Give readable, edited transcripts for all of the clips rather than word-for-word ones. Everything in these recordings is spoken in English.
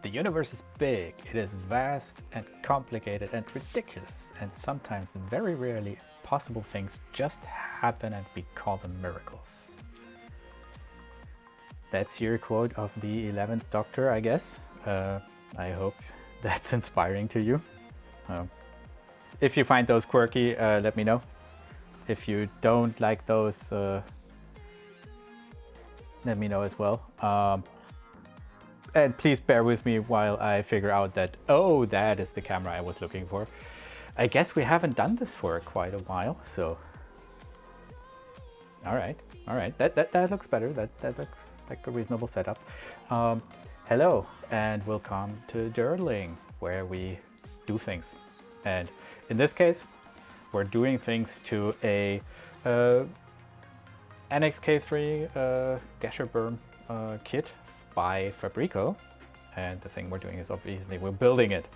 The universe is big, it is vast and complicated and ridiculous, and sometimes very rarely possible things just happen and we call them miracles. That's your quote of the 11th Doctor, I guess. I hope that's inspiring to you. If you find those quirky, let me know. If you don't like those, let me know as well. And please bear with me while I figure out that, oh, that is the camera I was looking for. I guess we haven't done this for quite a while, so. All right, that looks better. That looks like a reasonable setup. Hello, and welcome to Dirtling, where we do things. And in this case, we're doing things to a Annex K3 Gasherburm kit by Fabreeko, and the thing we're doing is obviously we're building it.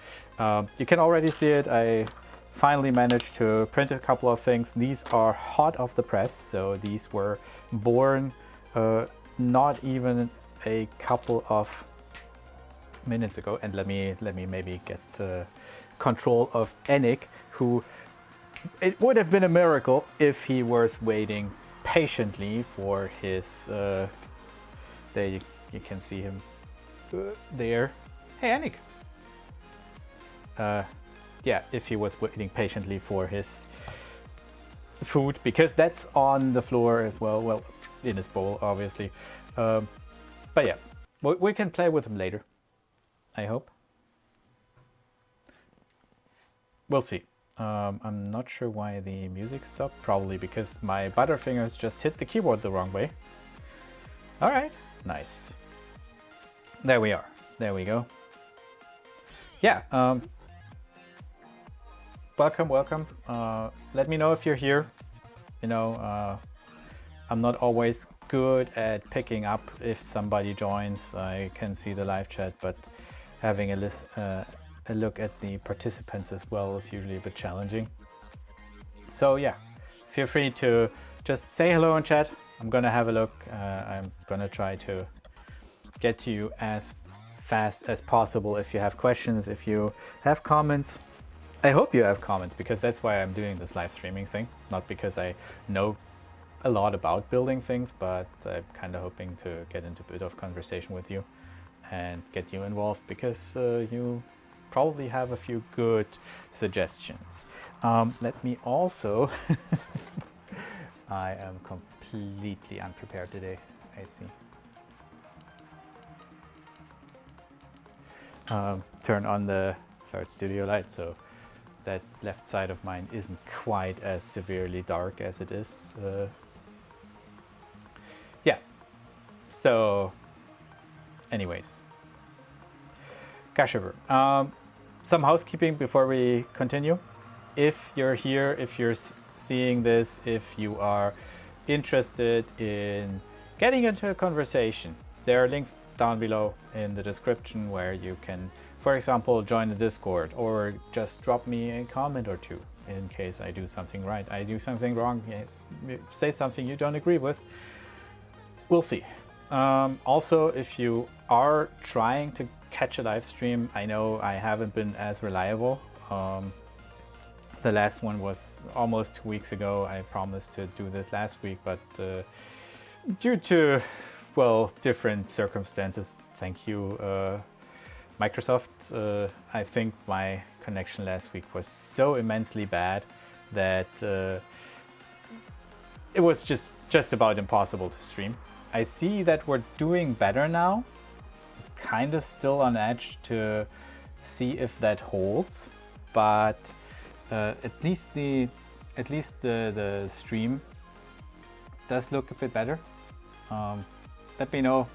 You can already see it. I finally managed to print a couple of things. These are hot off the press, so these were born not even a couple of minutes ago. And let me maybe get control of Enek, who it would have been a miracle if he was waiting patiently for his there you can see him there. Hey, Enek. Yeah, if he was waiting patiently for his food, because that's on the floor as well. Well, in his bowl, obviously. But yeah, we can play with him later, I hope. We'll see. I'm not sure why the music stopped. Probably because my butterfingers just hit the keyboard the wrong way. All right, nice. There we are. There we go. Yeah. Welcome. Let me know if you're here. You know, I'm not always good at picking up if somebody joins. I can see the live chat, but having a look at the participants as well is usually a bit challenging. So yeah, feel free to just say hello in chat. I'm gonna have a look. I'm gonna try to get to you as fast as possible. If you have questions, if you have comments, I hope you have comments, because that's why I'm doing this live streaming thing. Not because I know a lot about building things, but I'm kind of hoping to get into a bit of conversation with you and get you involved, because you probably have a few good suggestions. Let me also I am completely unprepared today, I see. Turn on the third studio light, so that left side of mine isn't quite as severely dark as it is. Yeah, so anyways, Gasherburm. Some housekeeping before we continue. If you're here, if you're seeing this, if you are interested in getting into a conversation, there are links down below in the description where you can, for example, join the Discord, or just drop me a comment or two in case I do something right, I do something wrong, say something you don't agree with. We'll see. Also, if you are trying to catch a live stream, I know I haven't been as reliable. The last one was almost 2 weeks ago. I promised to do this last week, but due to, well, different circumstances, thank you, Microsoft, I think my connection last week was so immensely bad that it was just about impossible to stream. I see that we're doing better now. Kind of still on edge to see if that holds, but at least the stream does look a bit better. Let me know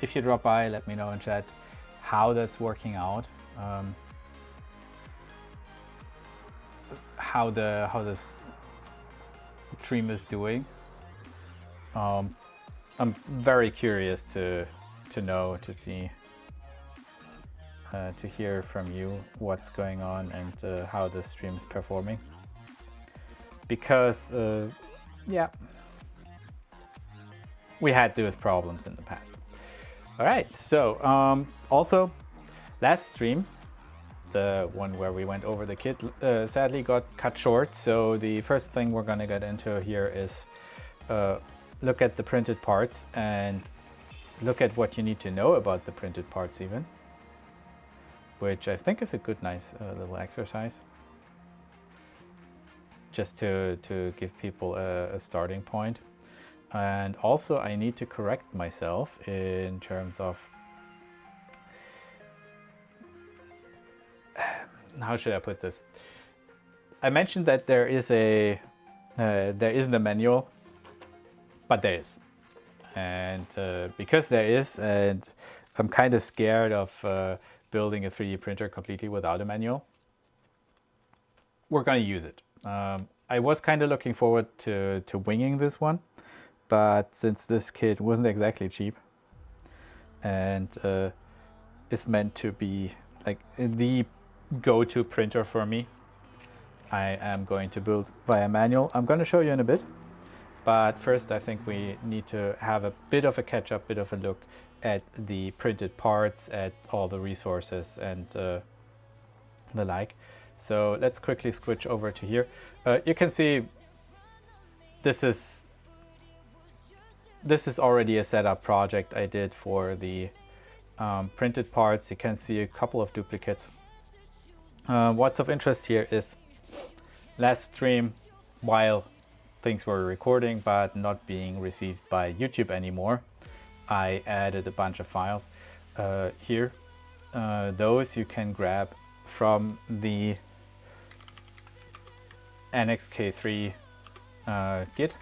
if you drop by. Let me know in chat how that's working out. How the stream is doing. I'm very curious to know, to see, to hear from you what's going on and how the stream is performing. Because, yeah, we had those problems in the past. All right, so also Last stream, the one where we went over the kit, sadly got cut short. So the first thing we're gonna get into here is look at the printed parts and look at what you need to know about the printed parts even, which I think is a good, nice little exercise. Just to give people a starting point. And also I need to correct myself in terms of, how should I put this? I mentioned that there isn't a manual, but there is. And because there is, and I'm kind of scared of building a 3D printer completely without a manual, we're going to use it. I was kind of looking forward to winging this one, but since this kit wasn't exactly cheap and is meant to be like the go-to printer for me, I am going to build via manual. I'm going to show you in a bit, but first I think we need to have a bit of a catch-up, bit of a look at the printed parts, at all the resources and the like. So let's quickly switch over to here. You can see this is already a setup project I did for the printed parts. You can see a couple of duplicates. What's of interest here is last stream, while things were recording but not being received by YouTube anymore, I added a bunch of files here. Those you can grab from the Annex K3 Git.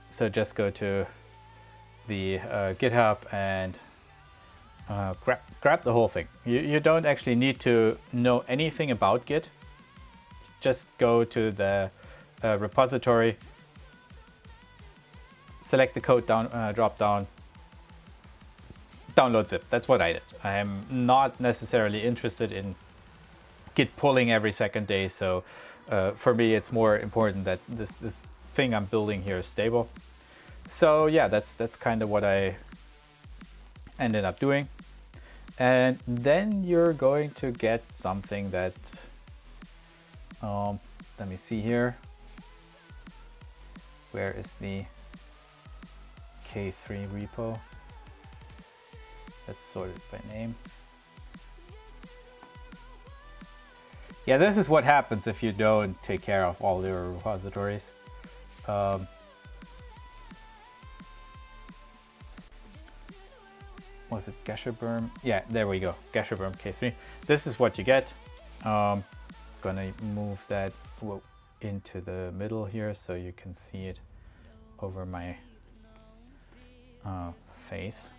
So just go to the GitHub and grab the whole thing. You don't actually need to know anything about Git. Just go to the repository, select the code drop down, download zip. That's what I did. I am not necessarily interested in Git pulling every second day, so for me it's more important that this thing I'm building here is stable. So yeah, that's kind of what I ended up doing. And then you're going to get something that, let me see here. Where is the K3 repo? Let's sort it by name. Yeah, this is what happens if you don't take care of all your repositories. Was it Gasherburm? Yeah, there we go, Gasherburm K3. This is what you get. Gonna move that into the middle here so you can see it over my face.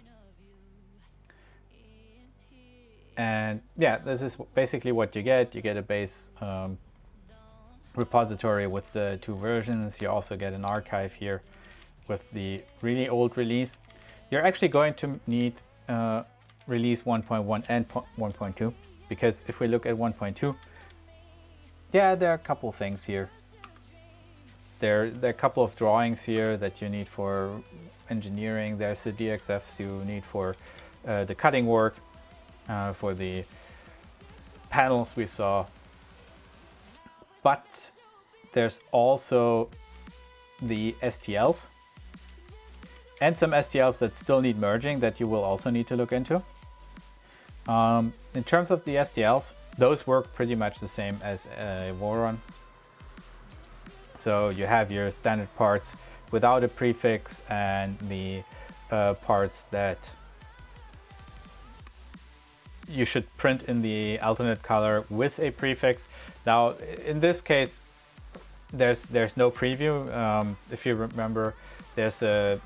And yeah, this is basically what you get. You get a base repository with the 2 versions. You also get an archive here with the really old release. You're actually going to need release 1.1 and 1.2, because if we look at 1.2, yeah, there are a couple of things here. There are a couple of drawings here that you need for engineering. There's the DXFs you need for the cutting work, for the panels we saw. But there's also the STLs and some STLs that still need merging that you will also need to look into. In terms of the STLs, those work pretty much the same as a Voron. So you have your standard parts without a prefix and the parts that you should print in the alternate color with a prefix. Now, in this case, there's no preview. If you remember, there's a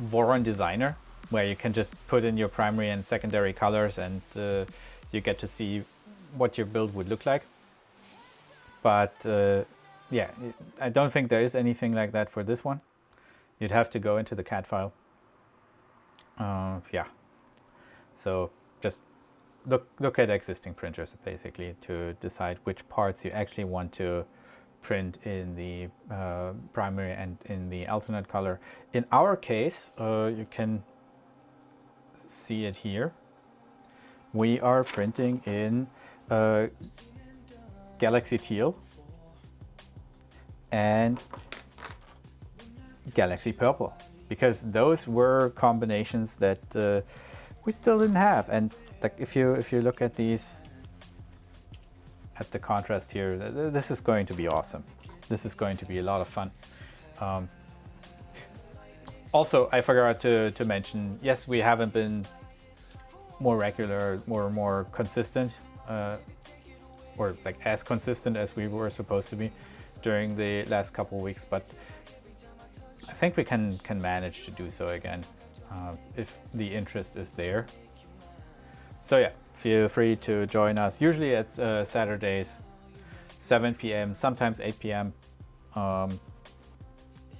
Voron designer where you can just put in your primary and secondary colors and you get to see what your build would look like. But yeah, I don't think there is anything like that for this one. You'd have to go into the CAD file. Yeah, so just look at existing printers basically to decide which parts you actually want to print in the primary and in the alternate color. In our case, you can see it here. We are printing in Galaxy Teal and Galaxy Purple, because those were combinations that we still didn't have. And like if you look at these, at the contrast here, this is going to be awesome. This is going to be a lot of fun. Also, I forgot to mention, yes, we haven't been more regular, more consistent, or like as consistent as we were supposed to be during the last couple of weeks, but I think we can manage to do so again if the interest is there. So yeah, feel free to join us. Usually it's Saturdays, 7 p.m., sometimes 8 p.m.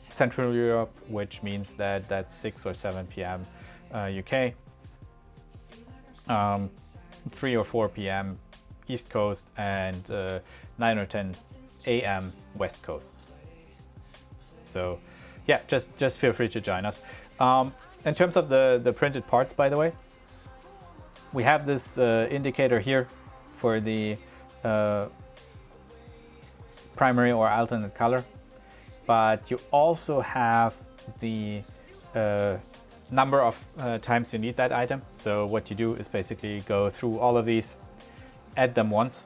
Central Europe, which means that that's 6 or 7 p.m. UK, 3 or 4 p.m. East Coast, and 9 or 10 a.m. West Coast. So yeah, just feel free to join us. In terms of the printed parts, by the way, we have this indicator here for the primary or alternate color, but you also have the number of times you need that item. So what you do is basically go through all of these, add them once.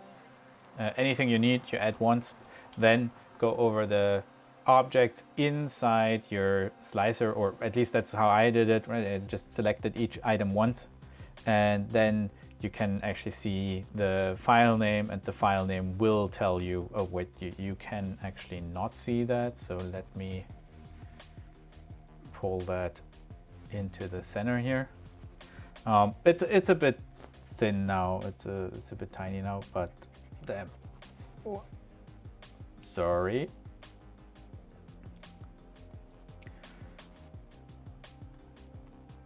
Anything you need, you add once, then go over the objects inside your slicer, or at least that's how I did it, right? I just selected each item once, and then you can actually see the file name, and the file name will tell you, oh wait, you can actually not see that, so let me pull that into the center here. It's a bit thin now, it's a bit tiny now, but damn, sorry.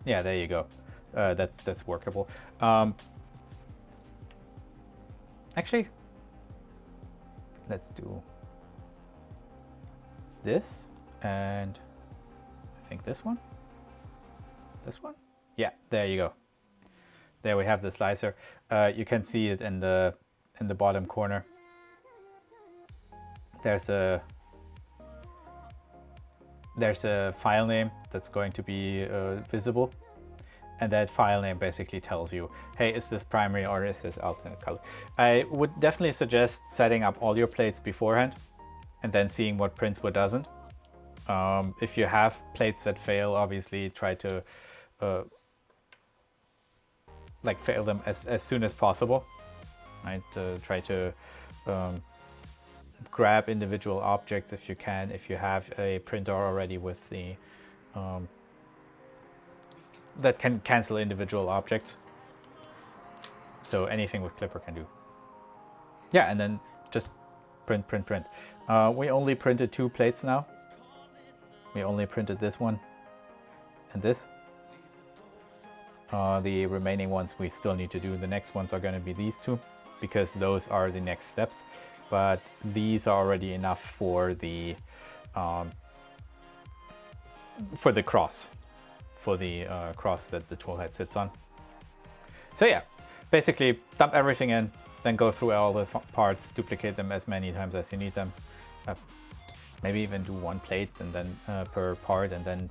Yeah, there you go. That's workable. Actually, let's do this, and I think this one. This one? Yeah, there you go. There we have the slicer. You can see it in the bottom corner. There's a file name that's going to be visible, and that file name basically tells you, hey, is this primary or is this alternate color? I would definitely suggest setting up all your plates beforehand and then seeing what prints, what doesn't. If you have plates that fail, obviously try to like fail them as soon as possible, right? Try to grab individual objects if you can, if you have a printer already with the that can cancel individual objects. So anything with clipper can do. Yeah, and then just print. We only printed 2 plates now. We only printed this one and this. The remaining ones we still need to do. The next ones are going to be these 2, because those are the next steps. But these are already enough for the cross, that the toolhead sits on. So yeah, basically dump everything in, then go through all the parts, duplicate them as many times as you need them. Maybe even do 1 plate and then per part, and then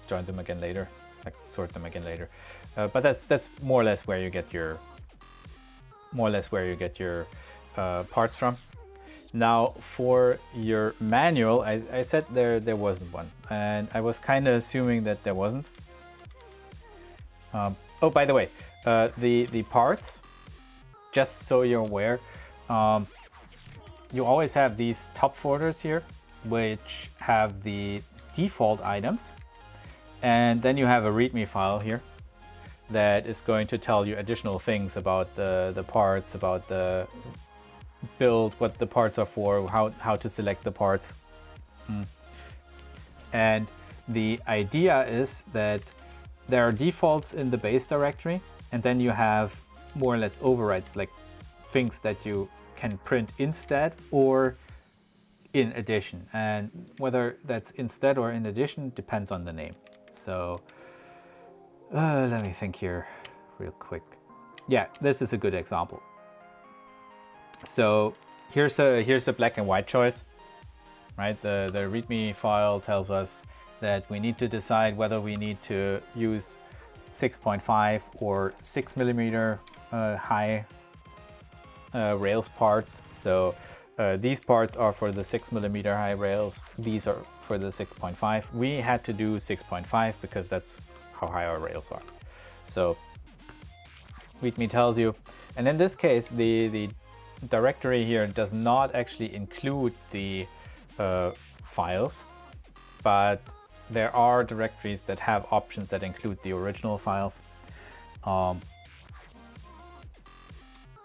join them again later, like sort them again later. But that's more or less where you get your parts from. Now for your manual, I said there wasn't one, and I was kind of assuming that there wasn't. Oh, by the way, the parts, just so you're aware, you always have these top folders here, which have the default items, and then you have a README file here that is going to tell you additional things about the parts, about the build, what the parts are for, how to select the parts. And the idea is that there are defaults in the base directory, and then you have more or less overrides, like things that you can print instead, or in addition, and whether that's instead or in addition depends on the name. So let me think here real quick. Yeah, this is a good example. So here's a black and white choice, right? The README file tells us that we need to decide whether we need to use 6.5 or 6 millimeter high rails parts. So these parts are for the 6 millimeter high rails. These are for the 6.5. We had to do 6.5 because that's how high our rails are. So README tells you, and in this case, the directory here does not actually include the files, but there are directories that have options that include the original files.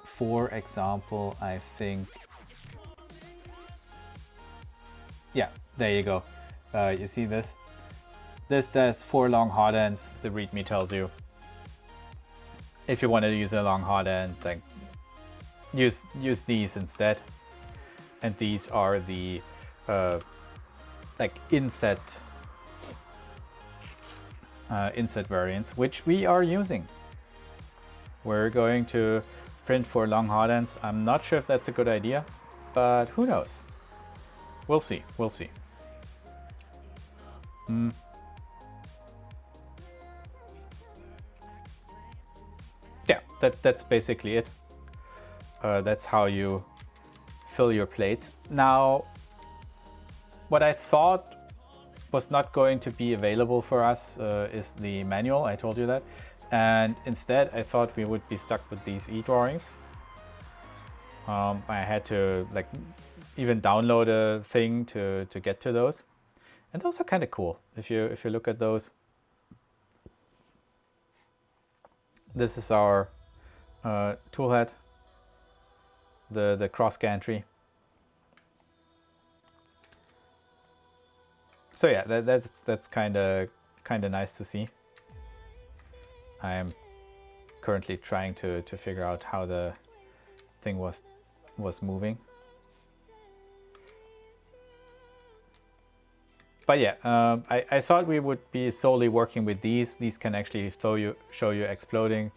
For example, I think, yeah, there you go. You see this? This says 4 long hot ends. The README tells you if you want to use a long hot end, like use these instead. And these are the like inset variants, which we are using. We're going to print for long hot ends. I'm not sure if that's a good idea, but who knows? We'll see. We'll see. Yeah, that's basically it. That's how you fill your plates. Now, what I thought was not going to be available for us is the manual. I told you that. And instead, I thought we would be stuck with these e-drawings. I had to like even download a thing to get to those. And those are kind of cool if you look at those. This is our tool head, the cross gantry. So yeah, that's kind of nice to see. I'm currently trying to figure out how the thing was moving. But yeah, I thought we would be solely working with these. These can actually show you exploding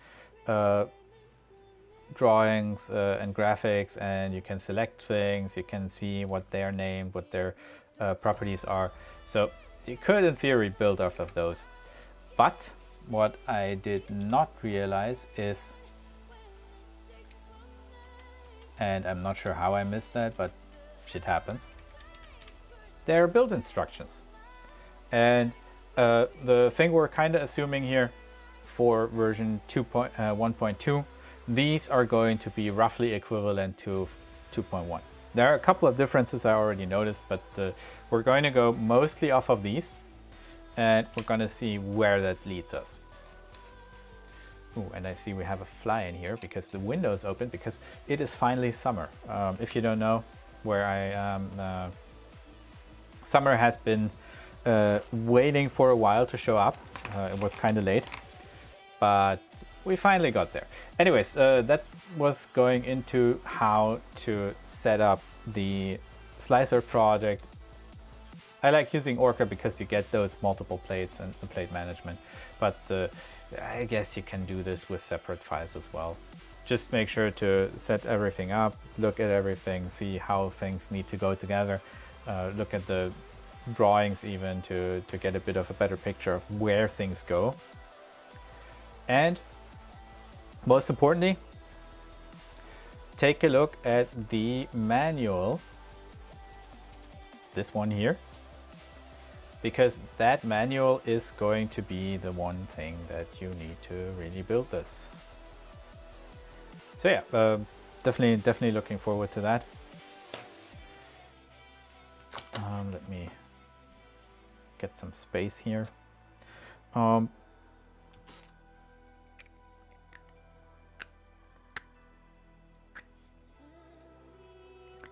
drawings and graphics, and you can select things. You can see what they're named, what their properties are. So you could, in theory, build off of those. But what I did not realize is, and I'm not sure how I missed that, but shit happens. They're build instructions. And the thing we're kind of assuming here for version 1.2, these are going to be roughly equivalent to 2.1. There are a couple of differences I already noticed, but we're going to go mostly off of these, and we're going to see where that leads us. Ooh, and I see we have a fly in here because the window is open because it is finally summer. If you don't know where I am, summer has been waiting for a while to show up. It was kind of late, but we finally got there. Anyways, that was going into how to set up the slicer project. I like using Orca because you get those multiple plates and the plate management, but I guess you can do this with separate files as well. Just make sure to set everything up, look at everything, see how things need to go together, look at the drawings even to get a bit of a better picture of where things go. And most importantly, take a look at the manual, this one here, because that manual is going to be the one thing that you need to really build this. So yeah, definitely looking forward to that. Let me get some space here.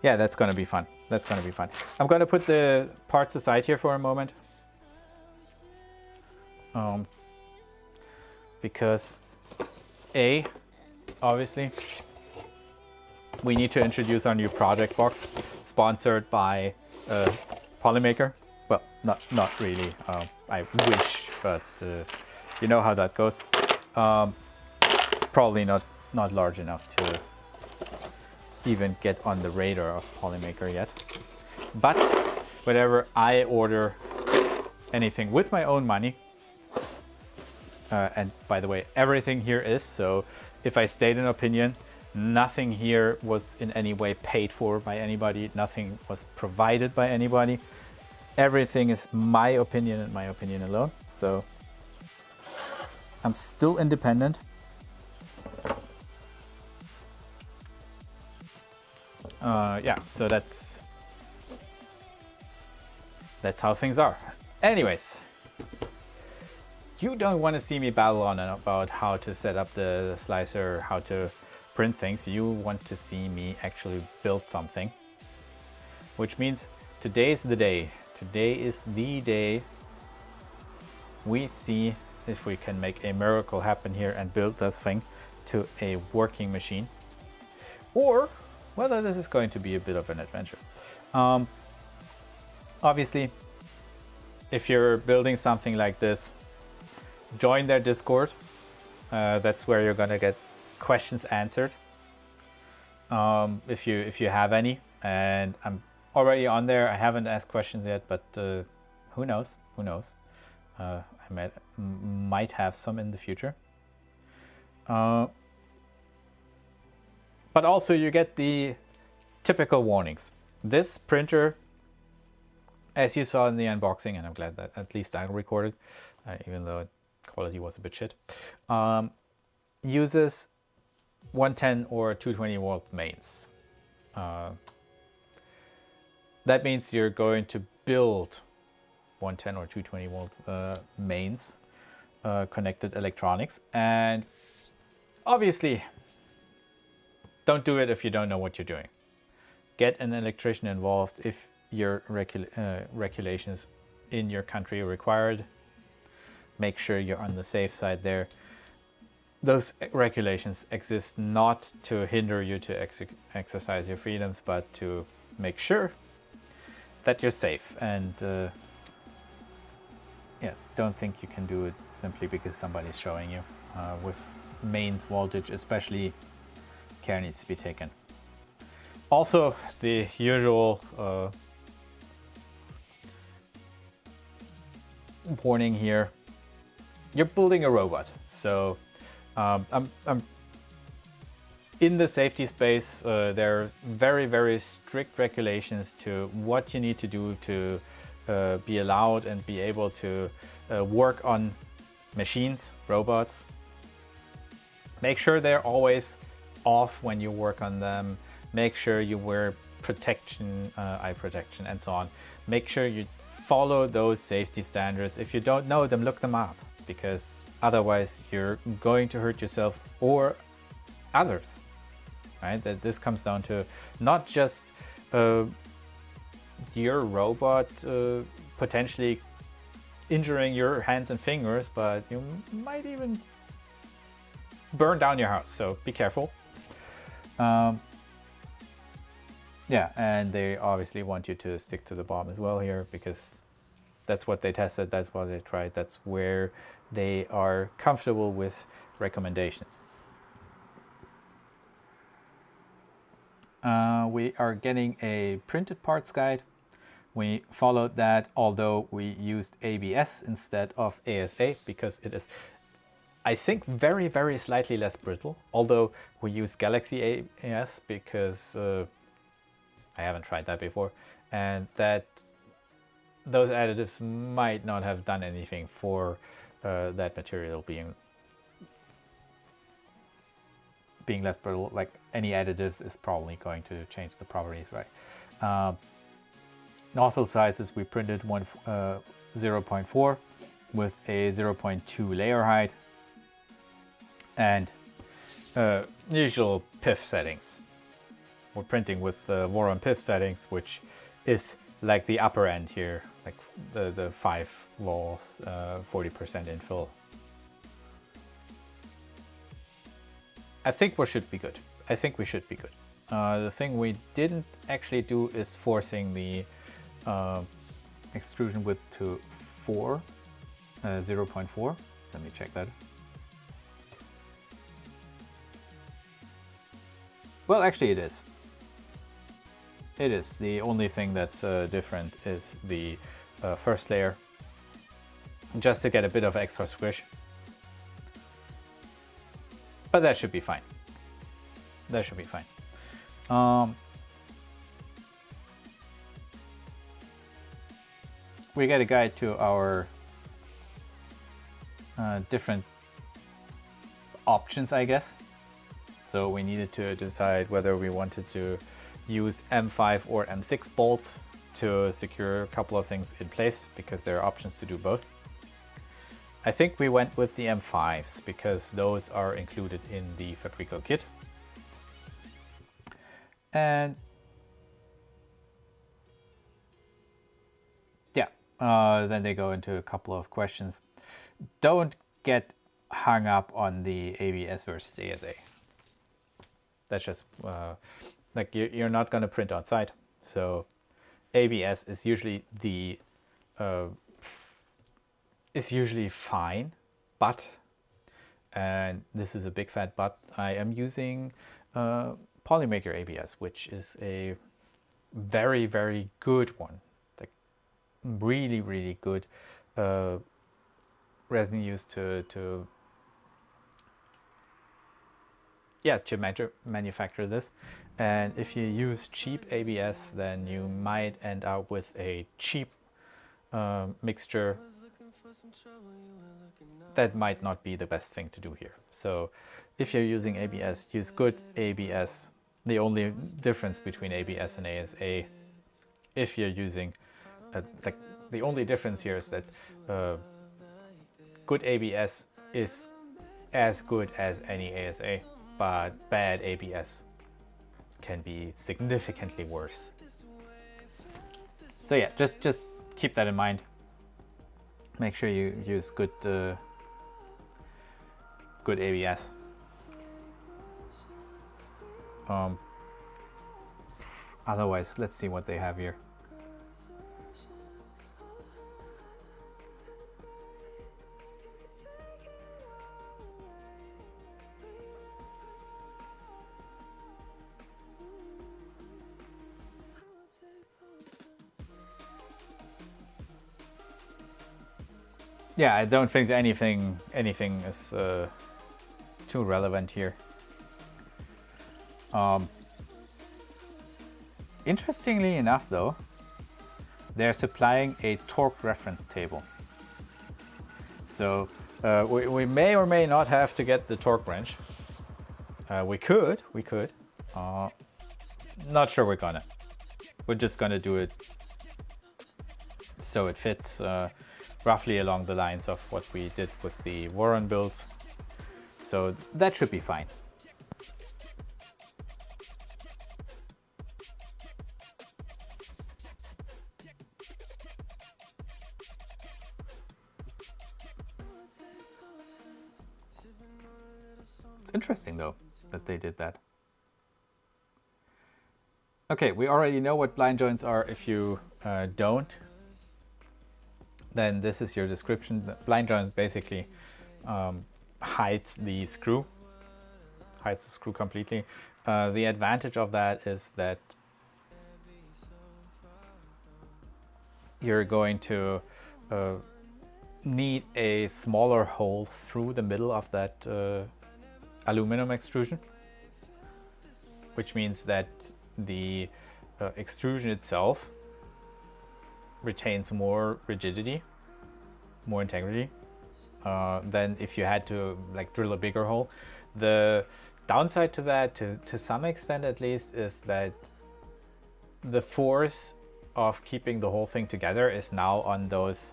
Yeah, that's going to be fun. That's going to be fun. I'm going to put the parts aside here for a moment. Because obviously, we need to introduce our new project box, sponsored by Polymaker. Well, not really. I wish, but you know how that goes. Probably not large enough to even get on the radar of Polymaker yet. But whenever I order anything with my own money, and by the way, everything here is, so if I state an opinion, nothing here was in any way paid for by anybody, nothing was provided by anybody. Everything is my opinion and my opinion alone. So I'm still independent. Yeah, so that's how things are. Anyways, you don't want to see me babble on about how to set up the slicer, how to print things. You want to see me actually build something, which means today's the day. Today is the day we see if we can make a miracle happen here and build this thing to a working machine, or whether this is going to be a bit of an adventure. Obviously, if you're building something like this, join their Discord. That's where you're gonna get questions answered, if you have any. And I'm already on there. I haven't asked questions yet, but who knows? Who knows? I might have some in the future. But also you get the typical warnings. This printer, as you saw in the unboxing, and I'm glad that at least I recorded, even though quality was a bit shit, uses 110 or 220 volt mains. That means you're going to build 110 or 220 volt mains, connected electronics, and obviously don't do it if you don't know what you're doing. Get an electrician involved if your regulations in your country are required. Make sure you're on the safe side there. Those regulations exist not to hinder you to exercise your freedoms, but to make sure that you're safe. And yeah, don't think you can do it simply because somebody's showing you. With mains voltage especially, care needs to be taken. Also, the usual warning here: you're building a robot, so I'm in the safety space. There are very strict regulations to what you need to do to be allowed and be able to work on machines, robots. Make sure they're always off when you work on them. Make sure you wear protection, eye protection, and so on. Make sure you follow those safety standards. If you don't know them, look them up, because otherwise you're going to hurt yourself or others, right? That this comes down to not just your robot potentially injuring your hands and fingers, but you might even burn down your house, so be careful. Yeah, and they obviously want you to stick to the BOM as well here, because that's what they tested, that's what they tried, that's where they are comfortable with recommendations. We are getting a printed parts guide. We followed that, although we used ABS instead of ASA, because it is, I think, very slightly less brittle. Although we use Galaxy ABS because I haven't tried that before, and that those additives might not have done anything for that material being less brittle. Like any additives is probably going to change the properties, right? Nozzle sizes, we printed one 0.4 with a 0.2 layer height, and usual PIF settings. We're printing with the Voron PIF settings, which is like the upper end here, like the 5 walls, 40% infill. I think we should be good. I think we should be good. The thing we didn't actually do is forcing the extrusion width to 0.4. Let me check that. Well, actually it is. It is. The only thing that's different is the first layer, just to get a bit of extra squish. But that should be fine. That should be fine. We get a guide to our different options, I guess. So we needed to decide whether we wanted to use M5 or M6 bolts to secure a couple of things in place, because there are options to do both. I think we went with the M5s because those are included in the Fabreeko kit. And yeah, then they go into a couple of questions. Don't get hung up on the ABS versus ASA. That's just like you're not going to print on site. So ABS is usually fine, but, and this is a big fat but, I am using Polymaker ABS, which is a very, very good one. Like really, really good resin used to manufacture this. And if you use cheap ABS, then you might end up with a cheap mixture. That might not be the best thing to do here. So if you're using ABS, use good ABS. The only difference between ABS and ASA, if you're using like the only difference here is that good ABS is as good as any ASA, but bad ABS can be significantly worse. So yeah, just keep that in mind. Make sure you use good ABS. Otherwise, let's see what they have here. Yeah, I don't think anything is too relevant here. Interestingly enough, though, they're supplying a torque reference table. So we may or may not have to get the torque wrench. We could. Not sure we're gonna. We're just gonna do it so it fits roughly along the lines of what we did with the Warren builds. So that should be fine. It's interesting though that they did that. Okay, we already know what blind joints are. If you don't, then this is your description. The blind joint basically hides the screw completely. The advantage of that is that you're going to need a smaller hole through the middle of that aluminum extrusion, which means that the extrusion itself retains more rigidity, more integrity than if you had to like drill a bigger hole. The downside to that, to some extent at least, is that the force of keeping the whole thing together is now on those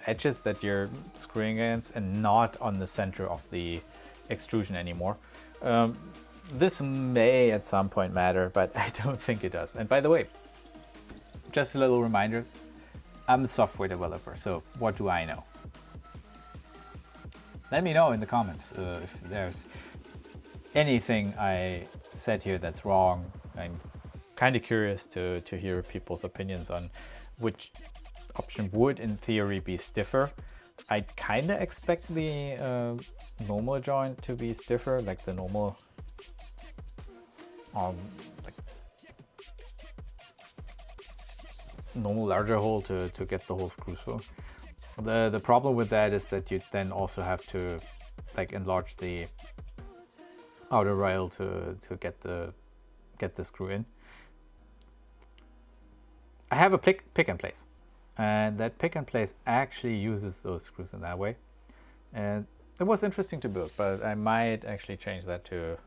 edges that you're screwing against, and not on the center of the extrusion anymore. This may at some point matter, but I don't think it does. And by the way, just a little reminder, I'm a software developer, so what do I know? let me know in the comments if there's anything I said here that's wrong. I'm kind of curious to hear people's opinions on which option would in theory be stiffer. I kind of expect the normal joint to be stiffer, like the normal like normal larger hole to get the whole screw through. The problem with that is that you then also have to like enlarge the outer rail to get the screw in. I have a pick and place, and that pick and place actually uses those screws in that way, and it was interesting to build, but I might actually change that to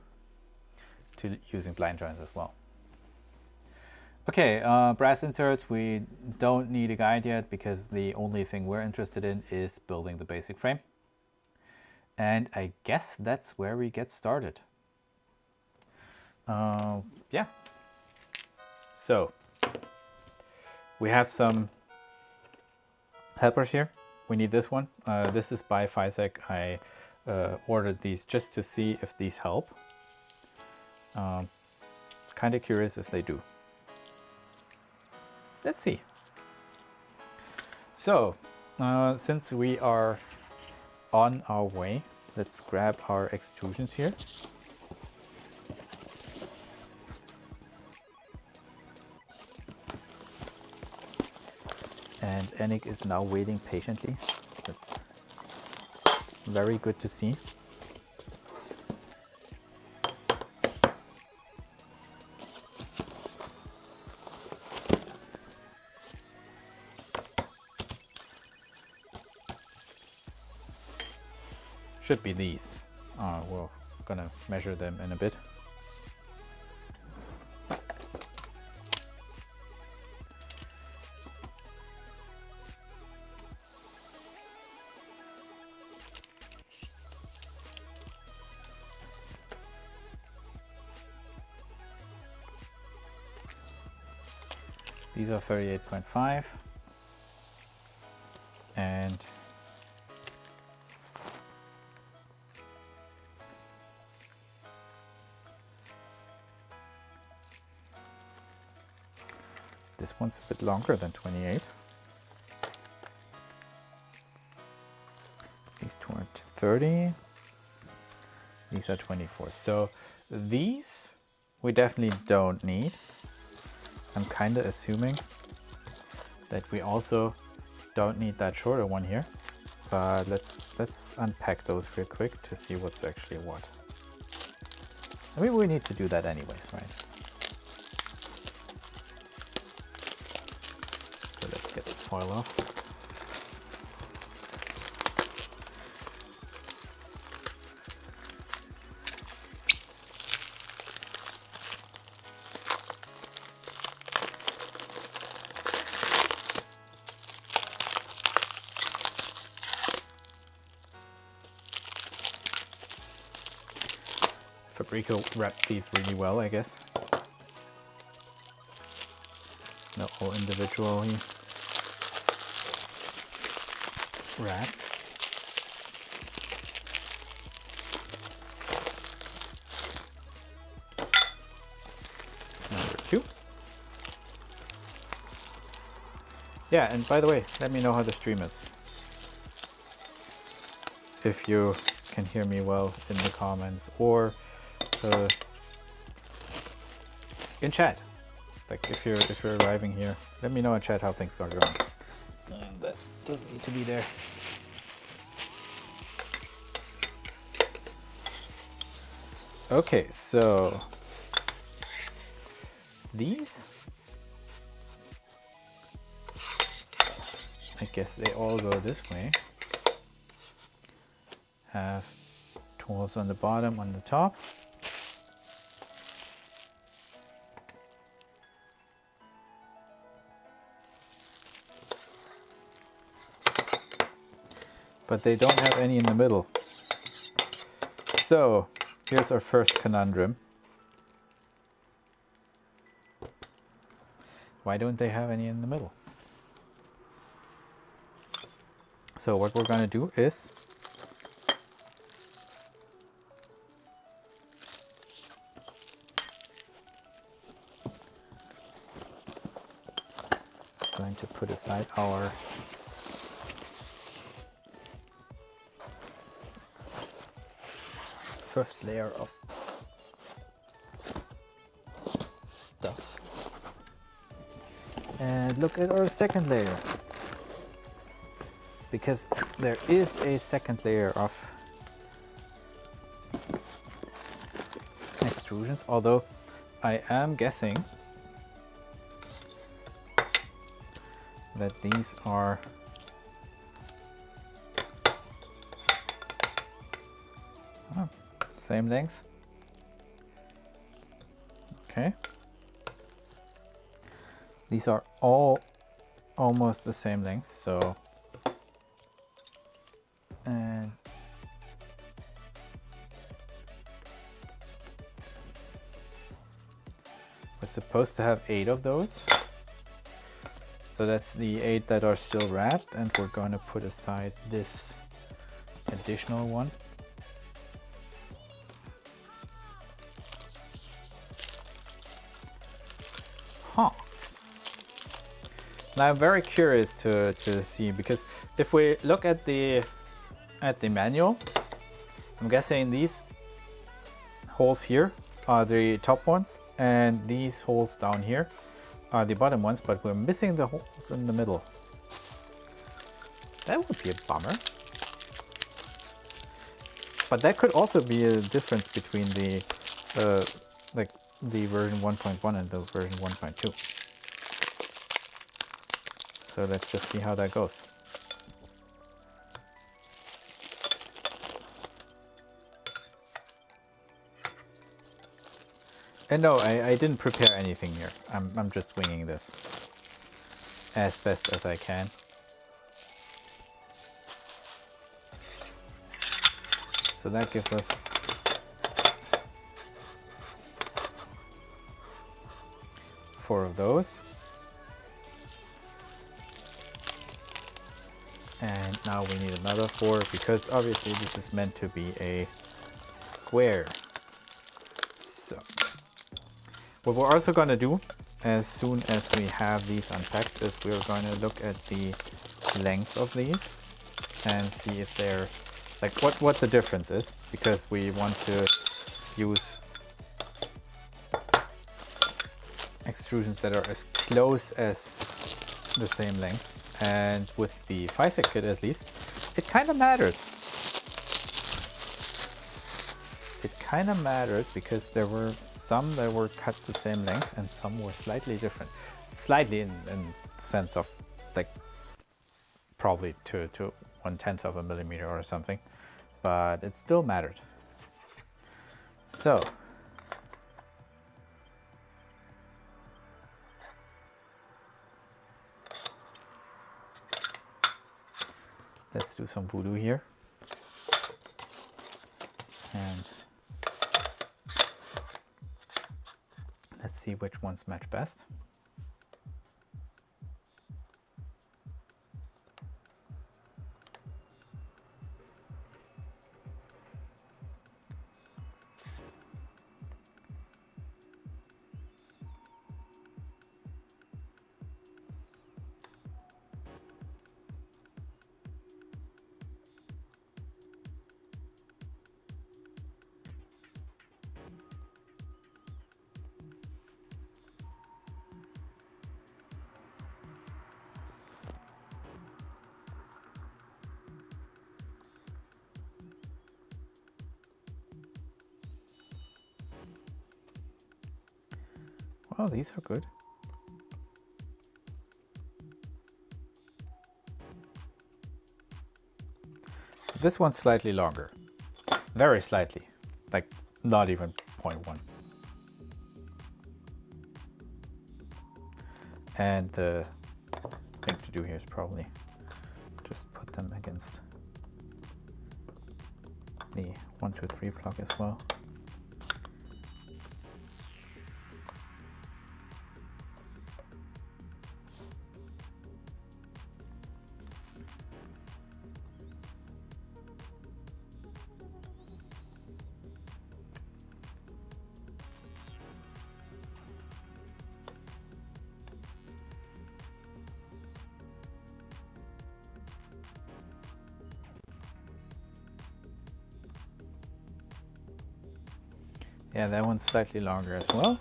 using blind joints as well. Okay, brass inserts, we don't need a guide yet because the only thing we're interested in is building the basic frame. And I guess that's where we get started. Yeah. So, we have some helpers here. We need this one. This is by Fisek. I ordered these just to see if these help. Kind of curious if they do. Let's see. So, since we are on our way, let's grab our extrusions here. And Enek is now waiting patiently. That's very good to see. Should be these. We're gonna measure them in a bit. These are 38.5 and this one's a bit longer than 28. These two are 30. These are 24. So these we definitely don't need. I'm kind of assuming that we also don't need that shorter one here, but let's unpack those real quick to see what's actually what. I mean, we need to do that anyways, right? So let's get the foil off. Fabreeko wrapped these really well, I guess. Not all individually wrapped. Number 2. Yeah, and by the way, let me know how the stream is. If you can hear me well in the comments or in chat. Like if you're arriving here, let me know in chat how things are going. And that does need to be there. Okay, so these, I guess they all go this way. Have tools on the bottom, on the top. But they don't have any in the middle. So here's our first conundrum. Why don't they have any in the middle? So what we're going to do is going to put aside our first layer of stuff and look at our second layer, because there is a second layer of extrusions, although I am guessing that these are same length. Okay. These are all almost the same length, so and we're supposed to have 8 of those. So that's the 8 that are still wrapped, and we're going to put aside this additional one. Huh. Now I'm very curious to see, because if we look at the manual, I'm guessing these holes here are the top ones, and these holes down here are the bottom ones, but we're missing the holes in the middle. That would be a bummer. But that could also be a difference between the like the version 1.1 and the version 1.2. So let's just see how that goes. And no, I didn't prepare anything here. I'm just winging this as best as I can. So that gives us four of those. And now we need another 4, because obviously this is meant to be a square. So what we're also going to do as soon as we have these unpacked is we're going to look at the length of these and see if they're like what the difference is, because we want to use extrusions that are as close as the same length. And with the FISEC kit, at least, it kind of mattered. It kind of mattered because there were some that were cut the same length and some were slightly different. Slightly in the sense of like probably to 1/10 of a millimeter or something, but it still mattered. So let's do some voodoo here. And let's see which ones match best. Well, these are good. This one's slightly longer. Very slightly. Like not even 0.1. And the thing to do here is probably just put them against the 1, 2, 3 plug as well. Yeah, that one's slightly longer as well.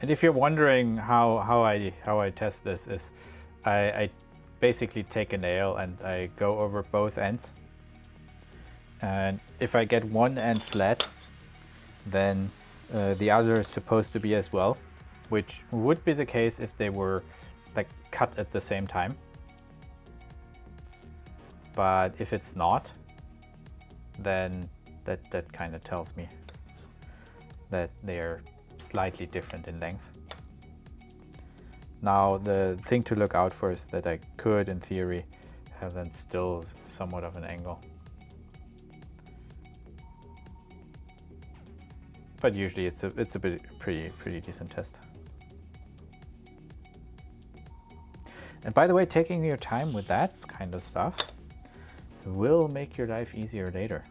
And if you're wondering how I test this, is I basically take a nail and I go over both ends. And if I get one end flat, then the other is supposed to be as well, which would be the case if they were like cut at the same time. But if it's not, then that kind of tells me that they're slightly different in length. Now the thing to look out for is that I could, in theory, have then still somewhat of an angle. But usually it's a pretty decent test. And by the way, taking your time with that kind of stuff will make your life easier later.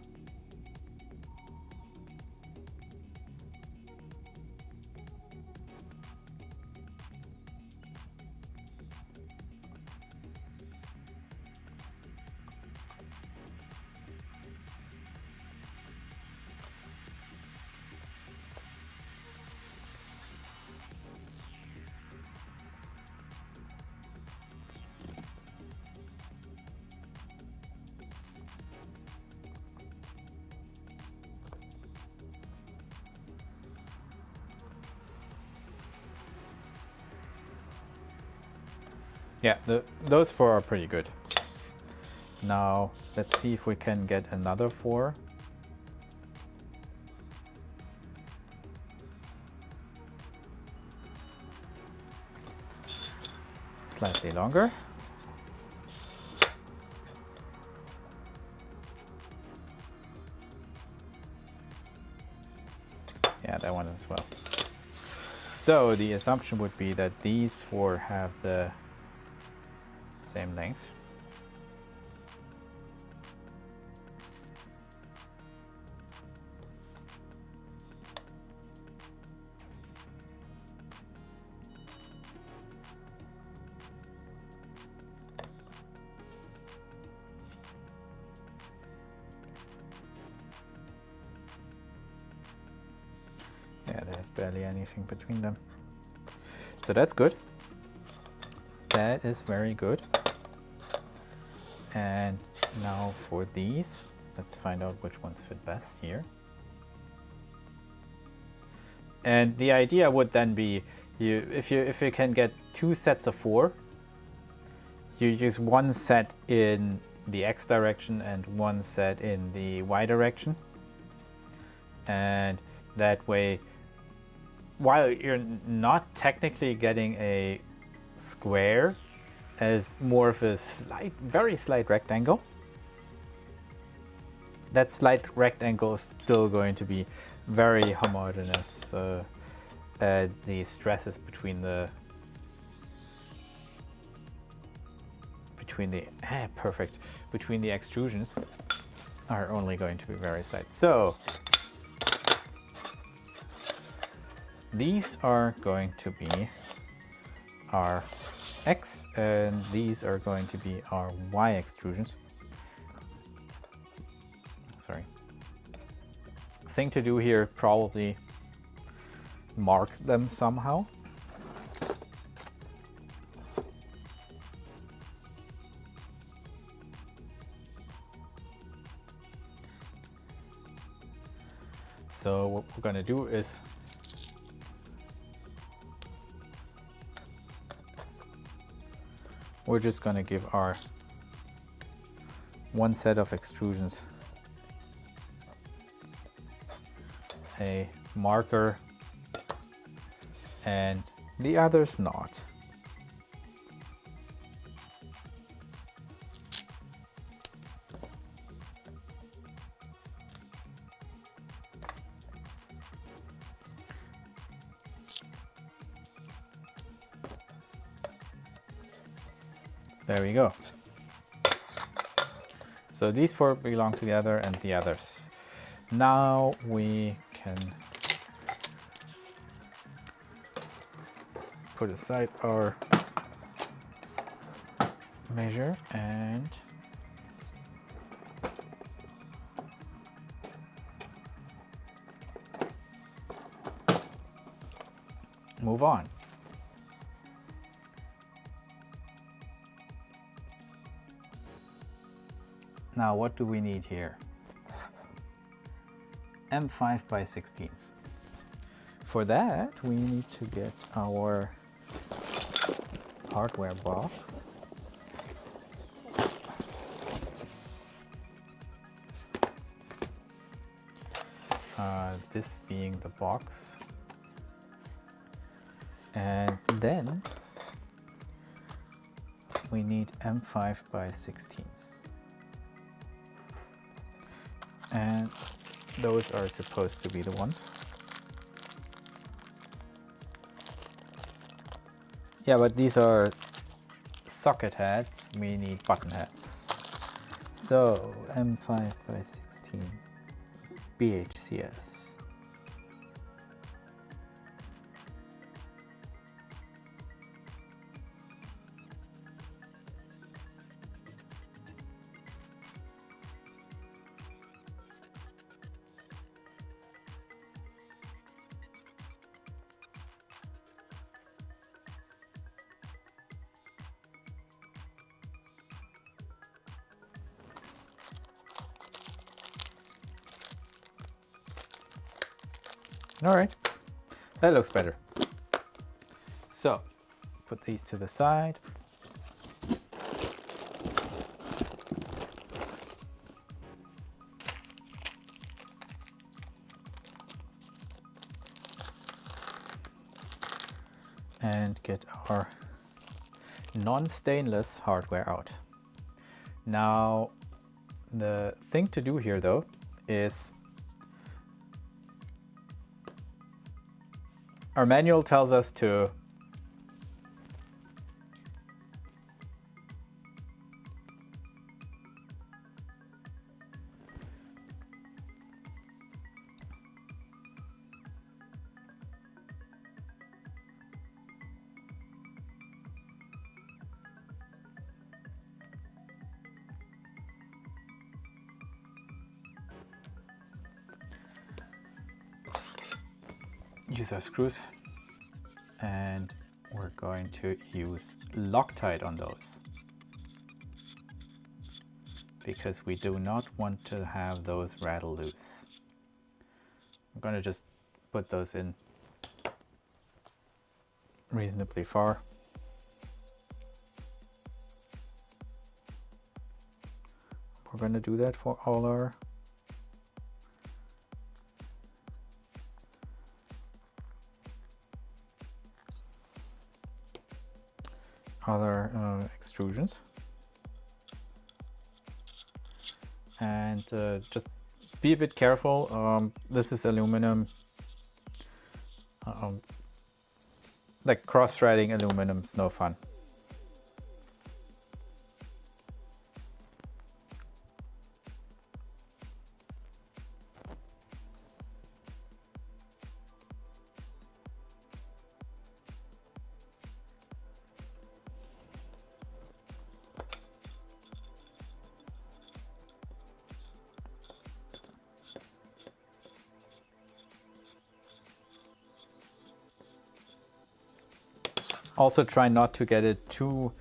Yeah, those 4 are pretty good. Now let's see if we can get another 4. Slightly longer. Yeah, that one as well. So the assumption would be that these 4 have the same length. Yeah, there's barely anything between them. So that's good. That is very good. And now for these, let's find out which ones fit best here. And the idea would then be, if you can get 2 sets of 4, you use one set in the X direction and one set in the Y direction. And that way, while you're not technically getting a square as more of a very slight rectangle, that slight rectangle is still going to be very homogeneous. The stresses between the extrusions are only going to be very slight. So these are going to be our X, and these are going to be our Y extrusions. Sorry. Thing to do here, probably mark them somehow. So what we're going to do is we're just going to give our one set of extrusions a marker and the others not. There we go. So these 4 belong together and the others Now we can put aside our measure and move on. Now what do we need here? M5 by 16ths. For that we need to get our hardware box. This being the box. And then we need M5 by 16ths. And those are supposed to be the ones. Yeah, but these are socket heads. We need button heads. So M5 by 16 BHCS. All right, that looks better. So put these to the side. And get our non-stainless hardware out. Now, the thing to do here though is our manual tells us to use our screws, and we're going to use Loctite on those because we do not want to have those rattle loose. I'm going to just put those in reasonably far. We're going to do that for all our other extrusions, and just be a bit careful. This is aluminum, like cross-threading aluminum's no fun. Also try not to get it too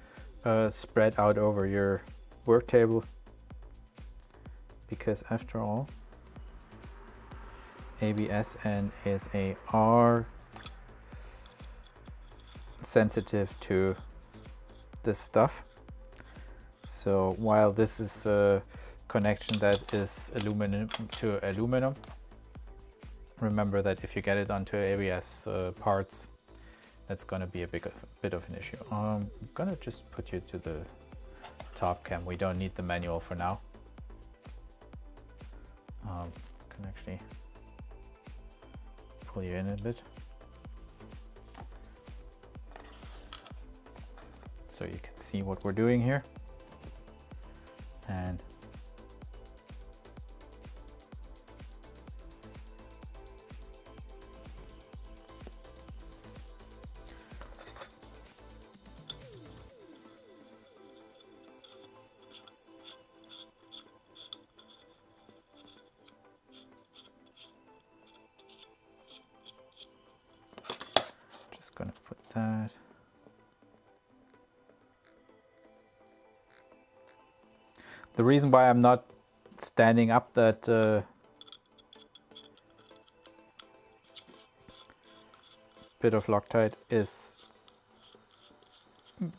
spread out over your work table, because after all, ABS and ASA are sensitive to this stuff. So while this is a connection that is aluminum to aluminum, remember that if you get it onto ABS parts, that's going to be a bit of an issue. I'm going to just put you to the top cam. We don't need the manual for now. Can actually pull you in a bit so you can see what we're doing here. And that. The reason why I'm not standing up that bit of Loctite is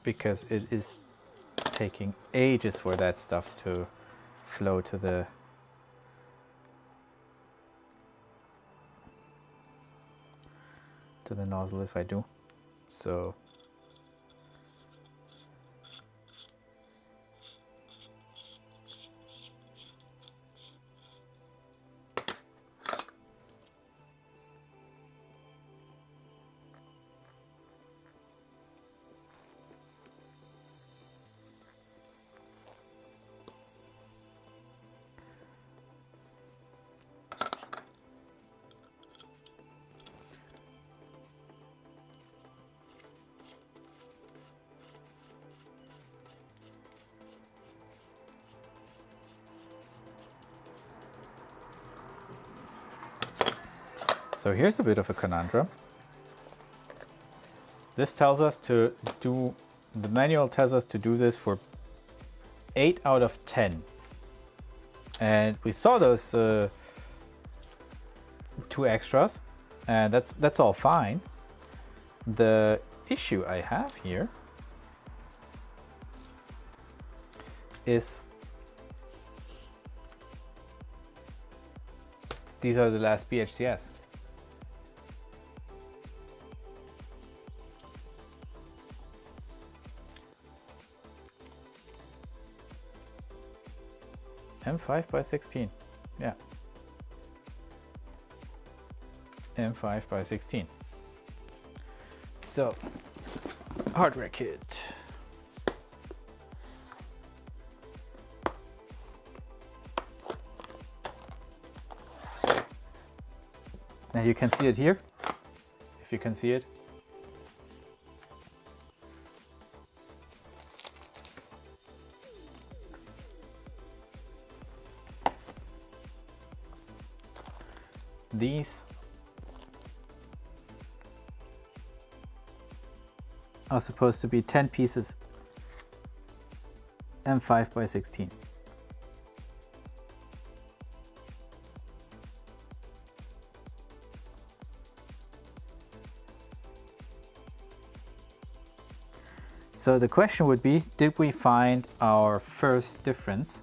because it is taking ages for that stuff to flow to the nozzle if I do. So So here's a bit of a conundrum. This tells us to do, the manual tells us to do this for 8 out of 10. And we saw those 2 extras, and that's all fine. The issue I have here is these are the last BHCS. M5 by 16, yeah. M5 by 16. So, hardware kit. Now you can see it here, if you can see it. These are supposed to be 10 pieces M5 by 16. So the question would be, did we find our first difference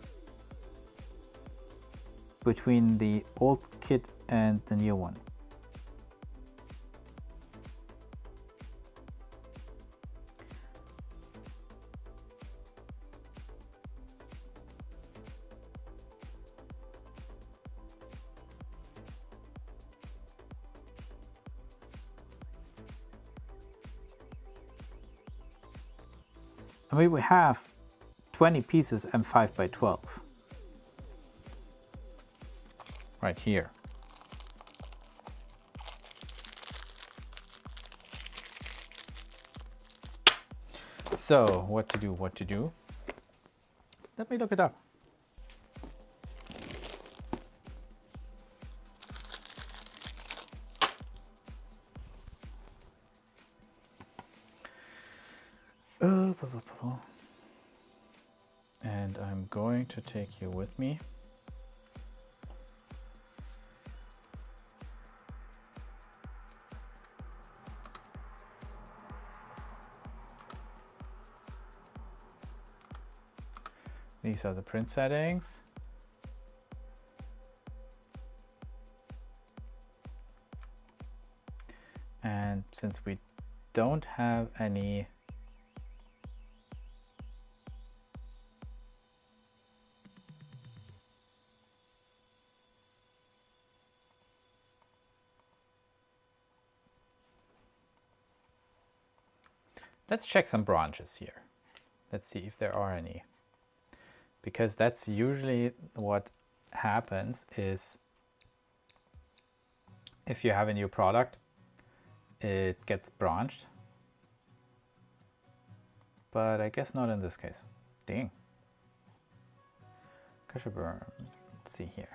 between the old kit and the new one? I mean, we have 20 pieces M5 by 12 right here. So what to do? Let me look it up. And I'm going to take you with me. These are the print settings. And since we don't have any let's check some branches here. Let's see if there are any. Because that's usually what happens is if you have a new product, it gets branched. But I guess not in this case. Dang. Gasherburm. Let's see here.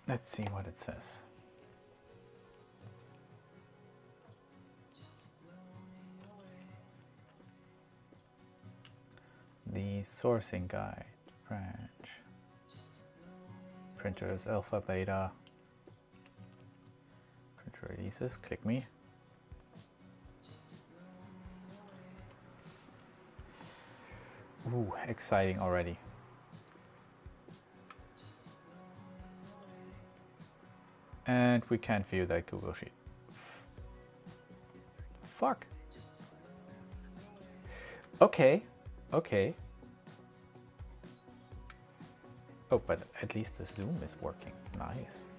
Let's see what it says. The sourcing guide branch. Printers alpha, beta. Printer releases, click me. Ooh, exciting already. And we can't view that Google Sheet. Fuck. Okay, okay. Oh, but at least the zoom is working. Nice.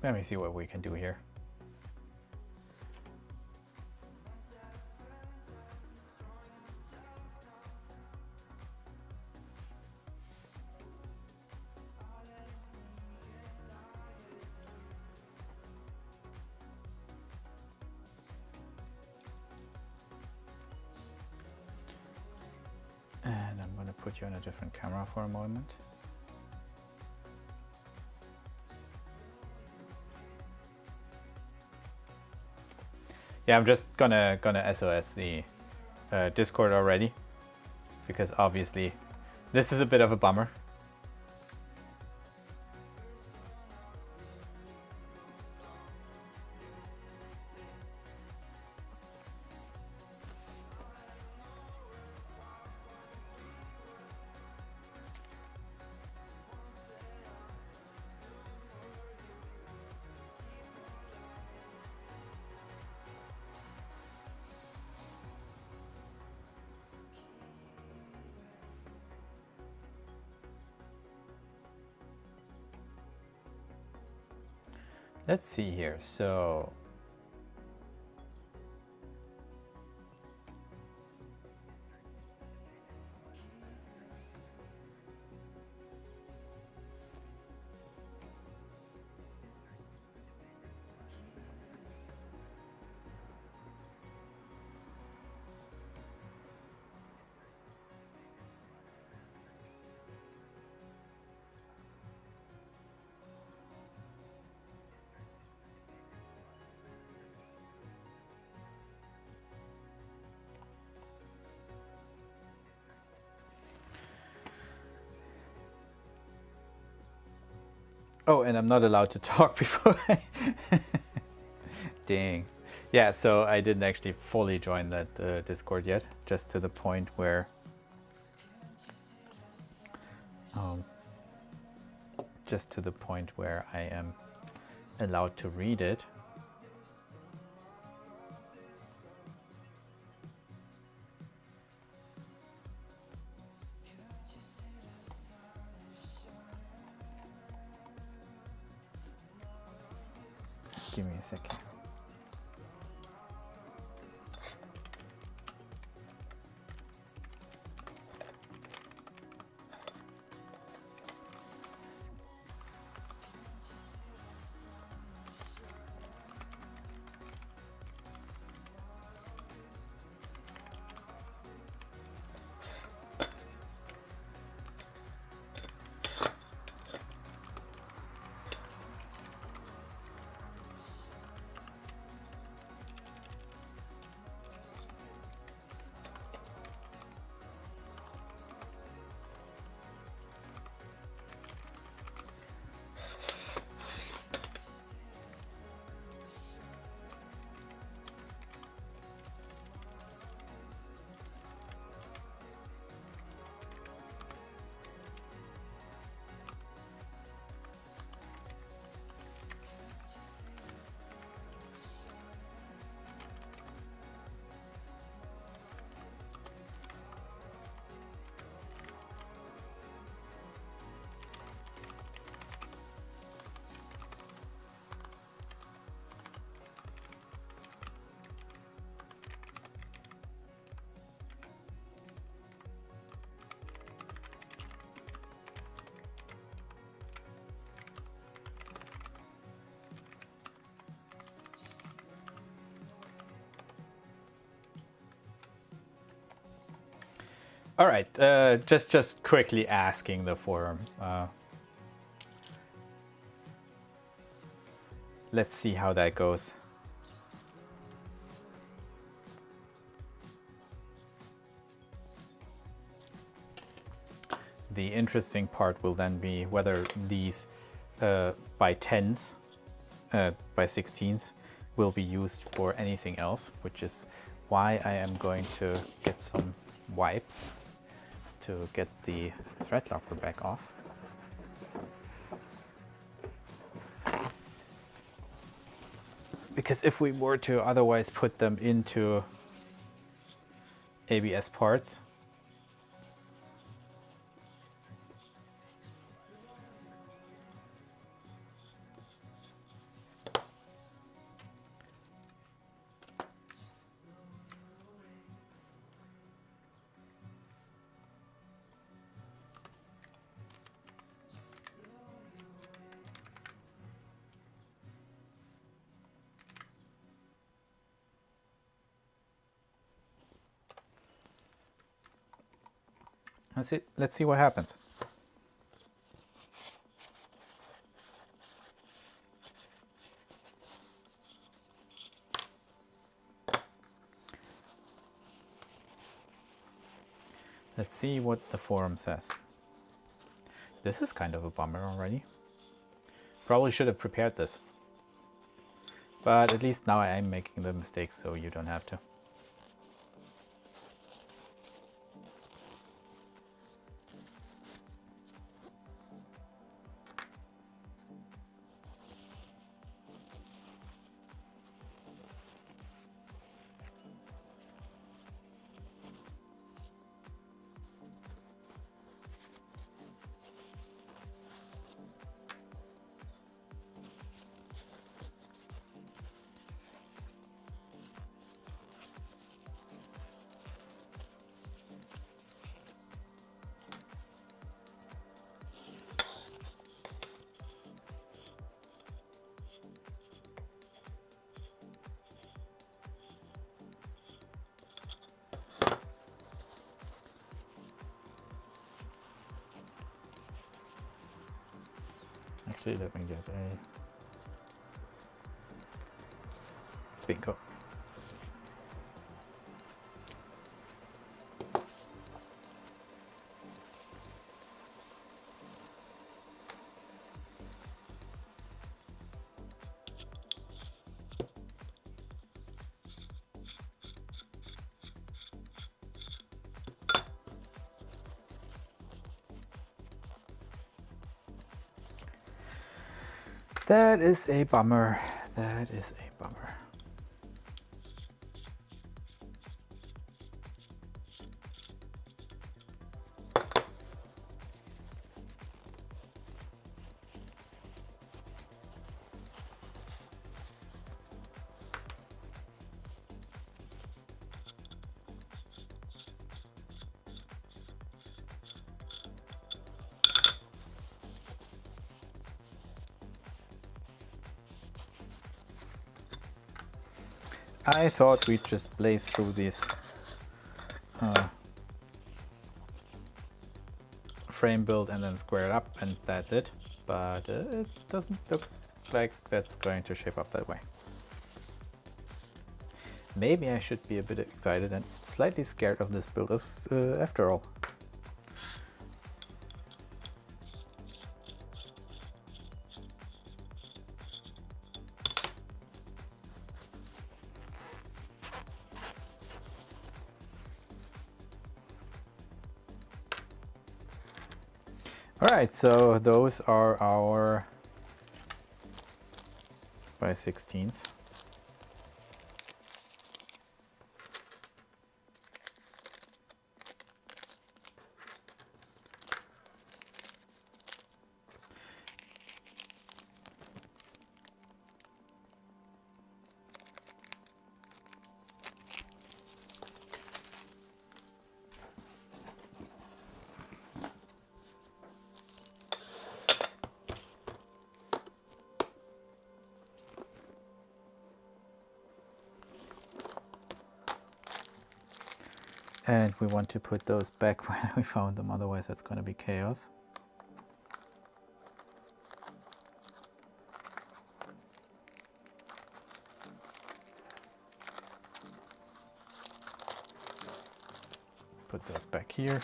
Let me see what we can do here. And I'm going to put you on a different camera for a moment. Yeah, I'm just gonna SOS the Discord already, because obviously this is a bit of a bummer. Let's see here. So oh, and I'm not allowed to talk before Dang. Yeah, so I didn't actually fully join that Discord yet, just to the point where I am allowed to read it. Give me a second. All right, just quickly asking the forum. Let's see how that goes. The interesting part will then be whether these by 10s, by 16s, will be used for anything else, which is why I am going to get some wipes to get the thread locker back off. Because if we were to otherwise put them into ABS parts, let's see what happens. Let's see what the forum says. This is kind of a bummer already. Probably should have prepared this. But at least now I am making the mistakes, so you don't have to. Actually, let me get a bingo. That is a bummer. That is a bummer. I thought we'd just blaze through these frame build and then square it up and that's it, but it doesn't look like that's going to shape up that way. Maybe I should be a bit excited and slightly scared of this build after all. Alright, so those are our by 16s. And we want to put those back where we found them, otherwise that's going to be chaos. Put those back here.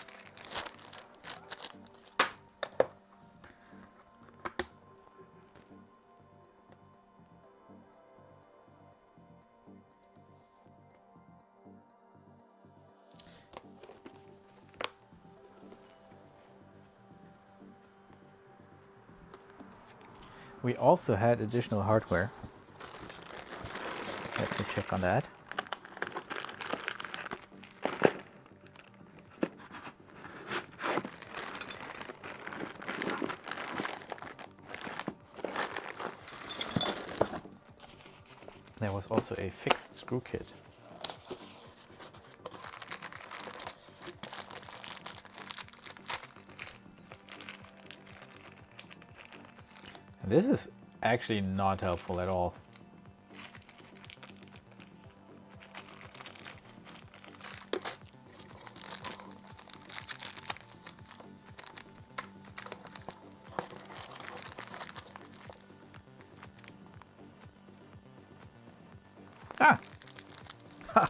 We also had additional hardware. Let me check on that. There was also a fixed screw kit. And this is actually not helpful at all. Ah! Ha!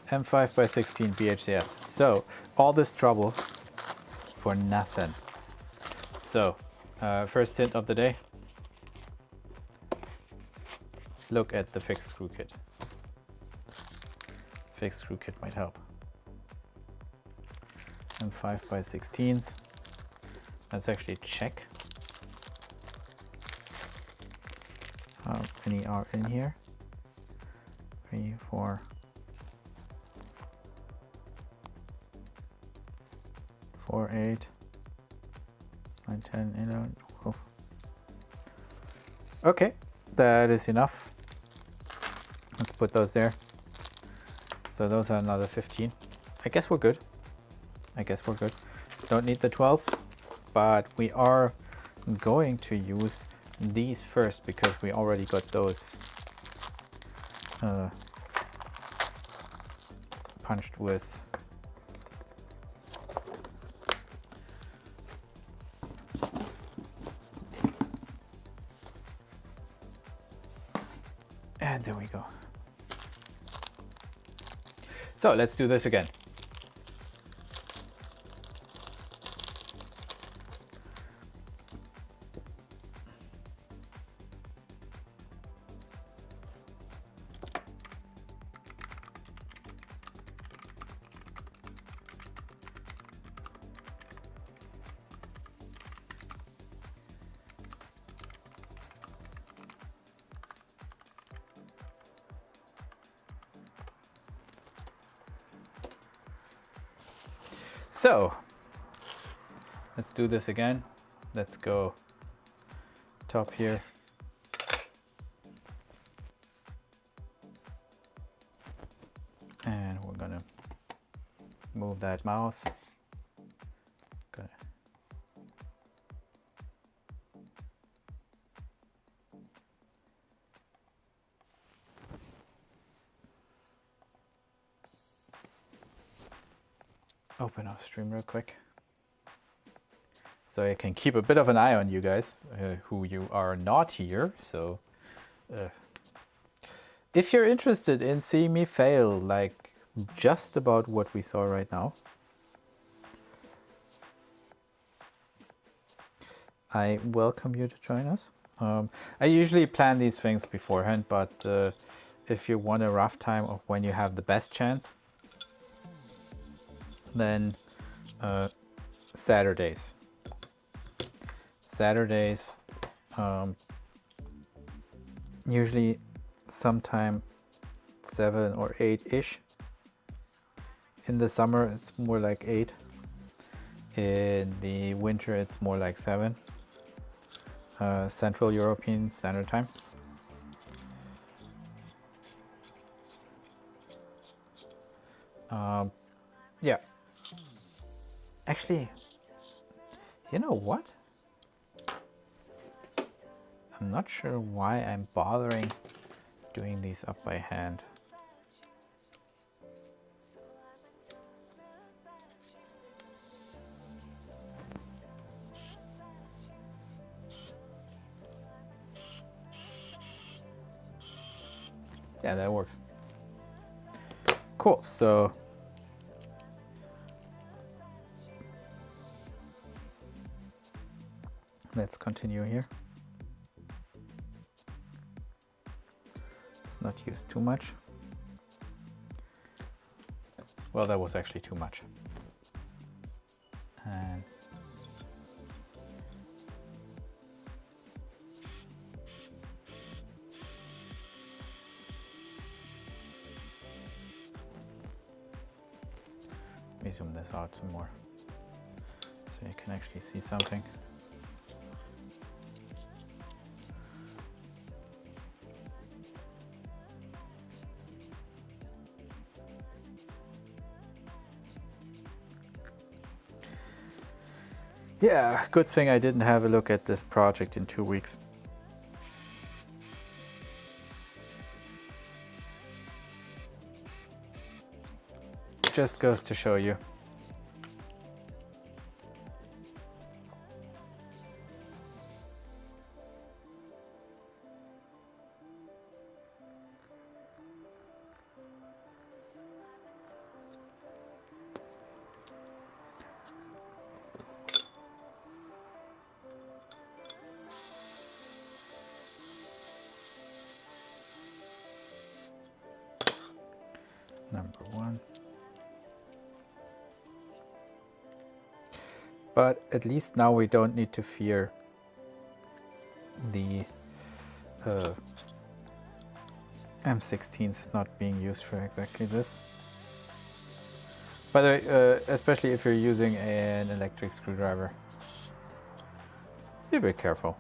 M5x16 BHCS. So, all this trouble for nothing. So, first hint of the day. Look at the fixed screw kit. Fixed screw kit might help. M5x16s. Let's actually check how many are in here. 3, 4, 4, 8, 9, 10, 11. Oh. Okay, that is enough. Let's put those there. So those are another 15. I guess we're good. I guess we're good. Don't need the 12s, but we are going to use these first because we already got those punched with and there we go. So let's do this again. So let's do this again. Let's go top here. And we're gonna move that mouse. Good. Open off stream real quick so I can keep a bit of an eye on you guys who you are not here. So if you're interested in seeing me fail like just about what we saw right now, I welcome you to join us. I usually plan these things beforehand, but if you want a rough time of when you have the best chance, then Saturdays. Usually sometime 7 or 8-ish. In the summer it's more like 8. In the winter it's more like 7. Central European Standard Time. Yeah. Actually, you know what? I'm not sure why I'm bothering doing these up by hand. Yeah, that works. Cool, so let's continue here. Let's not use too much. Well, that was actually too much. And let me zoom this out some more so you can actually see something. Yeah, good thing I didn't have a look at this project in 2 weeks. Just goes to show you. Number 1. But at least now we don't need to fear the M16s not being used for exactly this. By the way, especially if you're using an electric screwdriver, be a bit careful.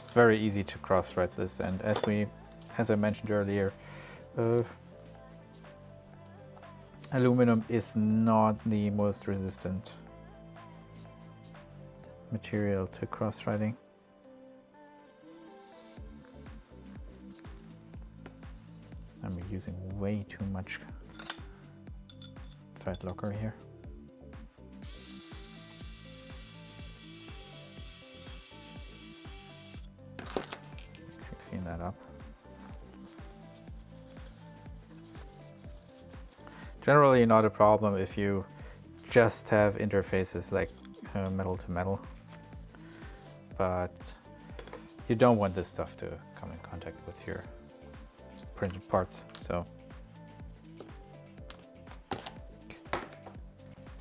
It's very easy to cross-thread this, and as I mentioned earlier, aluminum is not the most resistant material to cross-threading. I'm using way too much thread locker here. Clean that up. Generally not a problem if you just have interfaces like metal to metal, but you don't want this stuff to come in contact with your printed parts, so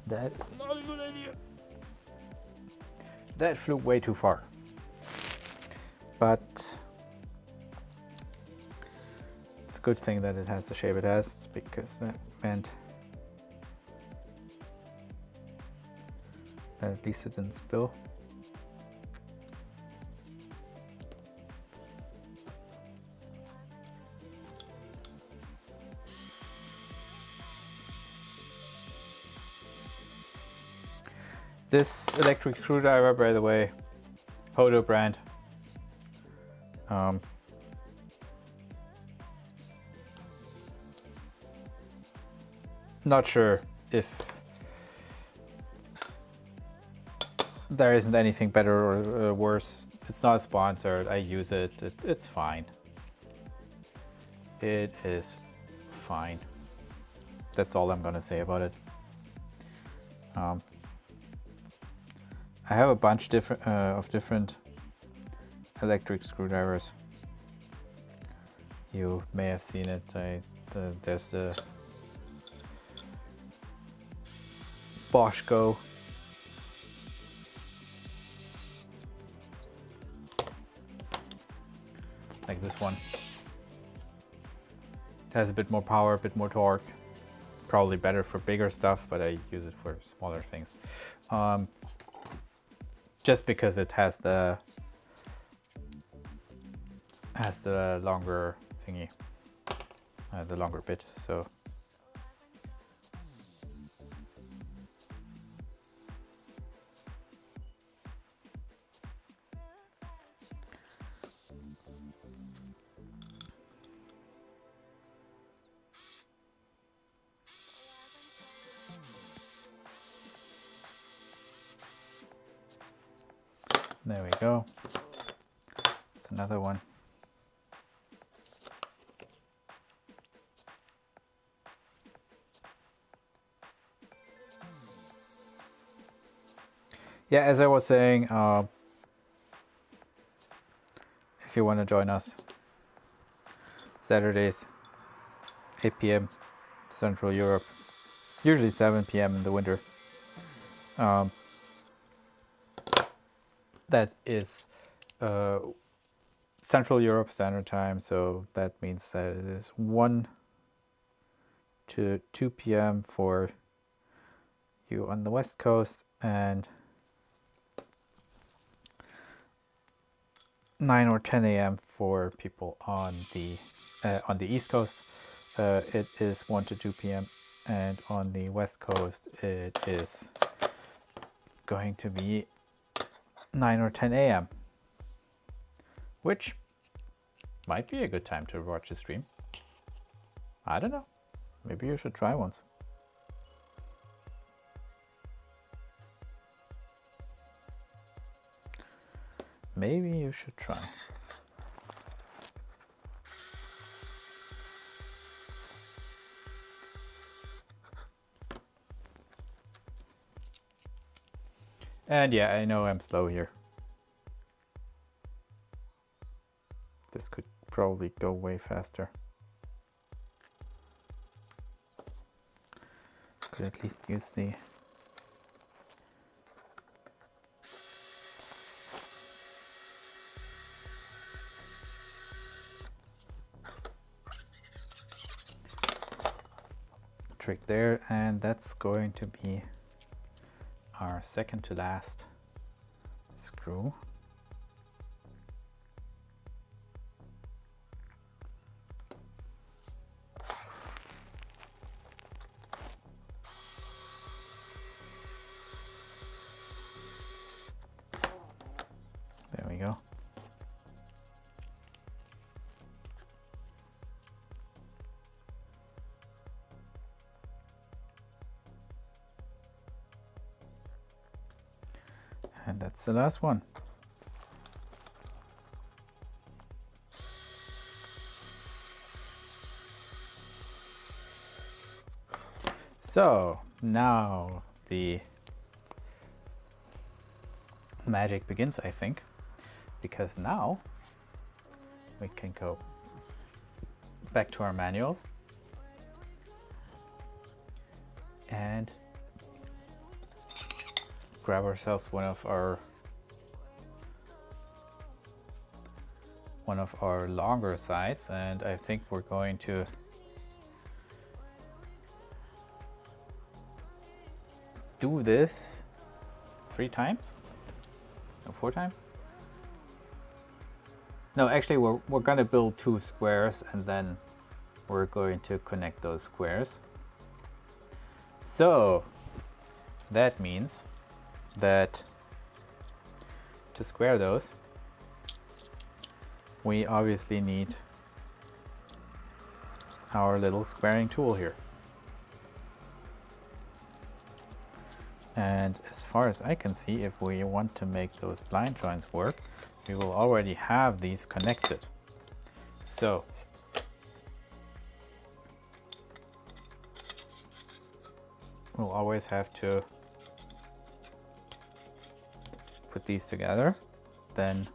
that is not a good idea. That flew way too far, but it's a good thing that it has the shape it has, because that meant that at least it didn't spill. This electric screwdriver, by the way, Hodo brand. Not sure if there isn't anything better or worse. It's not sponsored. I use it. It's fine. It is fine. That's all I'm gonna say about it. I have a bunch of different electric screwdrivers. You may have seen it. There's the Bosch Go. Like this one. It has a bit more power, a bit more torque. Probably better for bigger stuff, but I use it for smaller things. Just because it has the longer thingy, the longer bit, so. There we go. That's another one. yeah, as I was saying, if you want to join us, Saturdays, 8 p.m. Central Europe, usually 7 p.m. in the winter. That is Central Europe Standard Time, so that means that it is 1 to 2 p.m. for you on the West Coast, and 9 or 10 a.m. for people on the East Coast. It is 1 to 2 p.m. and on the West Coast it is going to be 9 or 10 a.m. which might be a good time to watch a stream. I don't know. Maybe you should try once. Maybe you should try. And yeah, I know I'm slow here. This could probably go way faster. Could at least use the trick there, and that's going to be our second to last screw. There we go. And that's the last one. So now the magic begins, I think, because now we can go back to our manual and grab ourselves one of our longer sides, and I think we're going to do this 3 times? No, 4 times? No, actually we're gonna build 2 squares and then we're going to connect those squares. So that means that to square those, we obviously need our little squaring tool here. And as far as I can see, if we want to make those blind joints work, we will already have these connected. So we'll always have to put these together, then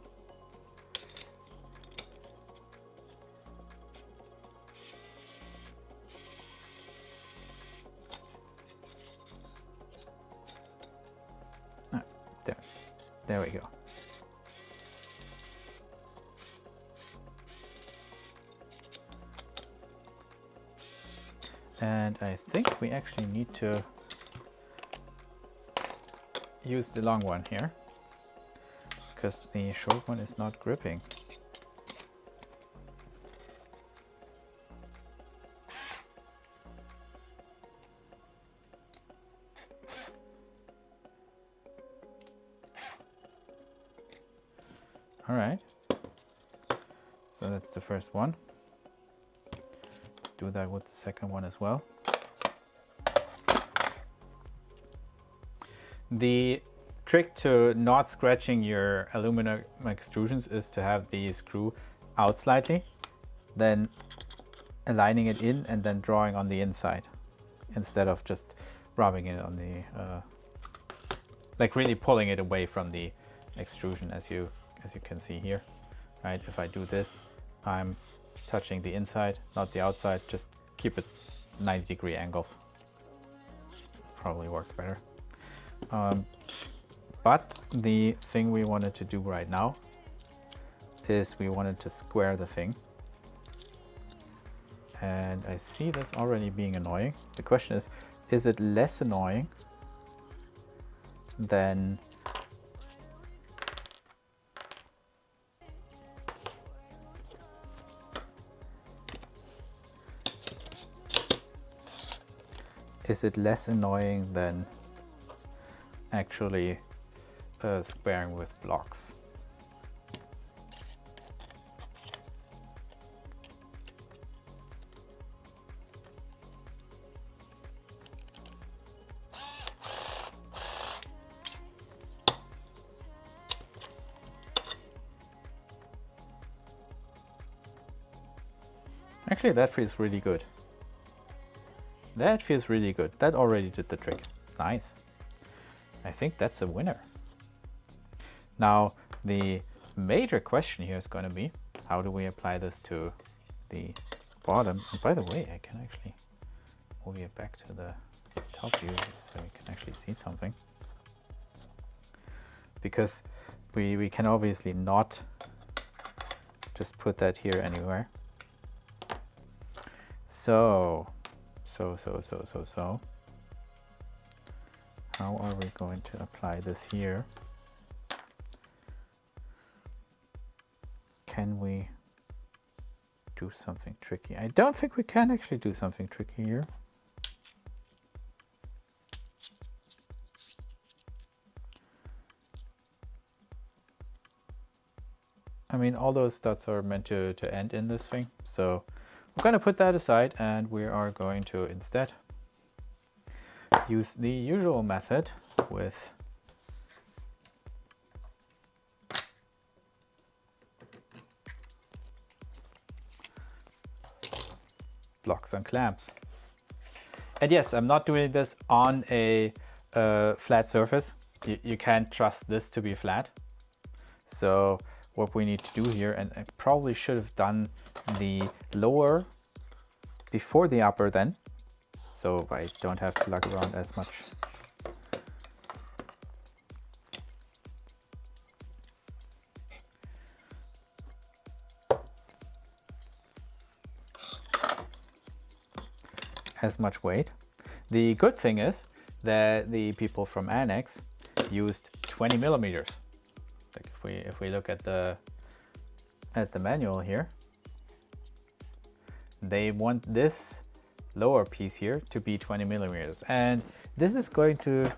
there we go. And I think we actually need to use the long one here, because the short one is not gripping. All right, so that's the first one. Let's do that with the second one as well. The trick to not scratching your aluminum extrusions is to have the screw out slightly, then aligning it in and then drawing on the inside, instead of just rubbing it on the like really pulling it away from the extrusion, as you can see here, right? If I do this, I'm touching the inside, not the outside. Just keep it 90-degree angles. Probably works better. But the thing we wanted to do right now is we wanted to square the thing. And I see this already being annoying. The question is it less annoying than actually squaring with blocks? Actually, that feels really good. That feels really good. That already did the trick. Nice. I think that's a winner. Now, the major question here is going to be, how do we apply this to the bottom? And by the way, I can actually move it back to the top view so you can actually see something. Because we can obviously not just put that here anywhere. So, how are we going to apply this here? Can we do something tricky? I don't think we can actually do something tricky here. I mean, all those dots are meant to end in this thing, so we're going to put that aside, and we are going to instead use the usual method with blocks and clamps. And yes, I'm not doing this on a flat surface. You can't trust this to be flat. So what we need to do here, and I probably should have done the lower before the upper then, so I don't have to lug around as much. As much weight. The good thing is that the people from Annex used 20 millimeters. Like if we look at the manual here, they want this lower piece here to be 20 millimeters, and this is going to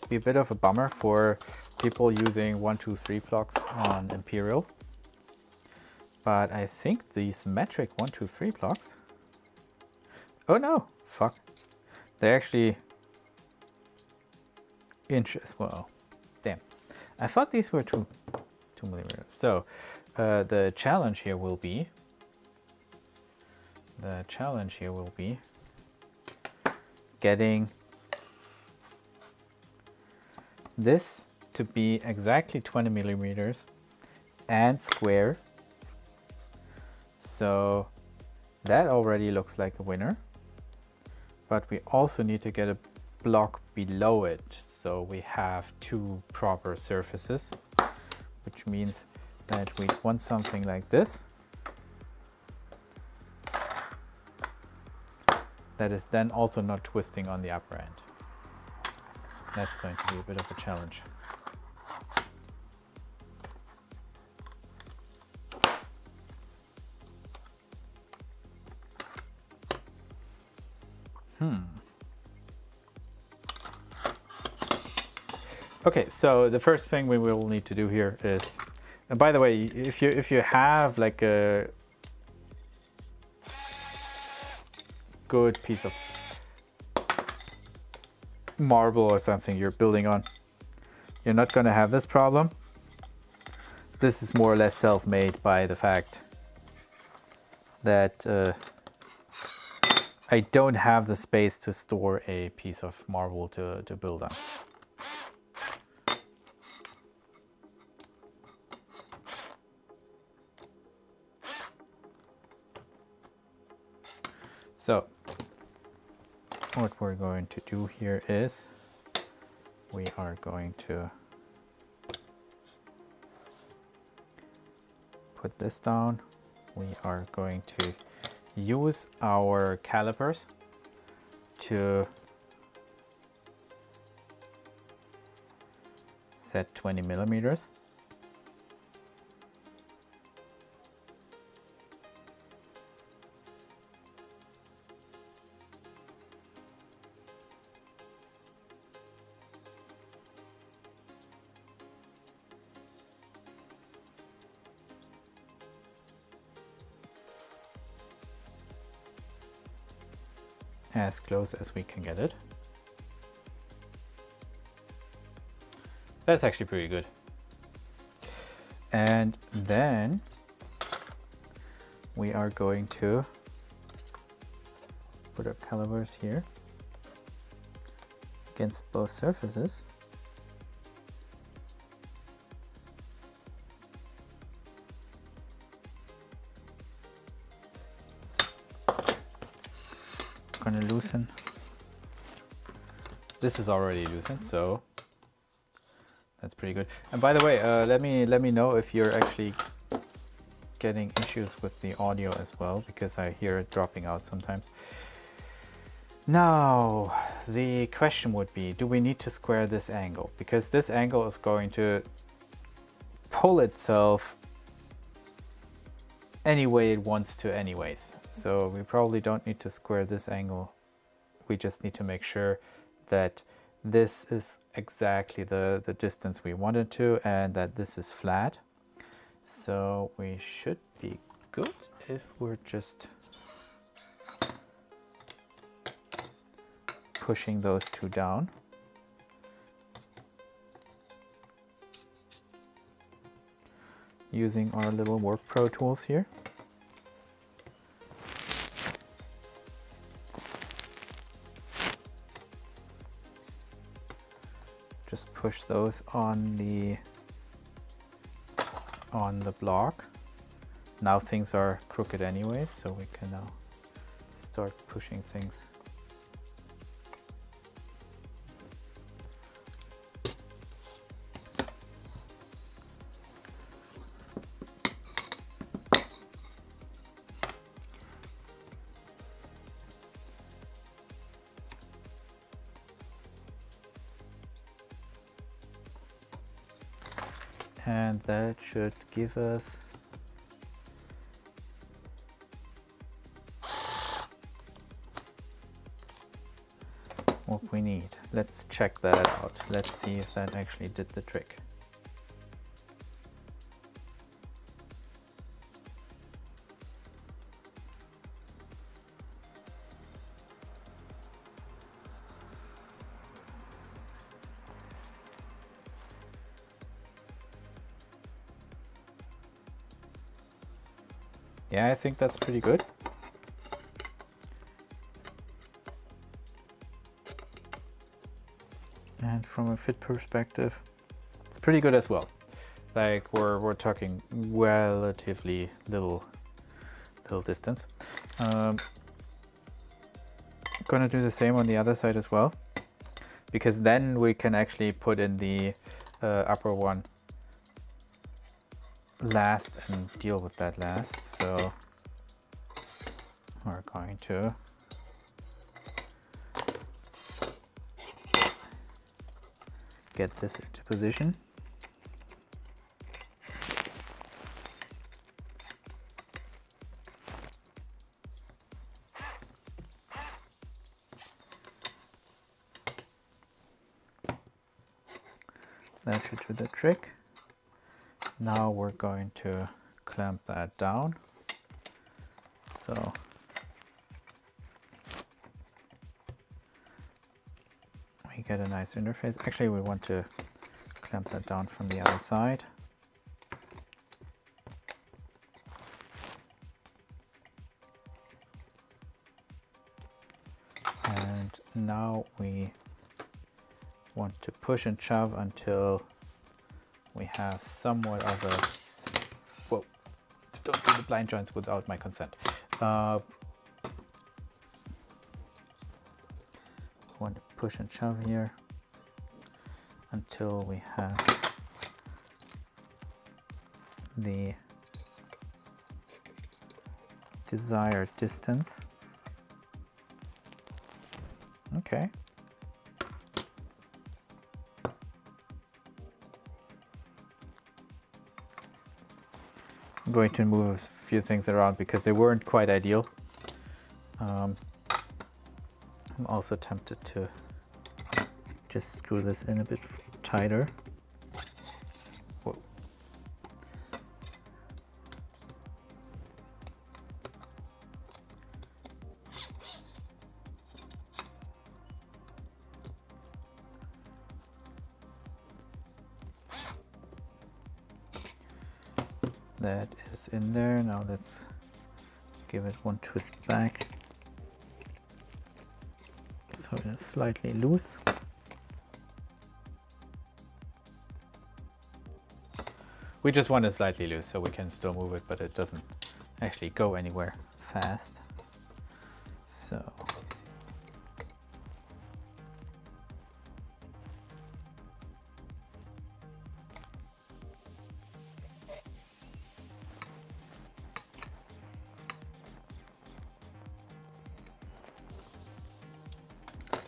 be a bit of a bummer for people using 1, 2, 3 blocks on Imperial. But I think these metric 1, 2, 3 blocks, oh no, fuck, they're actually inch as well. Damn, I thought these were 2 millimeters. So the challenge here will be getting this to be exactly 20 millimeters and square. So that already looks like a winner, but we also need to get a block below it, so we have 2 proper surfaces, which means that we want something like this that is then also not twisting on the upper end. That's going to be a bit of a challenge. Okay, so the first thing we will need to do here is, and by the way, if you have like a good piece of marble or something you're building on, you're not going to have this problem. This is more or less self-made by the fact that I don't have the space to store a piece of marble to build on. So what we're going to do here is we are going to put this down. We are going to use our calipers to set 20 millimeters. As close as we can get it. That's actually pretty good. And then we are going to put our calipers here against both surfaces. Gonna loosen. This is already loosened, so that's pretty good. And by the way, let me know if you're actually getting issues with the audio as well, because I hear it dropping out sometimes. Now, the question would be, do we need to square this angle? Because this angle is going to pull itself any way it wants to anyways. So we probably don't need to square this angle. We just need to make sure that this is exactly the distance we wanted to, and that this is flat. So we should be good if we're just pushing those two down. Using our little Work Pro tools here. Just push those on the block. Now things are crooked anyway, so we can now start pushing things. And that should give us what we need. Let's check that out. Let's see if that actually did the trick. Yeah, I think that's pretty good. And from a fit perspective, it's pretty good as well. Like we're talking relatively little distance. Gonna do the same on the other side as well, because then we can actually put in the upper one last and deal with that last. So we're going to get this into position. That should do the trick. Now we're going to clamp that down. So we get a nice interface. Actually, we want to clamp that down from the other side. now we want to push and shove until we have somewhat of a, whoa, don't do the blind joints without my consent. Want to push and shove here until we have the desired distance. Okay. I'm going to move a few things around because they weren't quite ideal. I'm also tempted to just screw this in a bit tighter. Whoa. That is in there. Now let's give it one twist back so it is slightly loose. We just want it slightly loose so we can still move it, but it doesn't actually go anywhere fast. So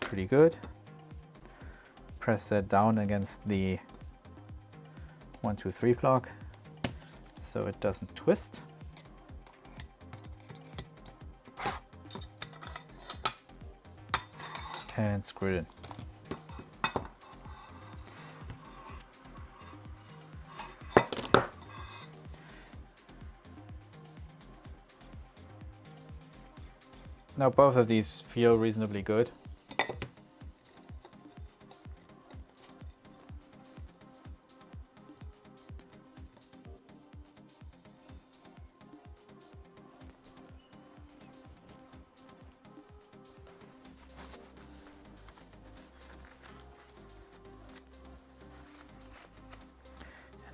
pretty good. Press that down against the 1, 2, 3 block so it doesn't twist. And screw it in. Now both of these feel reasonably good.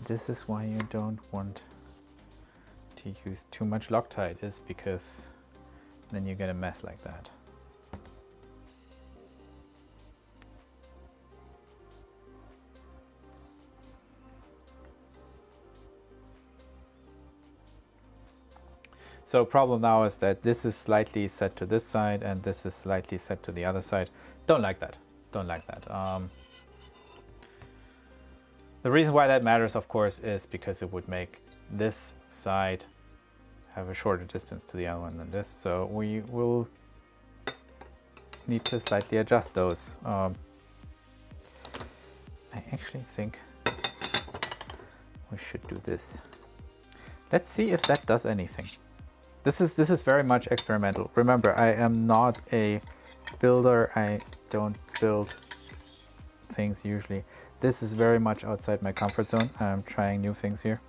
This is why you don't want to use too much Loctite, is because then you get a mess like that. So problem now is that this is slightly set to this side and this is slightly set to the other side. Don't like that. Don't like that. The reason why that matters, of course, is because it would make this side have a shorter distance to the other one than this. So we will need to slightly adjust those. I actually think we should do this. Let's see if that does anything. This is very much experimental. Remember, I am not a builder. I don't build things usually. This is very much outside my comfort zone. I'm trying new things here.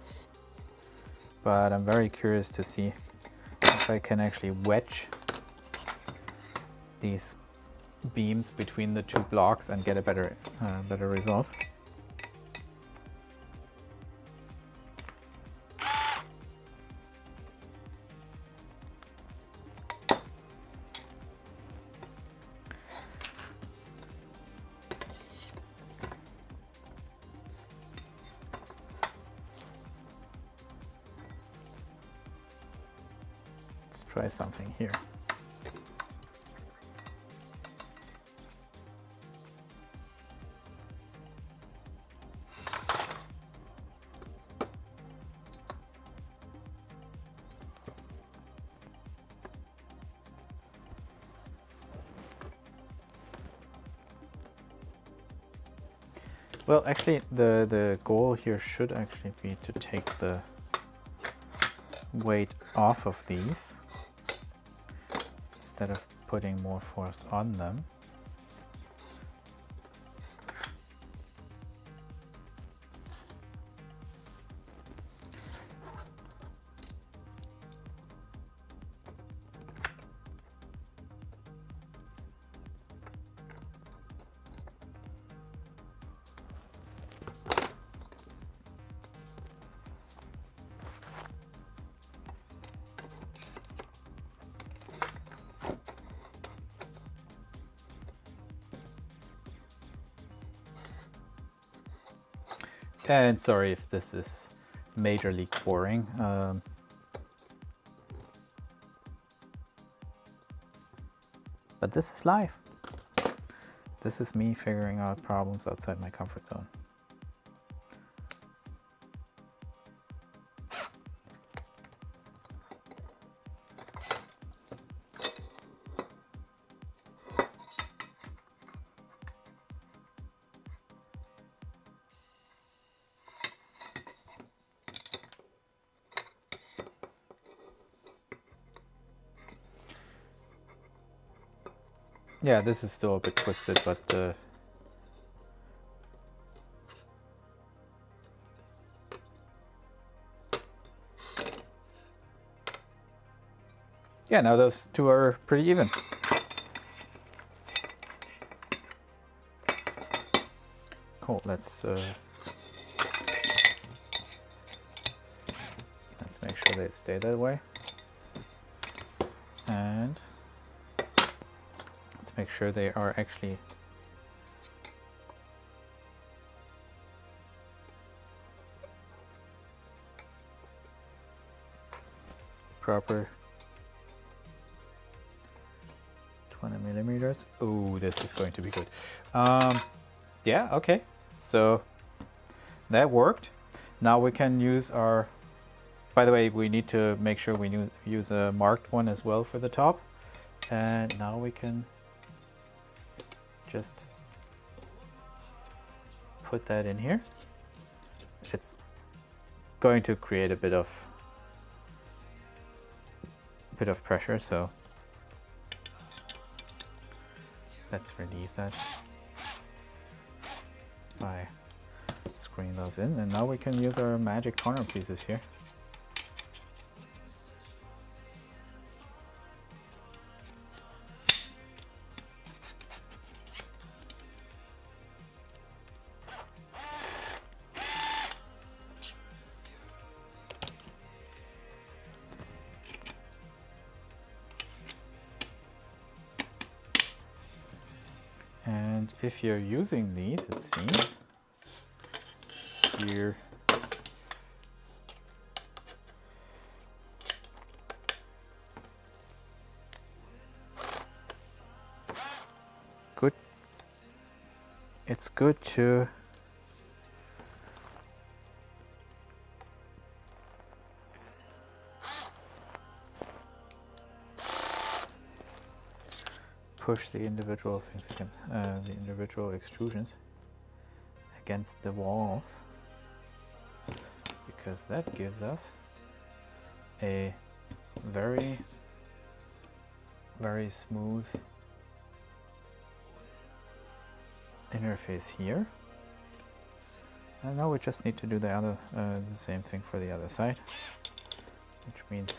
But I'm very curious to see if I can actually wedge these beams between the two blocks and get a better result. Let's try something here. Well, actually, the goal here should actually be to take the weight off of these instead of putting more force on them. And sorry if this is majorly boring. But this is life. This is me figuring out problems outside my comfort zone. Yeah, this is still a bit twisted, but yeah, now those two are pretty even. Cool. Let's make sure they stay that way, and let's make sure they are actually proper 20 millimeters. Oh, this is going to be good. Yeah, okay, so that worked. Now we can use our, by the way, we need to make sure we use a marked one as well for the top. And now we can just put that in here. It's going to create a bit of pressure, so let's relieve that by screwing those in. And now we can use our magic corner pieces here. And if you're using these, it seems, you're good. It's good to push the individual things against the individual extrusions against the walls, because that gives us a very, very smooth interface here. And now we just need to do the same thing for the other side, which means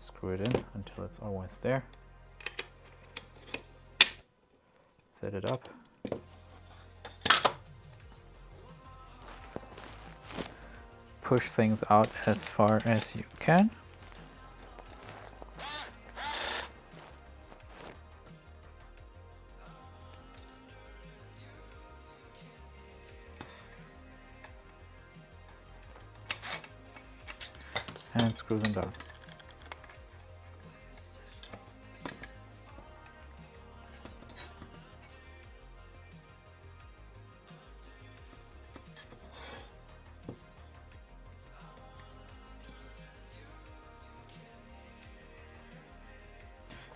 screw it in until it's always there. Set it up. Push things out as far as you can. And screw them down.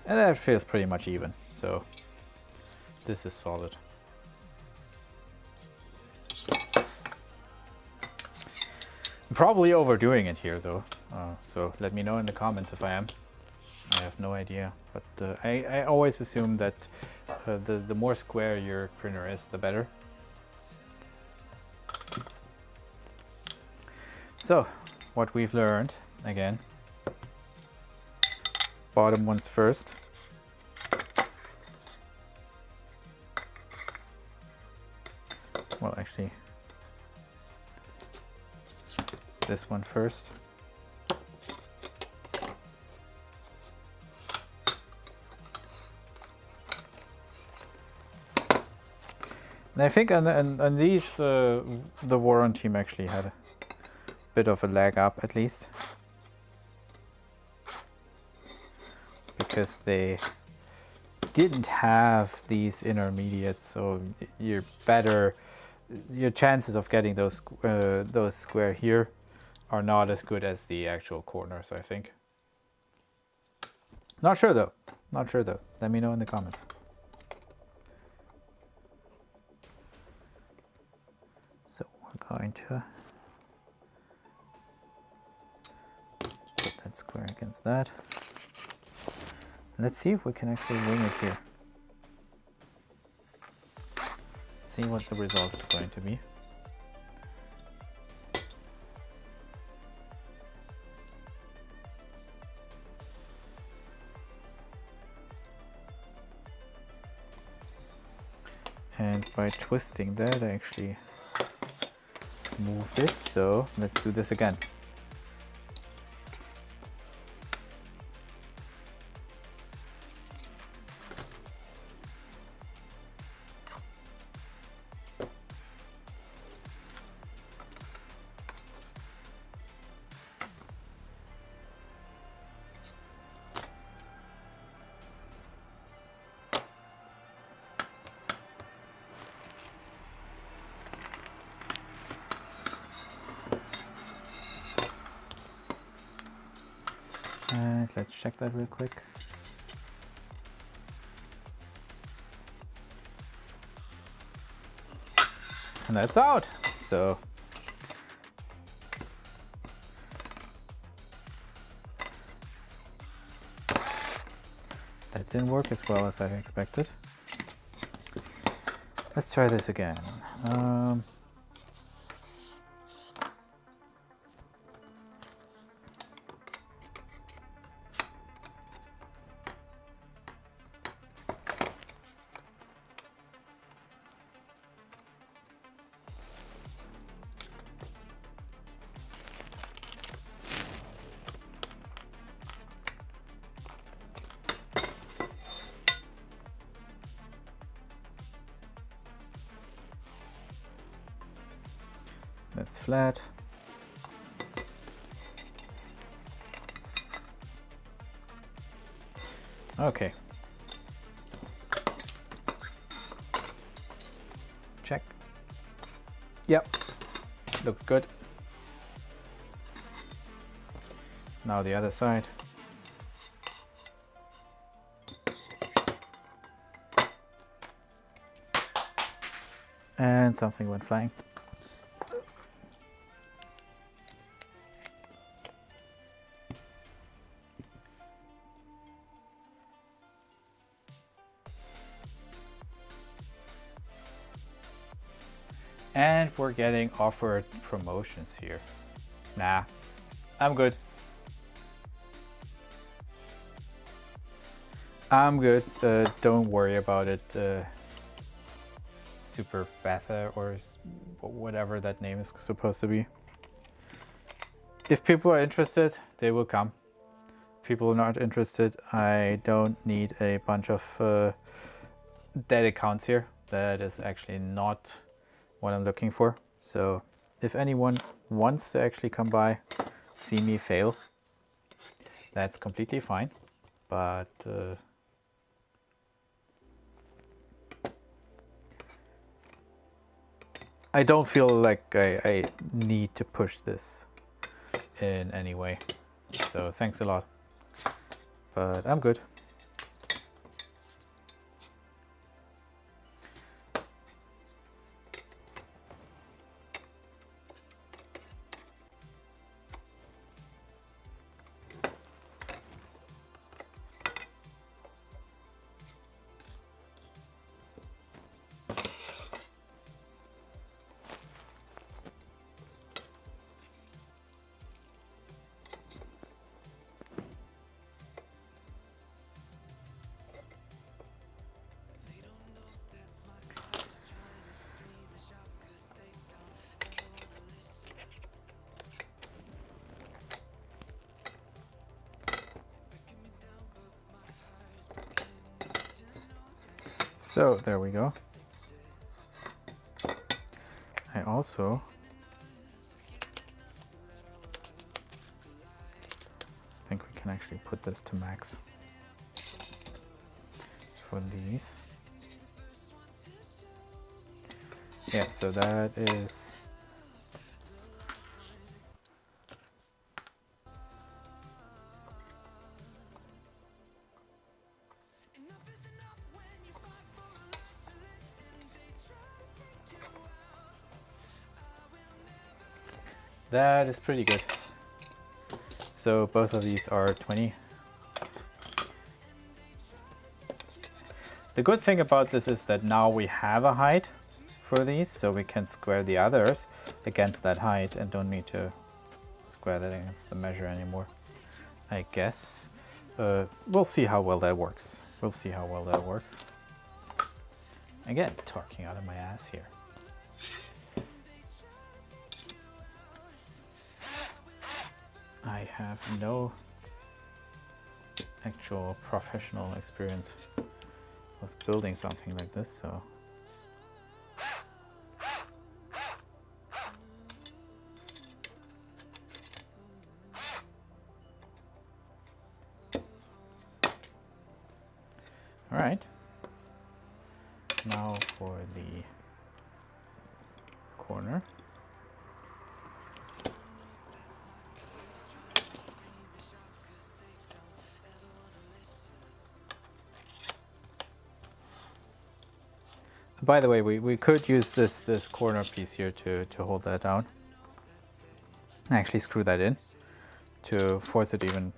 And that feels pretty much even, so this is solid. I'm probably overdoing it here though, so let me know in the comments if I am. I have no idea, but I always assume that the more square your printer is, the better. So, what we've learned, again, bottom ones first. Well, actually, this one first. And I think on these, the Warren team actually had a bit of a leg up at least. Because they didn't have these intermediates, so you're better. Your chances of getting those square here are not as good as the actual corners, I think. Not sure though. Not sure though. Let me know in the comments. So we're going to put that square against that. Let's see if we can actually wing it here. See what the result is going to be. And by twisting that, I actually moved it. So let's do this again. And let's check that real quick. And that's out. So that didn't work as well as I expected. Let's try this again. That's flat. Okay. Check. Yep. Looks good. Now the other side. And something went flying. And we're getting offered promotions here. Nah, I'm good. I'm good. Don't worry about it. Super Betha or whatever that name is supposed to be. If people are interested, they will come. People are not interested, I don't need a bunch of dead accounts here. That is actually not what I'm looking for. So if anyone wants to actually come by, see me fail, that's completely fine. But I don't feel like I need to push this in any way. So thanks a lot. But I'm good. So there we go. also think we can actually put this to max for these. Yeah, so that is pretty good. So both of these are 20. The good thing about this is that now we have a height for these, so we can square the others against that height and don't need to square that against the measure anymore, I guess. We'll see how well that works. We'll see how well that works. Again, talking out of my ass here. I have no actual professional experience with building something like this, so all right. Now for the corner. By the way, we could use this corner piece here to hold that down. Actually screw that in to force it even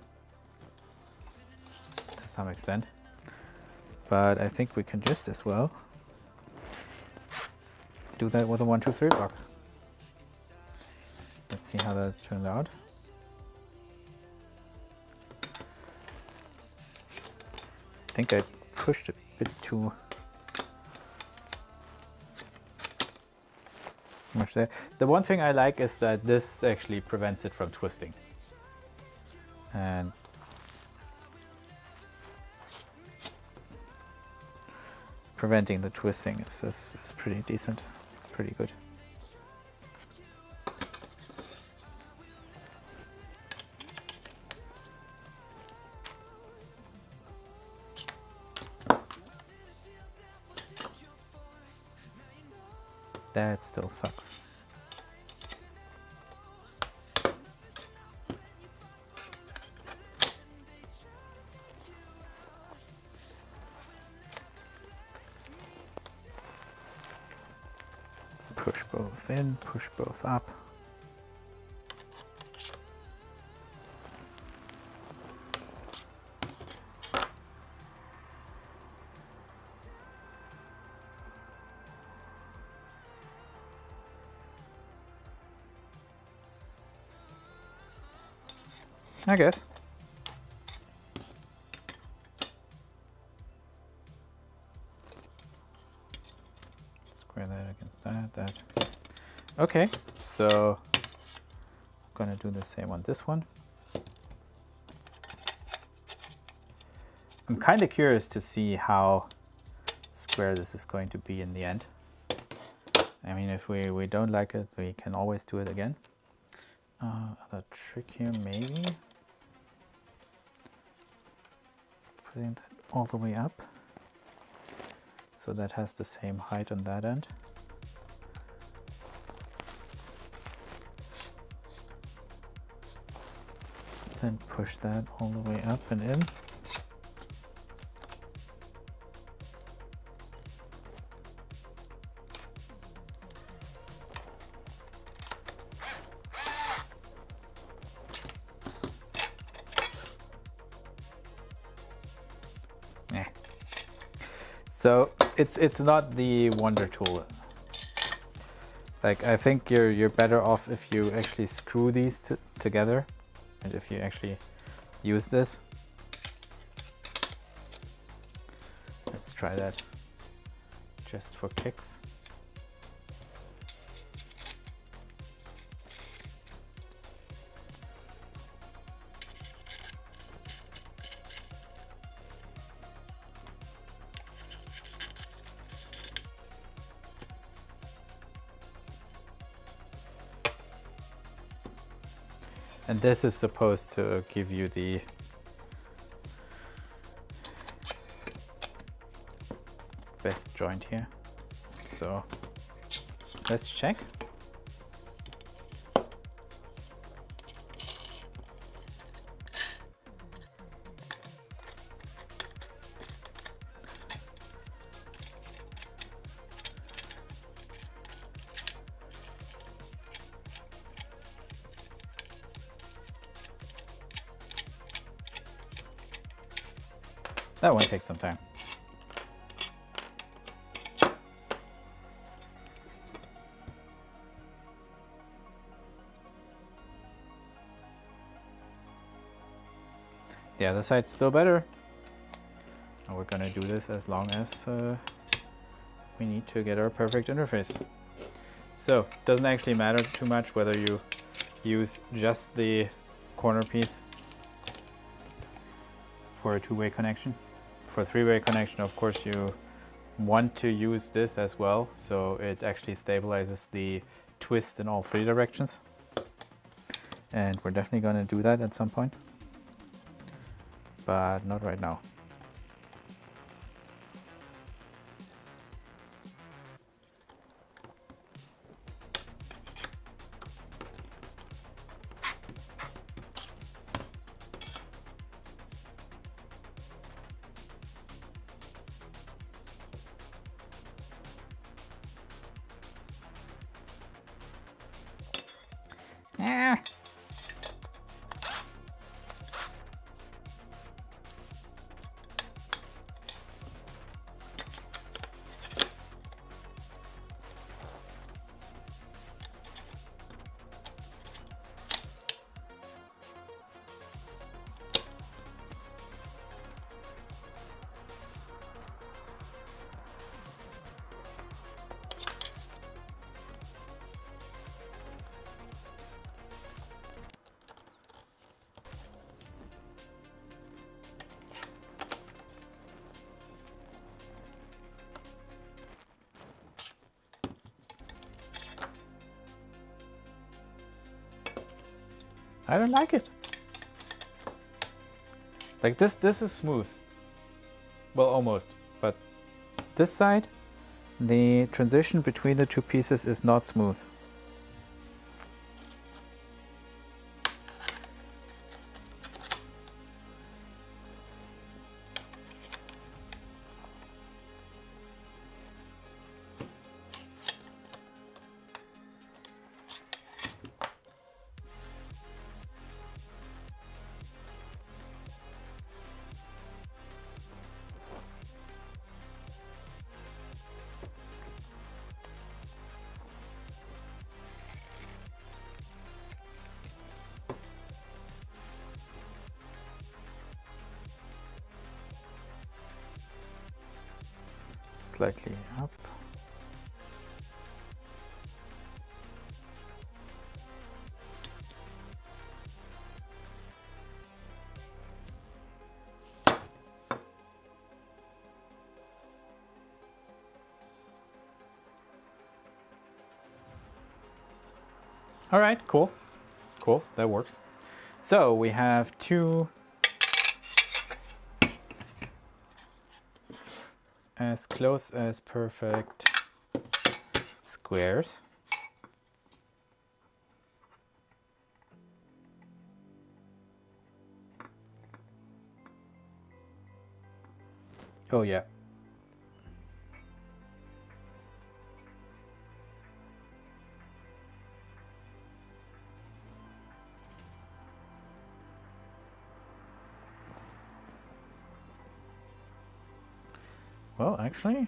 to some extent. But I think we can just as well do that with a 1, 2, 3 block. Let's see how that turned out. I think I pushed a bit too much there. The one thing I like is that this actually prevents it from twisting. And preventing the twisting is pretty decent. It's pretty good. That still sucks. Push both in, push both up. I guess. Square that against that. Okay, so I'm gonna do the same on this one. I'm kind of curious to see how square this is going to be in the end. I mean, if we don't like it, we can always do it again. Other trick here, maybe putting that all the way up so that has the same height on that end. Then push that all the way up and in. So it's not the wonder tool. Like, I think you're better off if you actually screw these together, and if you actually use this. Let's try that just for kicks. And this is supposed to give you the best joint here. So let's check. That one takes some time. The other side's still better. And we're gonna do this as long as we need to get our perfect interface. So it doesn't actually matter too much whether you use just the corner piece for a two-way connection. For a three-way connection, of course, you want to use this as well, so it actually stabilizes the twist in all three directions. And we're definitely going to do that at some point, but not right now. I don't like it. Like this is smooth. Well, almost. But this side, the transition between the two pieces is not smooth. Slightly up. All right, cool. Cool, that works. So we have two as close as perfect squares. Oh yeah. Well, actually,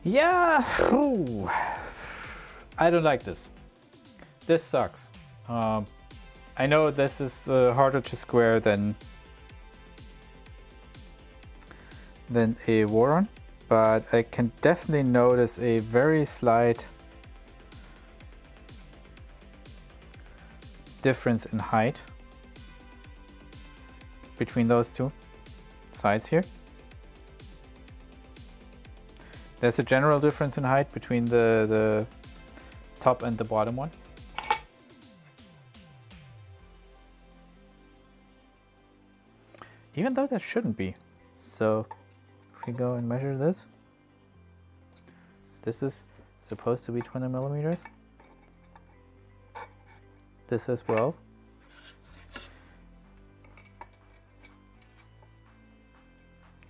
yeah, ooh. I don't like this. this sucks. I know this is harder to square than a Voron, but I can definitely notice a very slight difference in height between those two sides here. There's a general difference in height between the top and the bottom one. Even though there shouldn't be. So if we go and measure this, this is supposed to be 20 millimeters. This as well.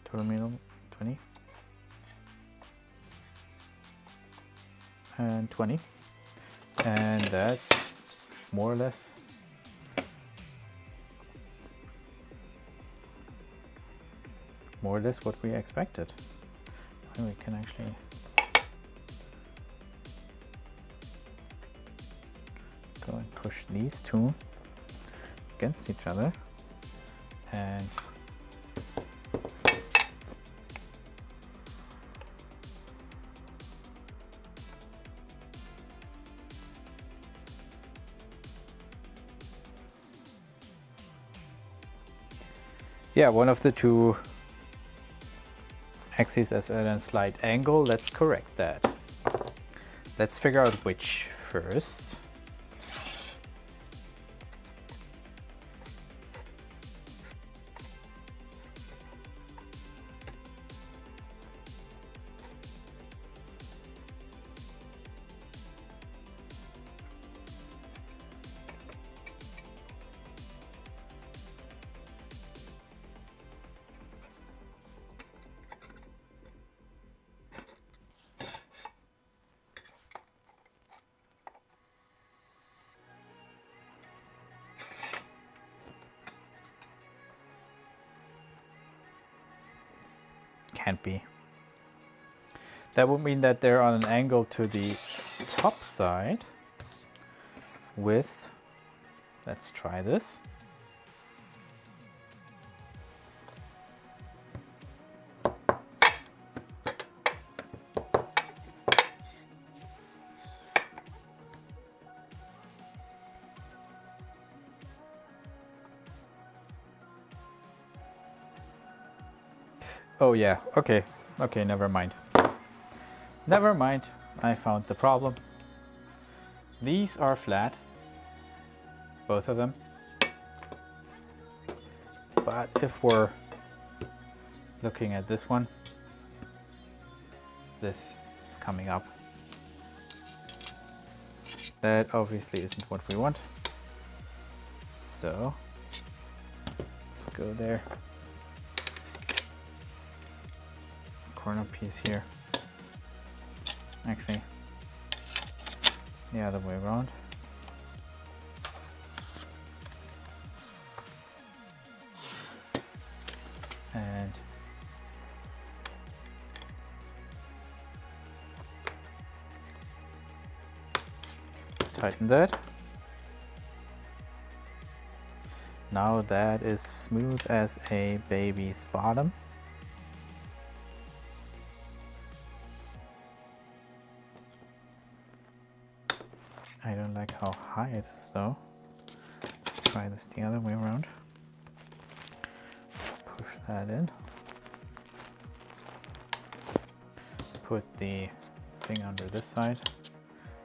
Total 20 and 20, and that's more or less what we expected. And we can actually go and push these two against each other, and yeah, one of the two axes is at a slight angle. Let's correct that. Let's figure out which first. Can't be. That would mean that they're on an angle to the top side with, let's try this. Oh yeah, okay, never mind. Never mind, I found the problem. These are flat, both of them. But if we're looking at this one, this is coming up. That obviously isn't what we want. So, let's go there. Corner piece here. Actually, the other way around. And tighten that. Now that is smooth as a baby's bottom. I don't like how high it is though. Let's try this the other way around. Push that in. Put the thing under this side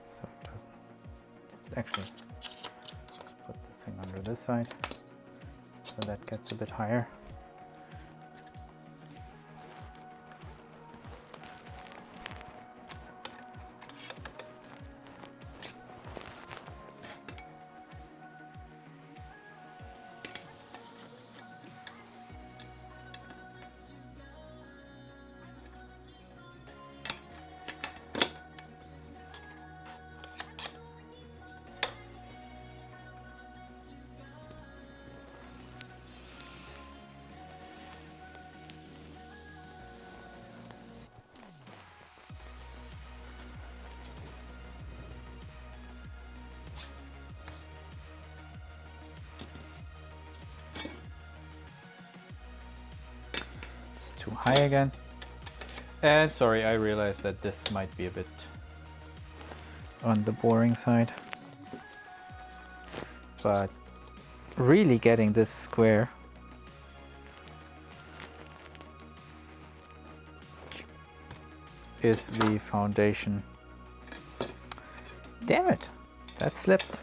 so it doesn't. Actually, let's put the thing under this side so that gets a bit higher. too high again. And sorry, I realized that this might be a bit on the boring side. But really getting this square is the foundation. Damn it, that slipped.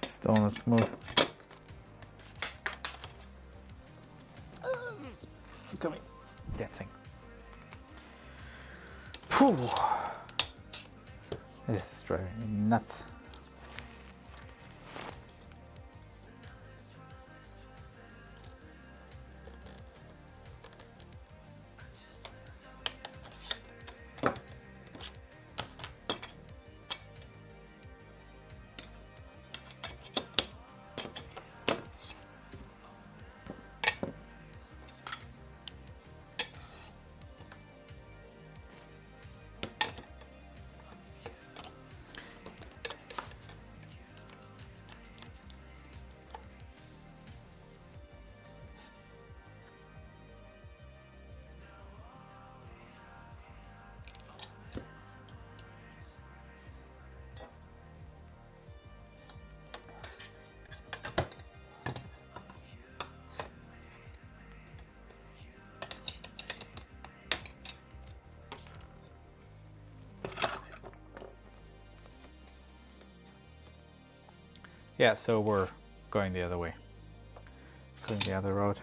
Still not smooth. Coming. That thing. Whew. This is driving me nuts. Yeah, so we're going the other way. Going the other road.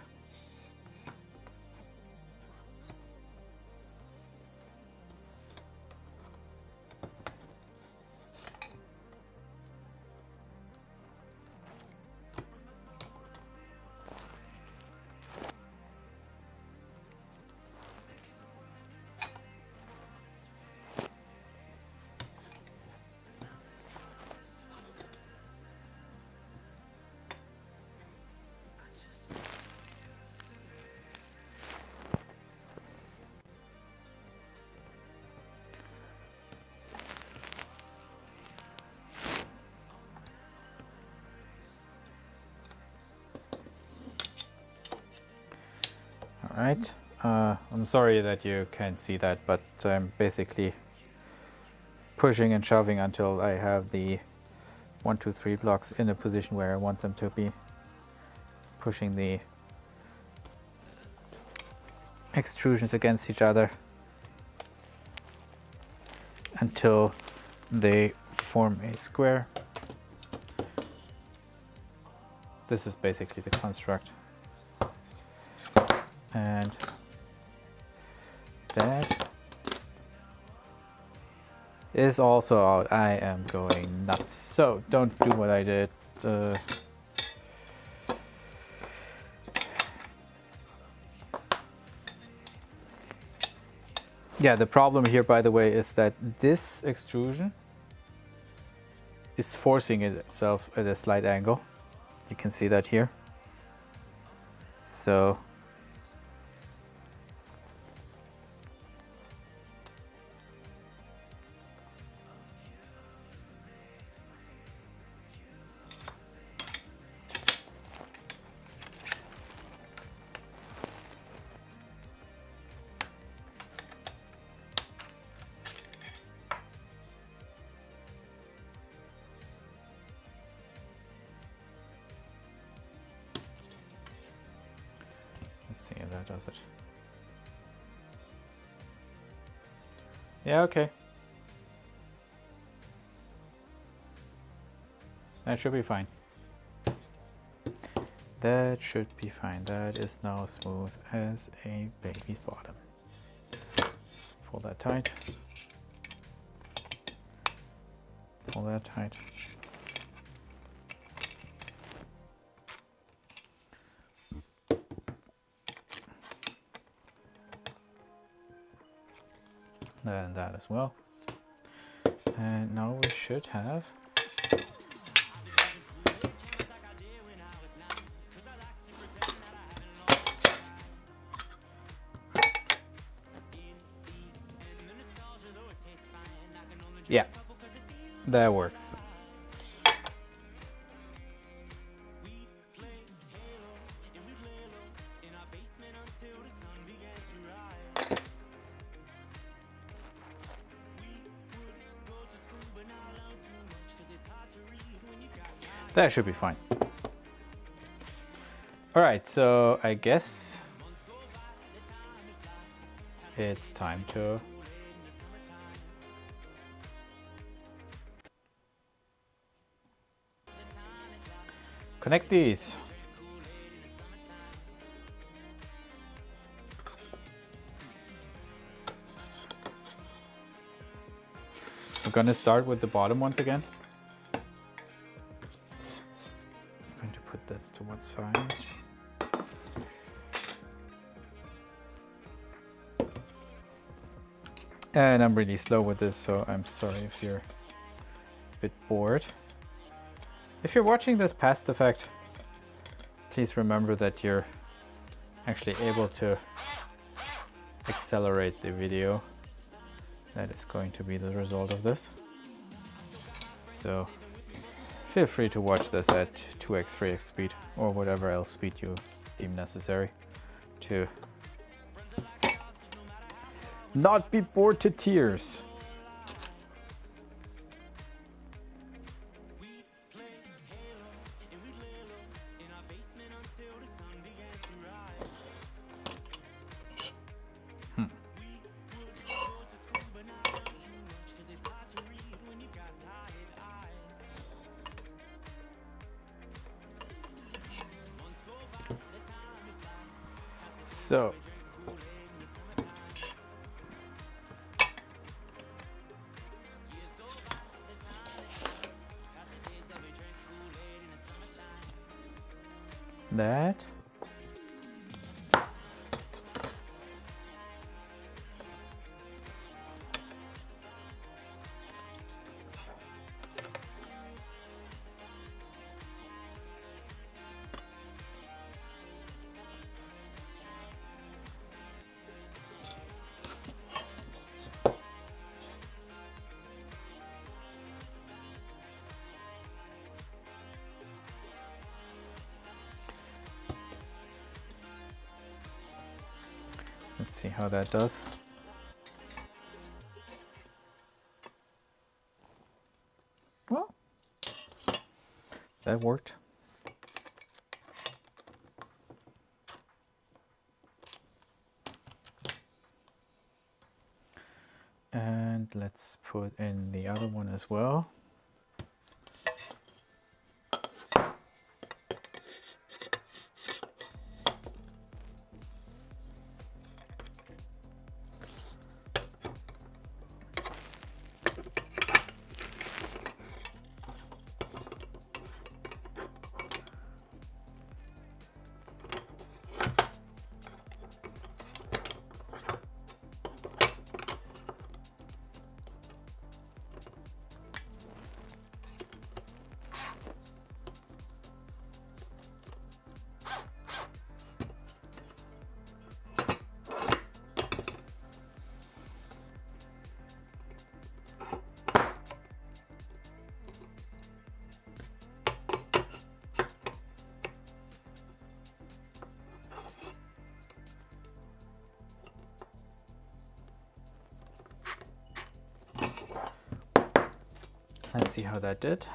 Right, I'm sorry that you can't see that, but I'm basically pushing and shoving until I have the 1, 2, 3 blocks in a position where I want them to be. Pushing the extrusions against each other until they form a square. This is basically the construct. And that is also out. I am going nuts. So don't do what I did. Yeah, the problem here, by the way, is that this extrusion is forcing itself at a slight angle. You can see that here. So let's see if that does it. Yeah, okay. That should be fine. That should be fine. That is now smooth as a baby's bottom. Let's pull that tight. Pull that tight. And that as well. And now we should have yeah, that works. That should be fine. All right, so I guess it's time to connect these. We're going to start with the bottom once again. I'm going to put this to one side. And I'm really slow with this, so I'm sorry if you're a bit bored. If you're watching this past the fact, please remember that you're actually able to accelerate the video. That is going to be the result of this. So feel free to watch this at 2x, 3x speed, or whatever else speed you deem necessary to not be bored to tears. So that let's see how that does. Well, that worked. And let's put in the other one as well. Let's see how that did.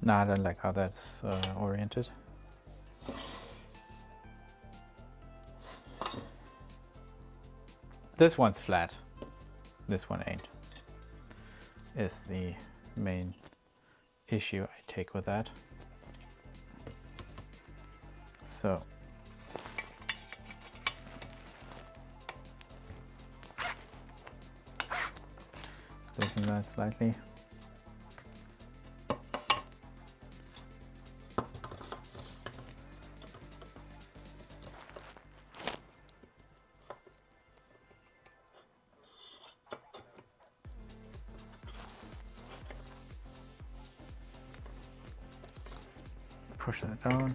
Nah, I don't like how that's oriented. This one's flat. This one ain't. Is the main issue I take with that. So loosen that slightly. Push that down.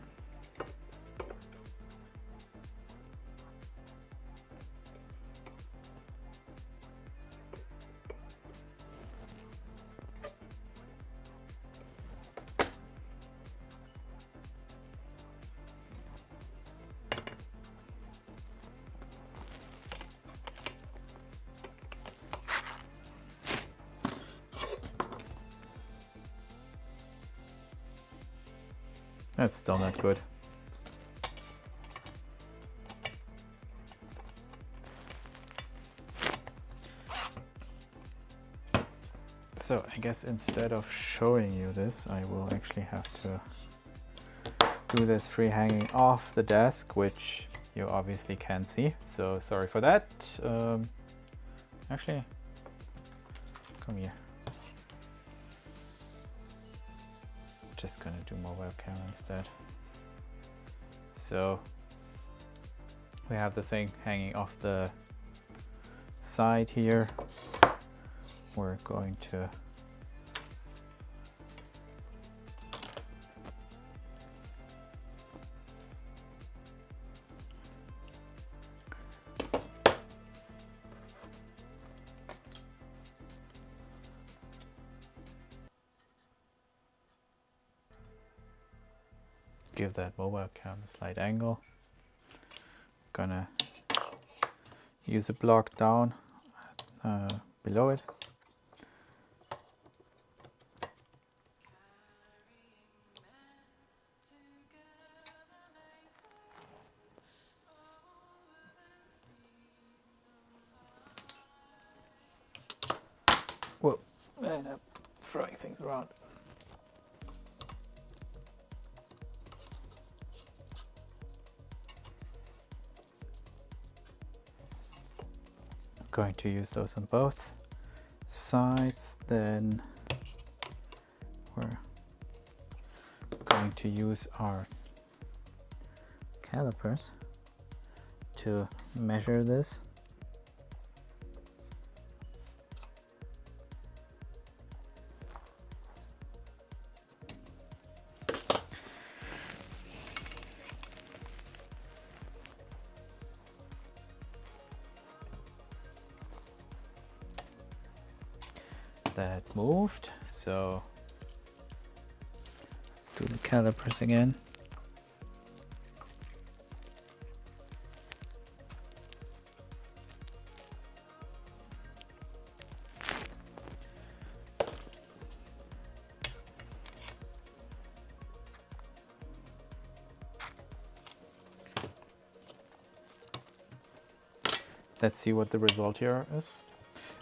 That's still not good. So I guess instead of showing you this, I will actually have to do this free hanging off the desk, which you obviously can't see. So sorry for that. Actually, come here. Just gonna do mobile cam instead. So we have the thing hanging off the side here. We're going to give that mobile cam a slight angle. Gonna use a block down below it. Whoa, and I'm throwing things around. Going to use those on both sides. Then we're going to use our calipers to measure this. That moved, so let's do the calipers again. Let's see what the result here is.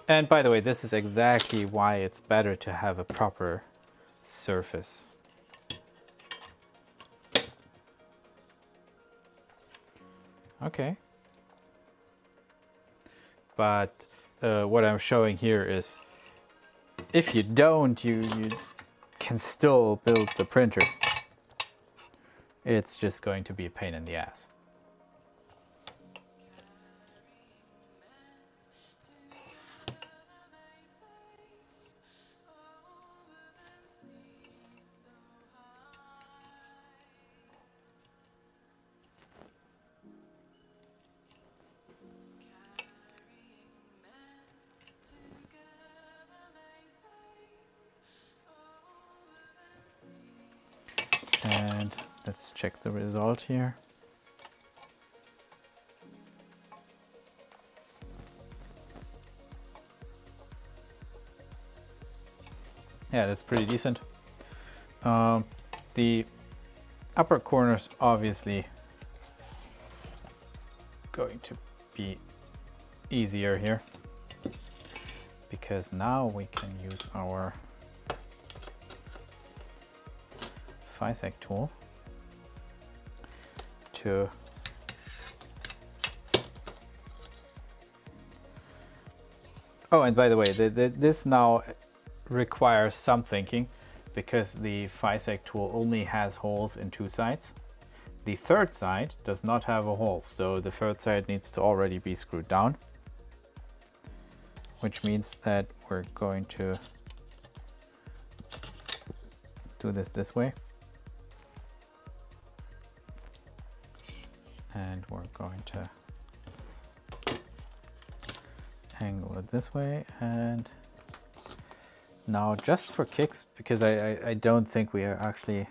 And by the way, this is exactly why it's better to have a proper surface. Okay. But what I'm showing here is if you don't, you can still build the printer. It's just going to be a pain in the ass. And let's check the result here. Yeah, that's pretty decent. The upper corners obviously going to be easier here, because now we can use our FISEC tool to oh, and by the way, this now requires some thinking, because the FISEC tool only has holes in 2 sides. The third side does not have a hole, so the third side needs to already be screwed down, which means that we're going to do this way. And we're going to angle it this way. And now, just for kicks, because I don't think we are actually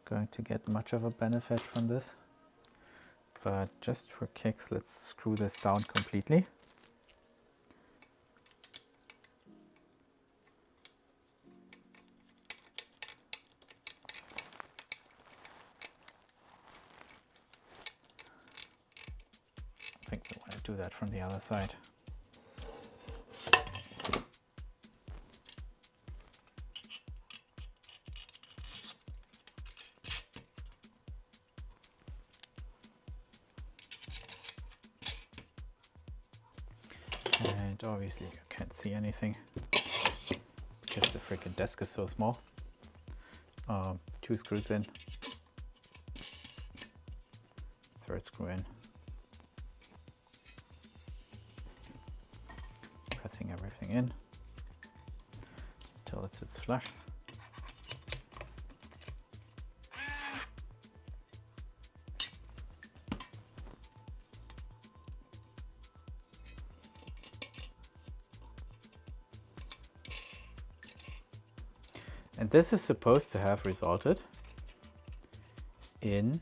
going to get much of a benefit from this, but just for kicks, let's screw this down completely. I think we want to do that from the other side. And obviously you can't see anything because the freaking desk is so small. 2 screws in, third screw in, pressing everything in until it sits flush. And this is supposed to have resulted in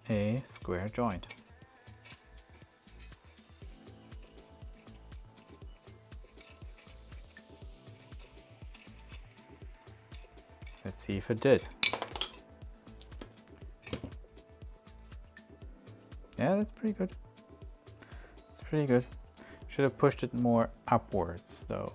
a square joint. Let's see if it did. Yeah, that's pretty good. It's pretty good. Should have pushed it more upwards though.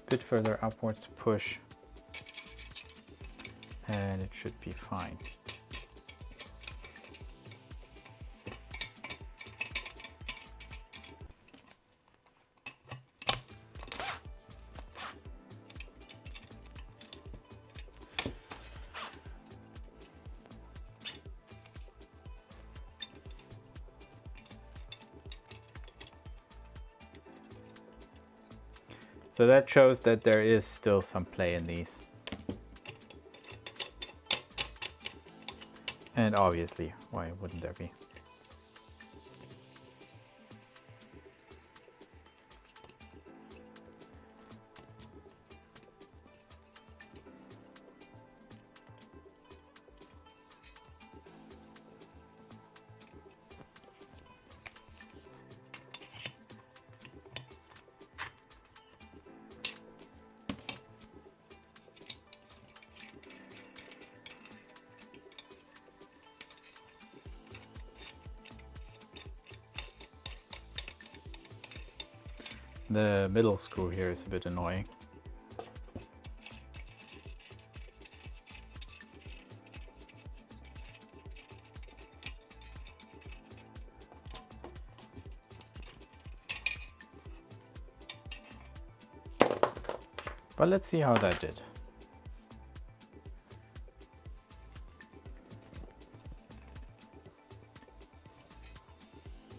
Bit further upwards push, and it should be fine. So that shows that there is still some play in these. And obviously, why wouldn't there be? The middle screw here is a bit annoying. But let's see how that did.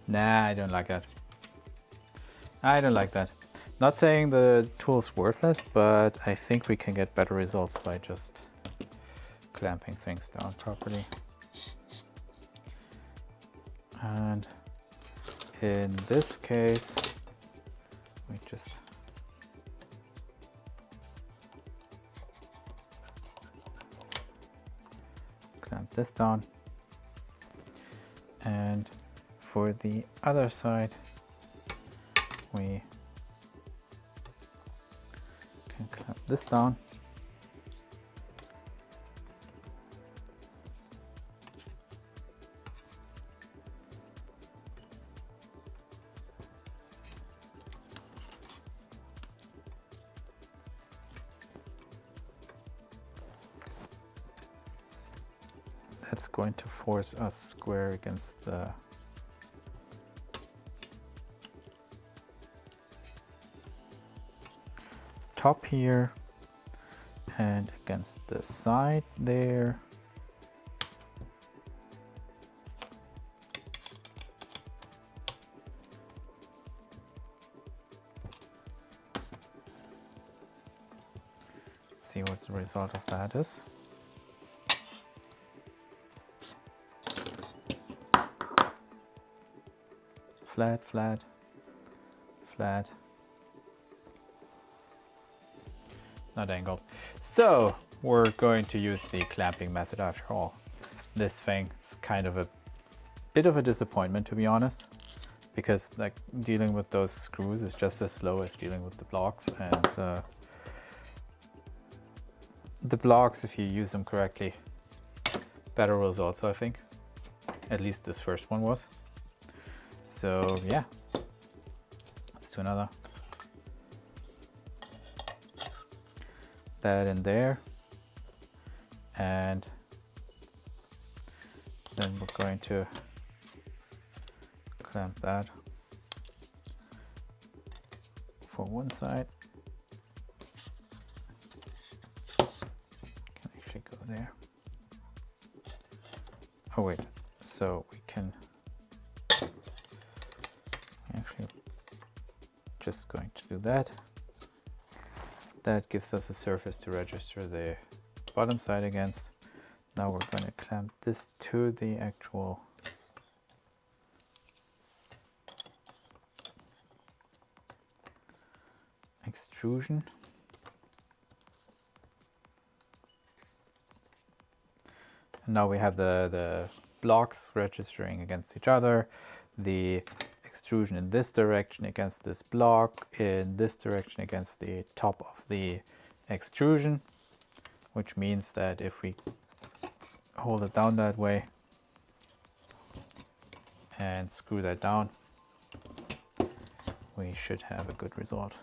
Nah, I don't like that. I don't like that. Not saying the tool's worthless, but I think we can get better results by just clamping things down properly. And in this case, we just clamp this down. for the other side, we can clamp this down. That's going to force us square against the top here and against the side there. See what the result of that is. Flat, flat, flat. Not angled. So we're going to use the clamping method after all. This thing is kind of a bit of a disappointment, to be honest, because like dealing with those screws is just as slow as dealing with the blocks, and the blocks, if you use them correctly, better results, I think. At least this first one was. So yeah, let's do another. That in there, and then we're going to clamp that for one side. Can actually go there. Oh wait, so we can actually just going to do that. That gives us a surface to register the bottom side against. Now we're going to clamp this to the actual extrusion. And now we have the blocks registering against each other, the extrusion in this direction against this block, in this direction against the top of the extrusion, which means that if we hold it down that way and screw that down, we should have a good result.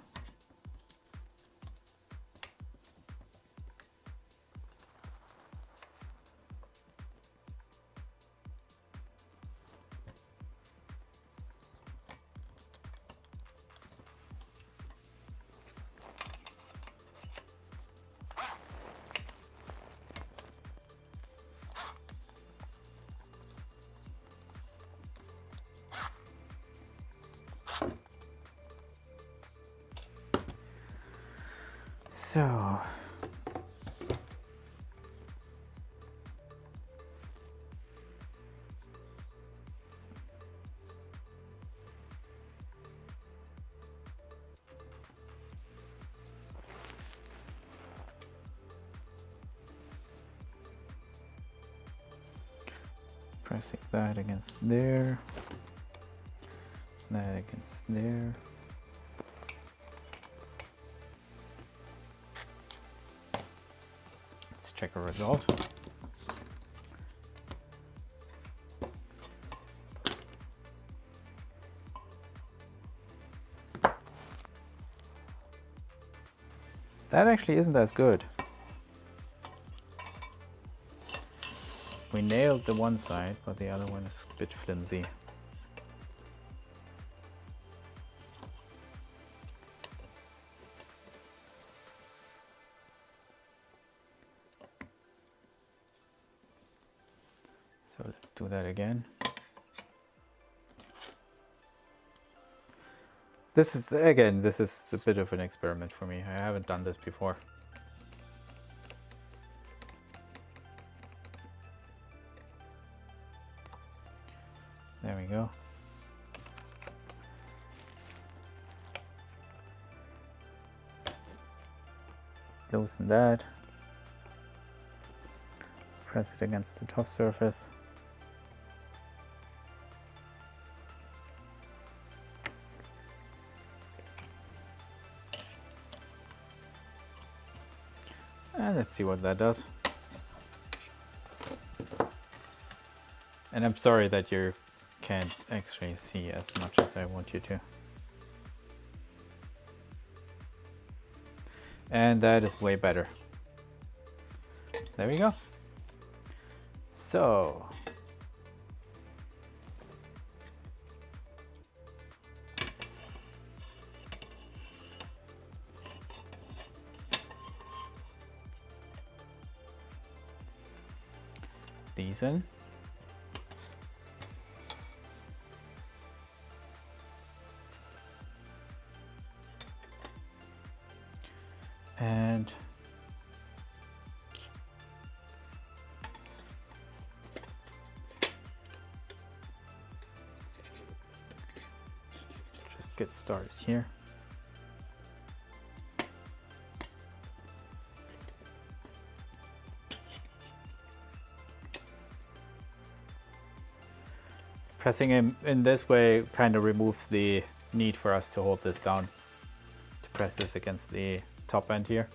So pressing that against there, that against there. Let's check a result. That actually isn't as good. We nailed the one side, but the other one is a bit flimsy. So let's do that again. This is a bit of an experiment for me. I haven't done this before. There we go. Loosen that. Press it against the top surface. And let's see what that does. And I'm sorry that you can't actually see as much as I want you to. And that is way better. There we go. So these in. And just get started here. Pressing in this way kind of removes the need for us to hold this down, to press this against the top end here.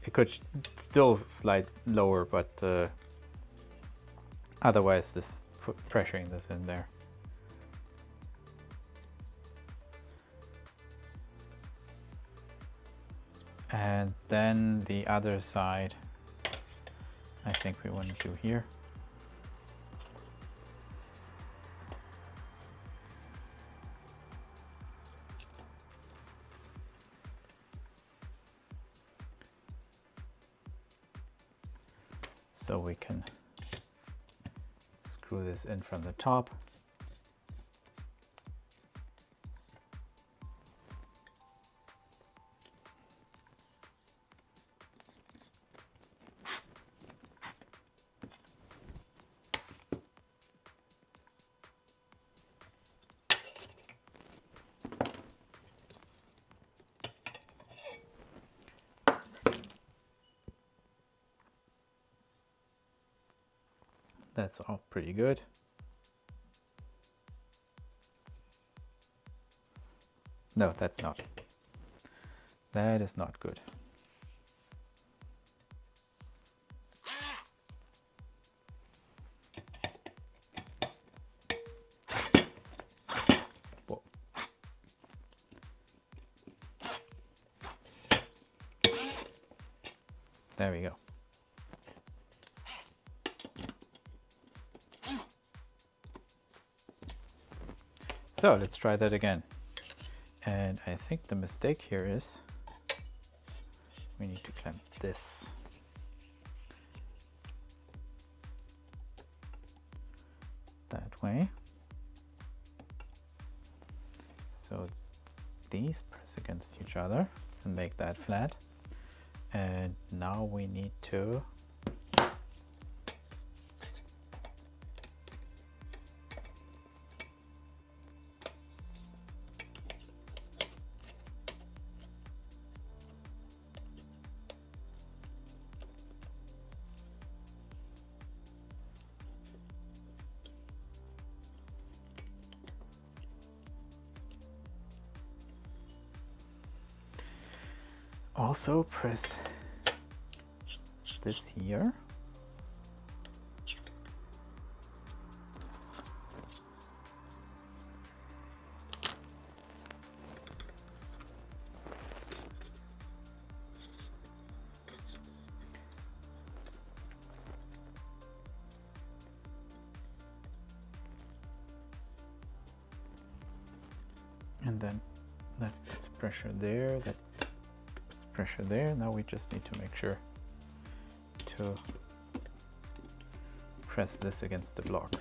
It could still slide lower, but otherwise this pressuring this in there. And then the other side, I think we want to do here. So we can screw this in from the top. That's all pretty good. No, that's not. That is not good. Whoa. There we go. So let's try that again. And I think the mistake here is we need to clamp this. That way. So these press against each other and make that flat. And now we need to also press this here. And then that puts pressure there, that puts pressure there. Now we just need to make sure to press this against the block.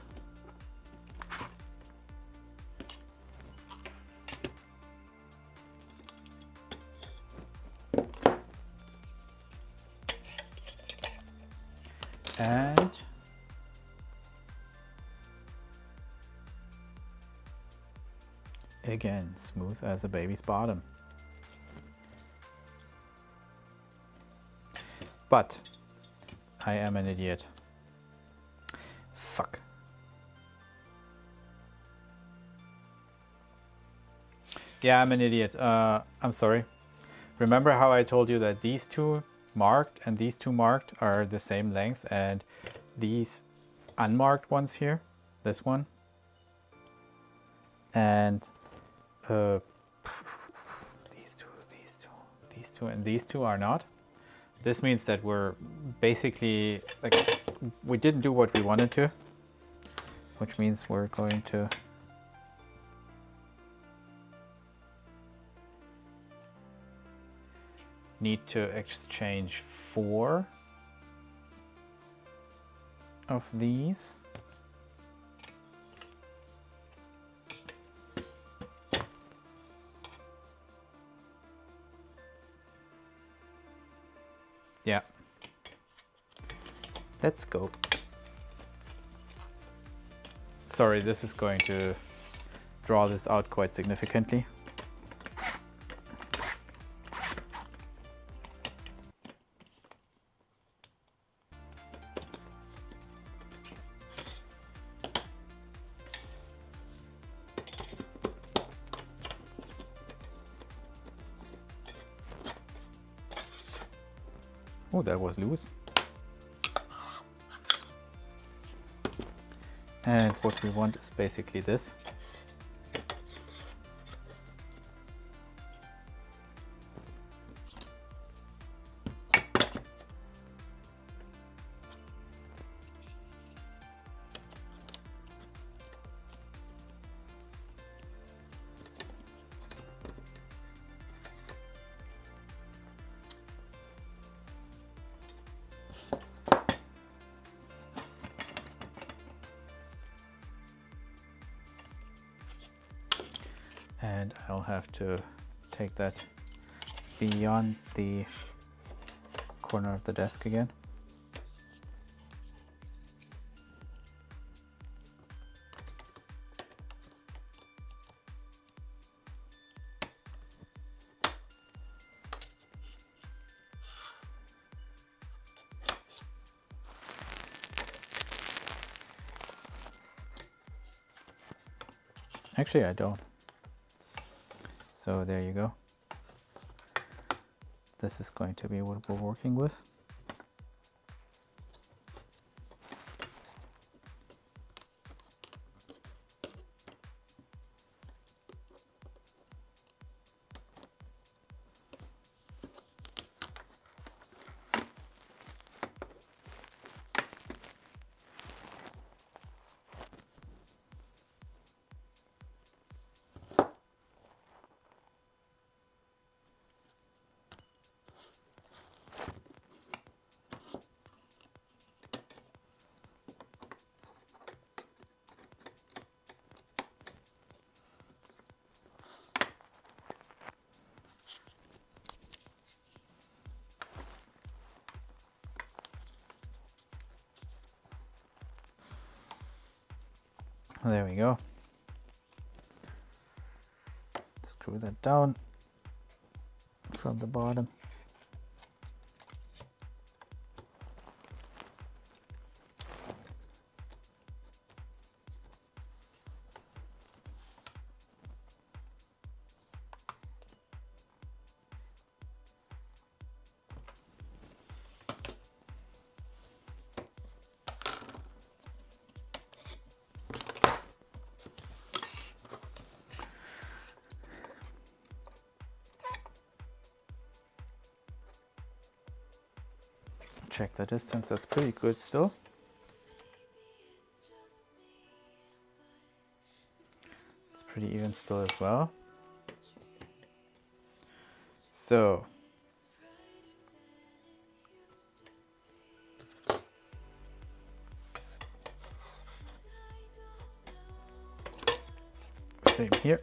And again, smooth as a baby's bottom. But I am an idiot. Fuck. Yeah, I'm an idiot. I'm sorry. Remember how I told you that these two marked and these two marked are the same length, and these unmarked ones here, this one, and these two, and these two are not. This means that we're basically, like, we didn't do what we wanted to, which means we're going to need to exchange 4 of these. Yeah. Let's go. Sorry, this is going to draw this out quite significantly. Oh, that was loose. And what we want is basically this. And I'll have to take that beyond the corner of the desk again. Actually, I don't. So there you go. This is going to be what we're working with. There we go. Screw that down from the bottom. Check the distance, that's pretty good still. It's pretty even still as well. So same here.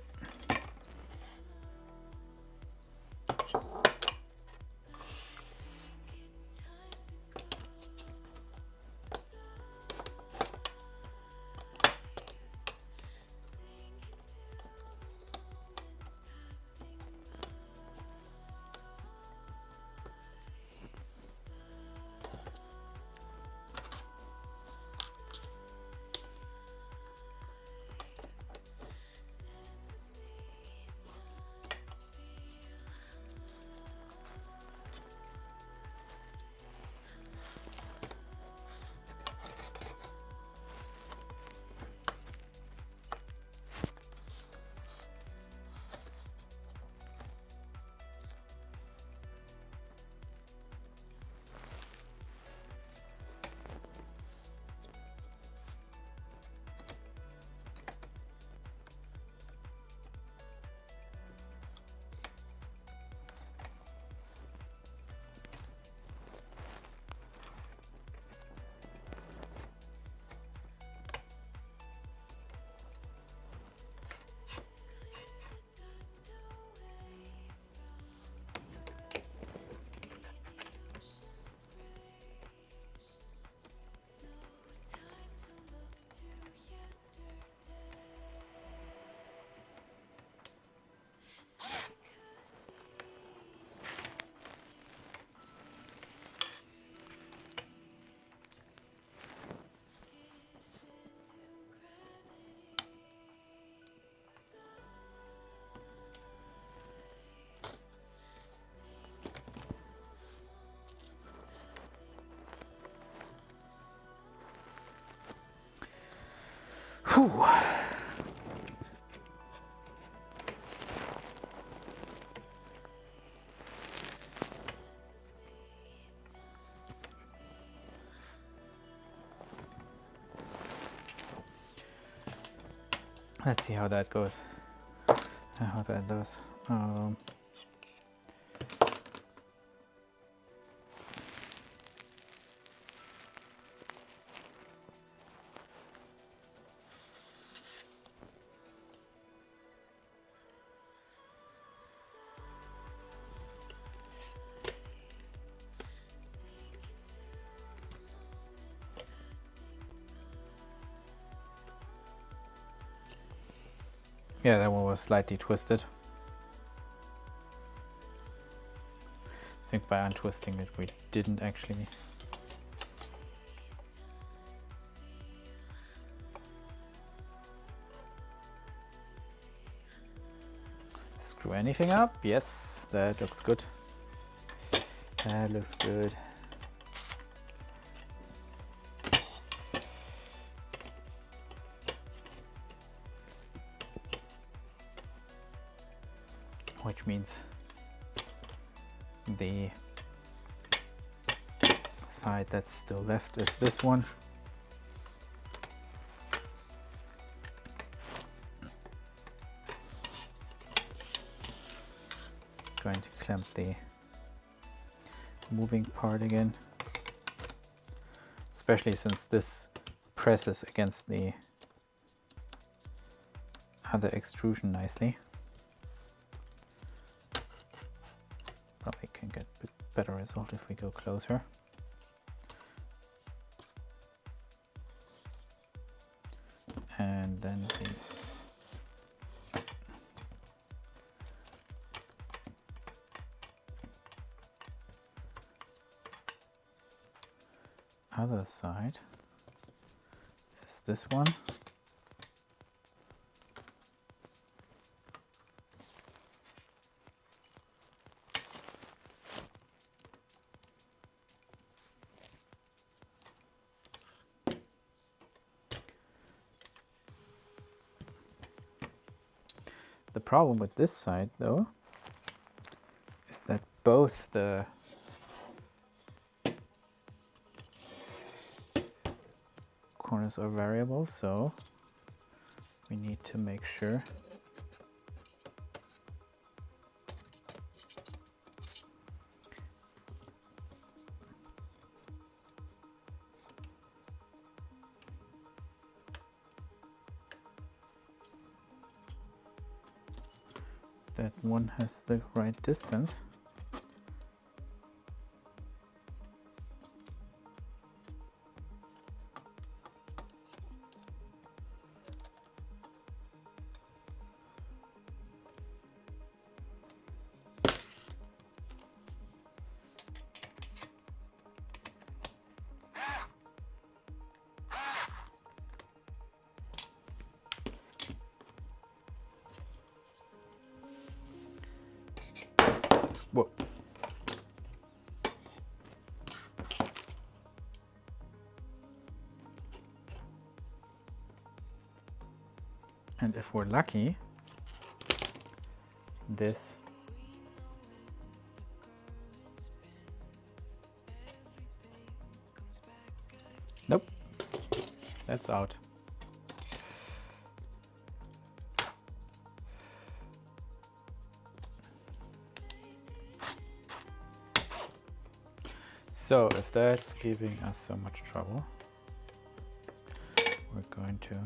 Whew. Let's see how that goes. How that does. Yeah, that one was slightly twisted. I think by untwisting it we didn't actually screw anything up. Yes, that looks good. That looks good. Which means the side that's still left is this one. Going to clamp the moving part again, especially since this presses against the other extrusion nicely. Probably can get a bit better result if we go closer. And then the other side is this one. The problem with this side, though, is that both the corners are variable, so we need to make sure that one has the right distance. Whoa. And if we're lucky, this nope, that's out. So if that's giving us so much trouble, we're going to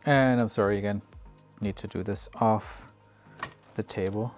and I'm sorry again, need to do this off the table.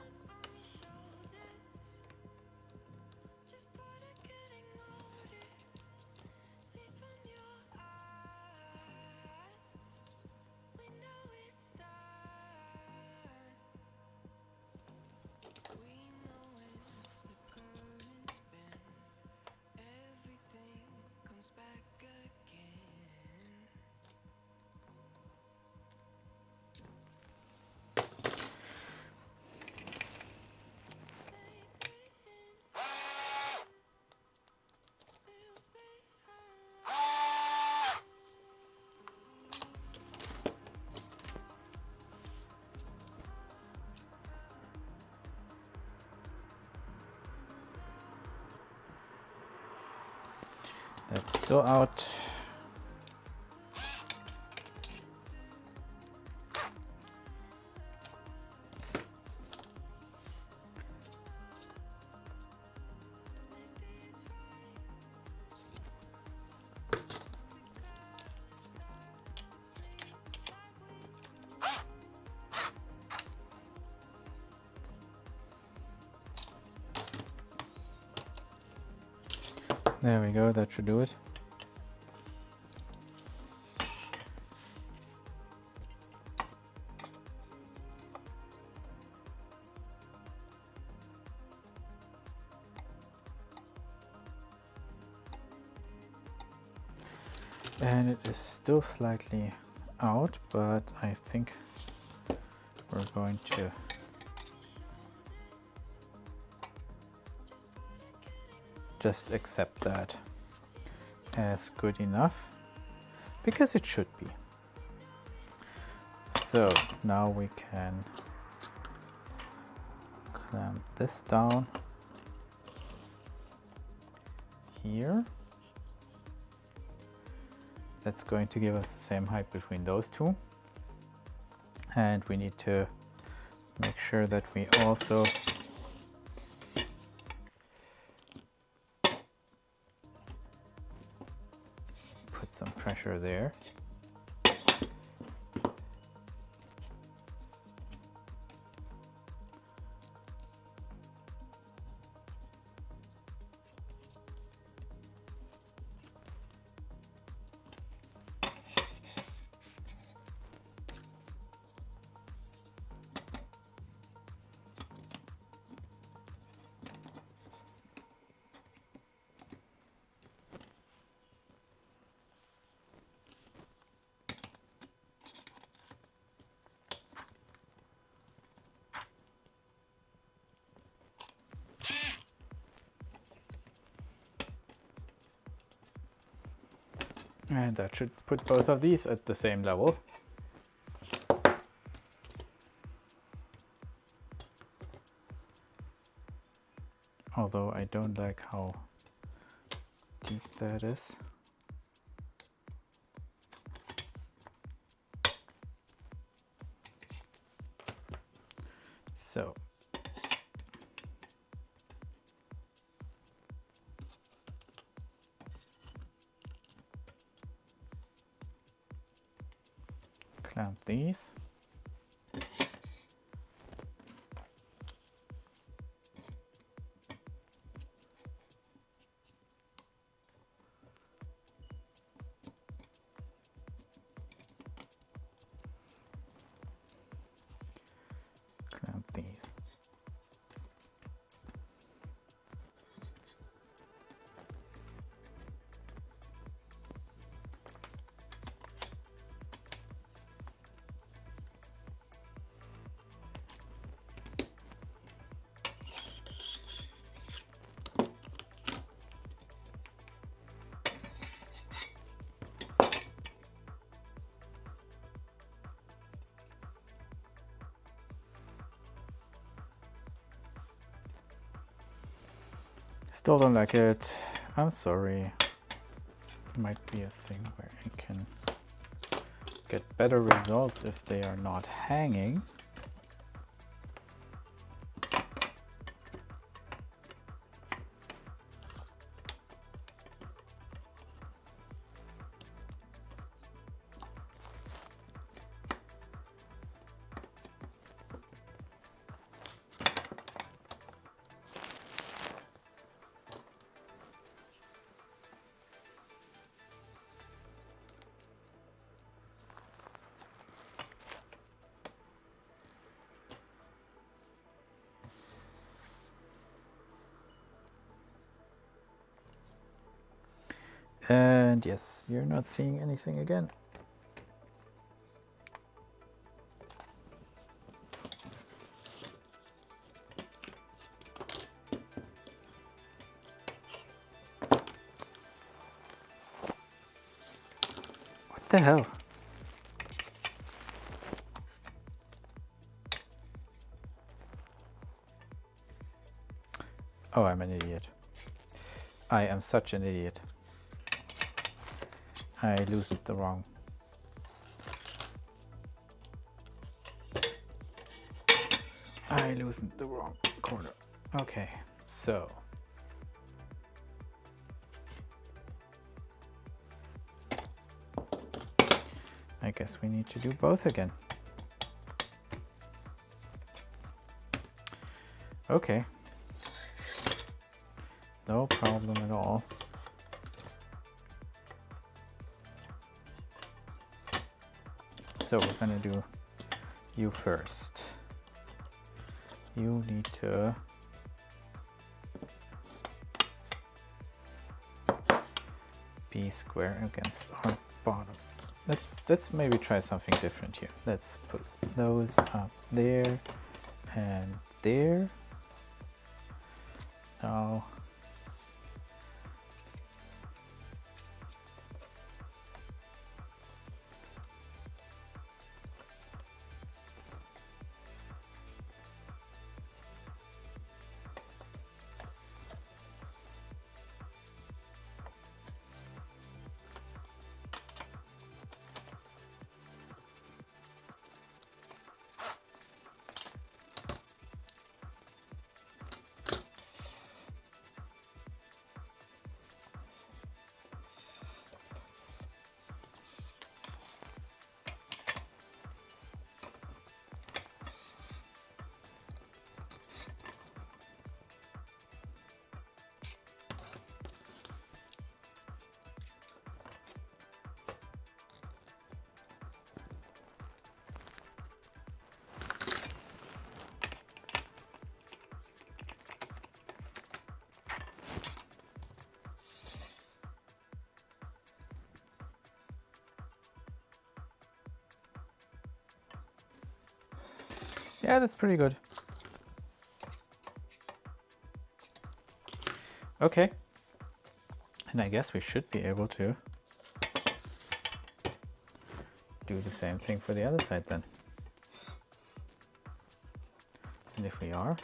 That's still out. There we go, that should do it. And it is still slightly out, but I think we're going to just accept that as good enough, because it should be. So now we can clamp this down here. That's going to give us the same height between those two. And we need to make sure that we also put some pressure there. And that should put both of these at the same level. Although I don't like how deep that is. So clamp these. Clamp these. Still don't like it. I'm sorry. Might be a thing where I can get better results if they are not hanging. And yes, you're not seeing anything again. What the hell? Oh, I'm an idiot. I am such an idiot. I loosened the wrong. I loosened the wrong corner. Okay, so. I guess we need to do both again. Okay. No problem at all. So we're gonna do you first. You need to be square against our bottom. Let's maybe try something different here. Let's put those up there and there. Now yeah, that's pretty good. Okay. And I guess we should be able to do the same thing for the other side then. And if we are,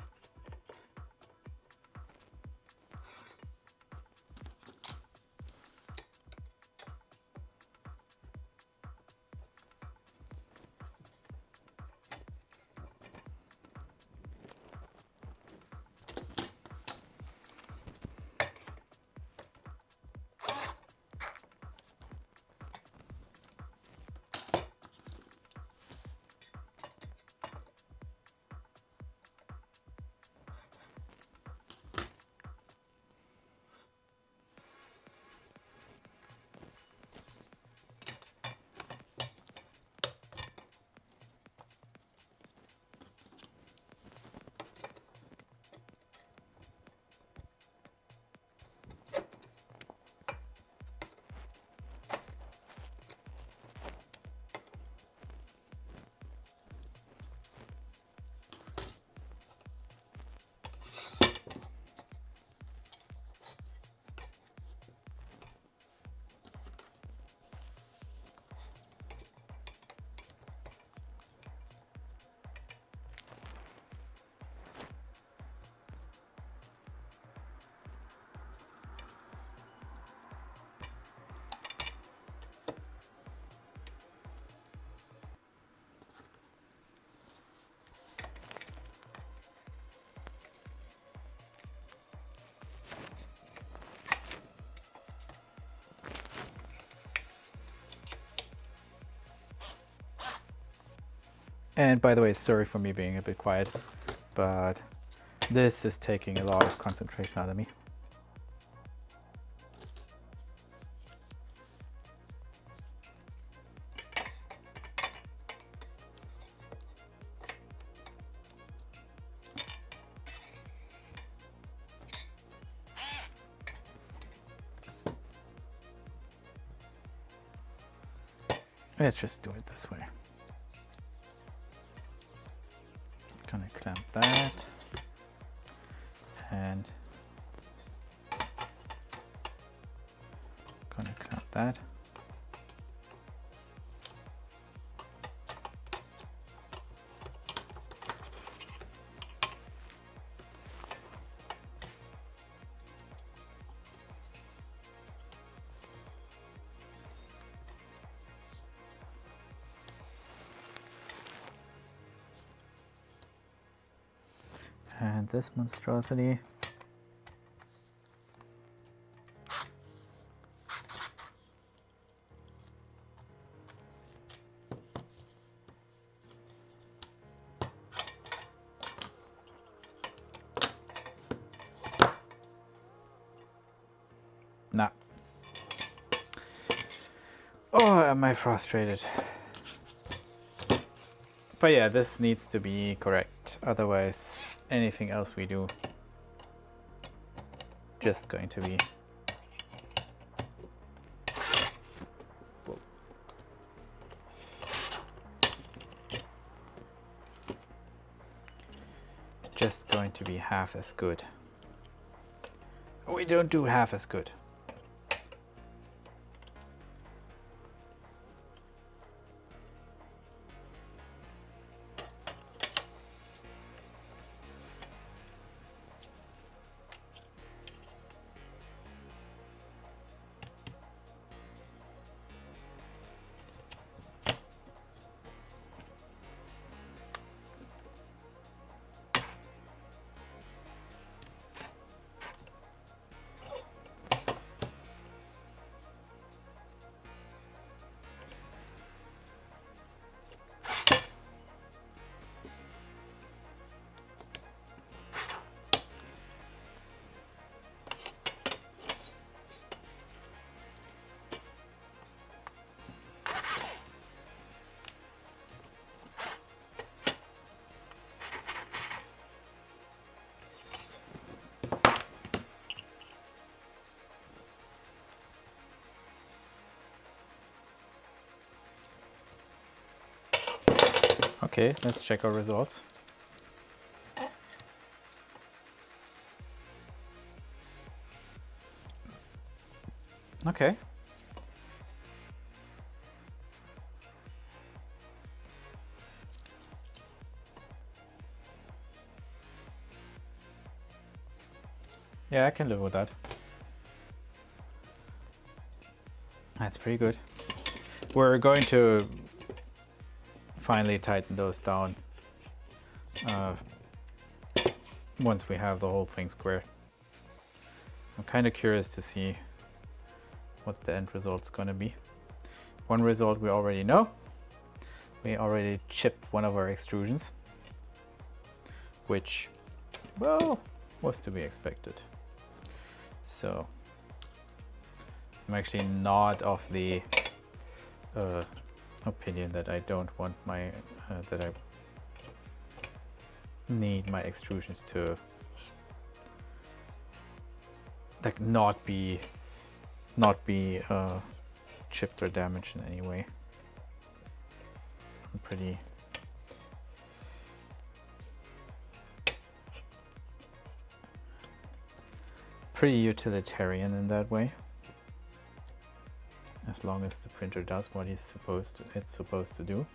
and by the way, sorry for me being a bit quiet, but this is taking a lot of concentration out of me. Let's just do it this way. Gonna clamp that and gonna clamp that. And this monstrosity. Nah. Oh, am I frustrated. But yeah, this needs to be correct. Otherwise, anything else we do, just going to be half as good. We don't do half as good. Okay, let's check our results. Okay. Yeah, I can live with that. That's pretty good. We're going to finally tighten those down once we have the whole thing square. I'm kind of curious to see what the end result's going to be. One result we already know. We already chipped one of our extrusions, which, well, was to be expected. So I'm actually not of the opinion that I don't want my that I need my extrusions to like not be chipped or damaged in any way. I'm pretty utilitarian in that way. As long as the printer does what it's supposed to do,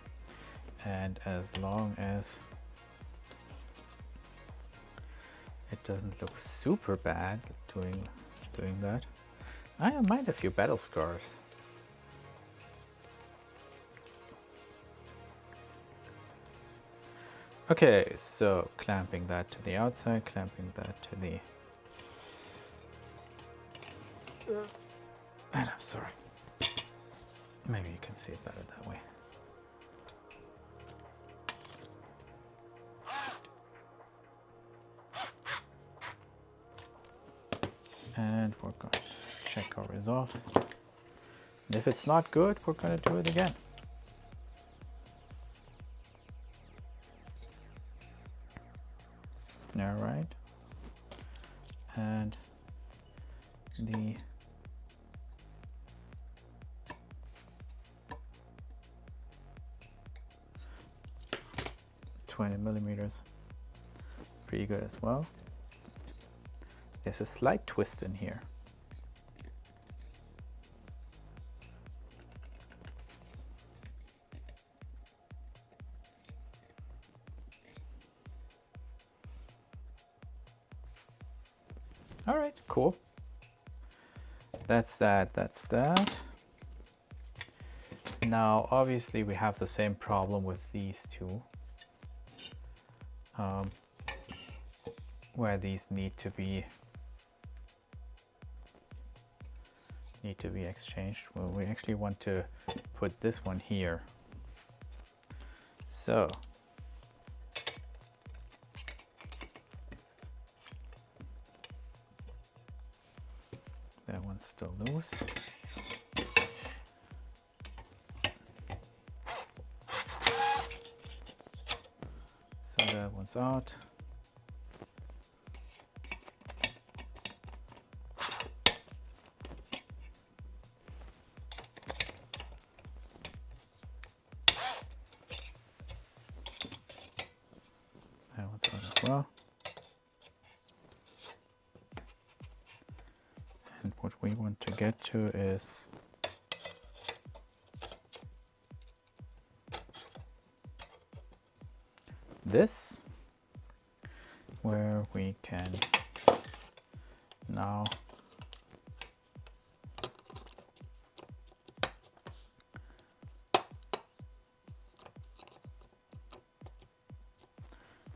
and as long as it doesn't look super bad doing that. I mind a few battle scars. Okay, so clamping that to the outside, clamping that to the and I'm sorry. Maybe you can see it better that way. And we're going to check our result. And if it's not good, we're going to do it again. All right. And the 20 millimeters, pretty good as well. There's a slight twist in here. All right, cool. That's that. Now, obviously, we have the same problem with these two. where these need to be exchanged. Well, we actually want to put this one here. So that one's still loose. So that one's out. That one's out as well. And what we want to get to is this, where we can now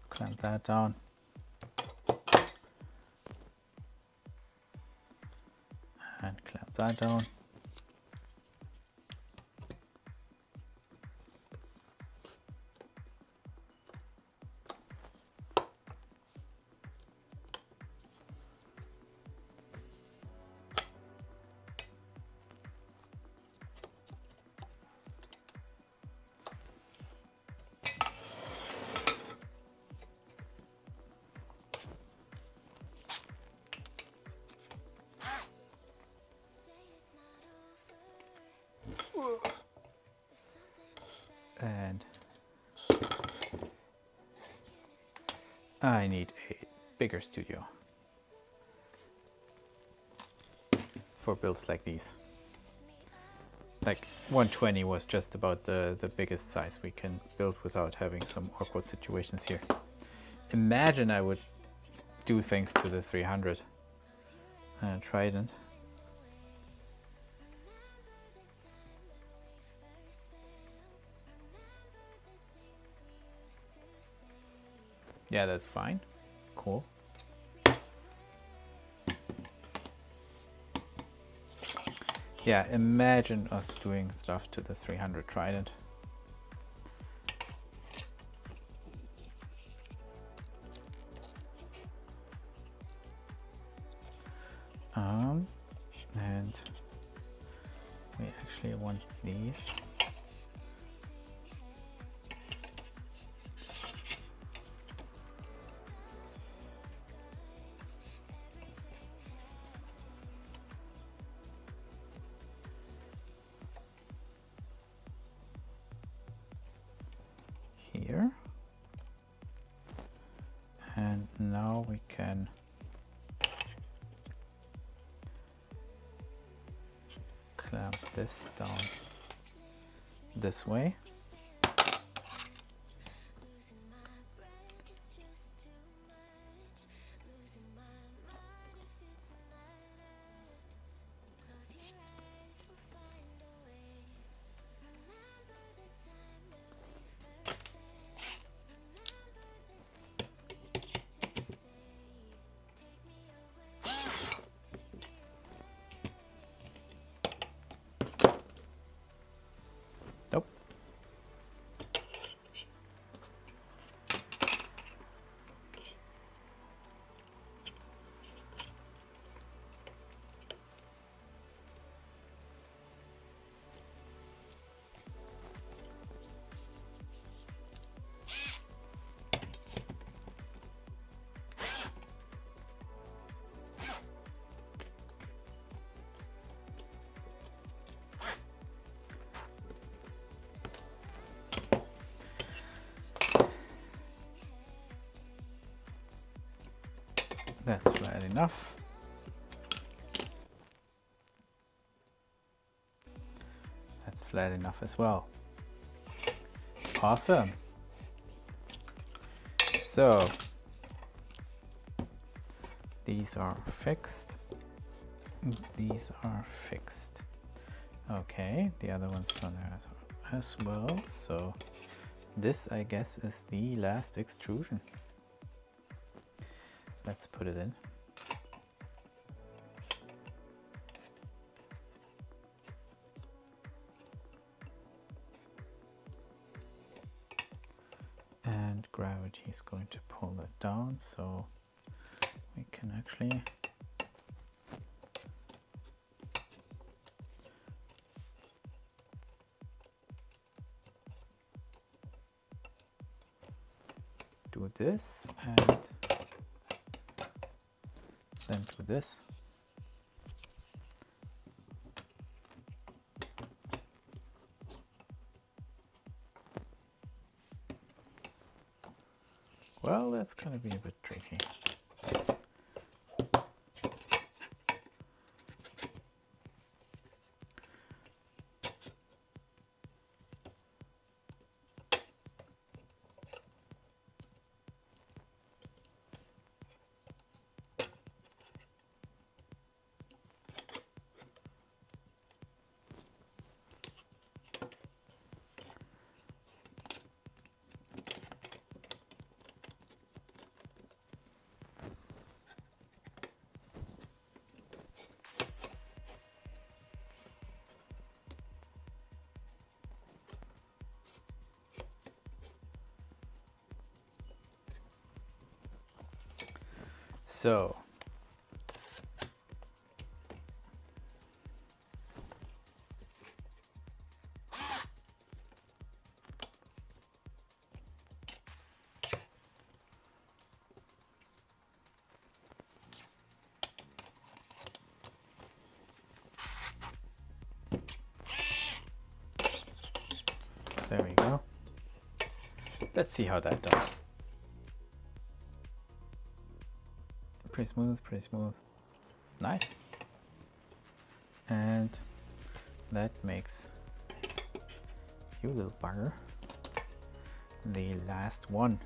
clamp that down. And clamp that down. And I need a bigger studio for builds like these. Like 120 was just about the biggest size we can build without having some awkward situations here. Imagine I would do things to the 300 Trident. Yeah, that's fine. Cool. Yeah, imagine us doing stuff to the 300 Trident. And we actually want these. Here, and now we can clamp this down this way. Nope. That's flat enough. That's flat enough as well. Awesome. So these are fixed. These are fixed. Okay, the other one's on there as well. So this, I guess, is the last extrusion. let's put it in. And gravity is going to pull it down, so we can actually do this and then do this. Well, that's going to be a bit tricky. So there we go. Let's see how that does. Pretty smooth, pretty smooth. Nice. And that makes you, little bugger, the last one.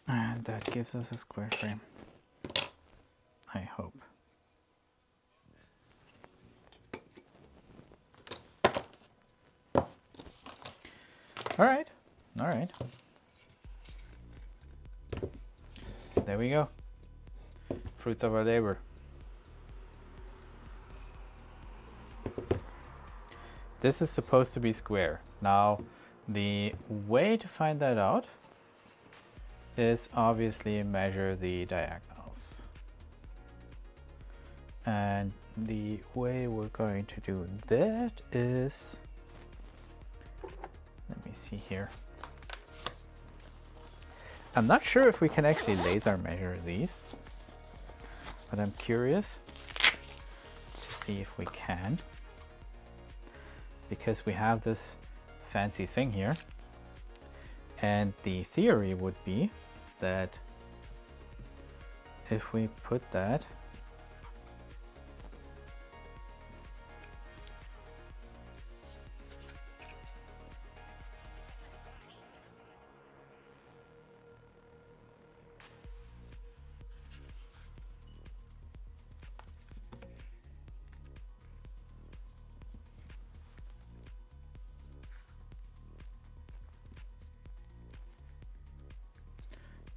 And that gives us a square frame, I hope. All right. There we go. Fruits of our labor. This is supposed to be square. Now, the way to find that out is obviously measure the diagonals. And the way we're going to do that is, let me see here. I'm not sure if we can actually laser measure these, but I'm curious to see if we can, because we have this fancy thing here. And the theory would be that if we put that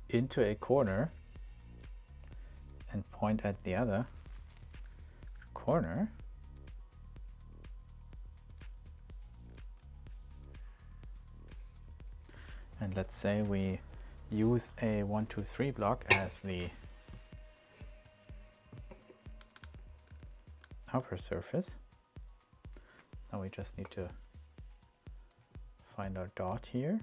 into a corner and point at the other corner, and let's say we use a 1, 2, 3 block as the upper surface. Now we just need to find our dot here.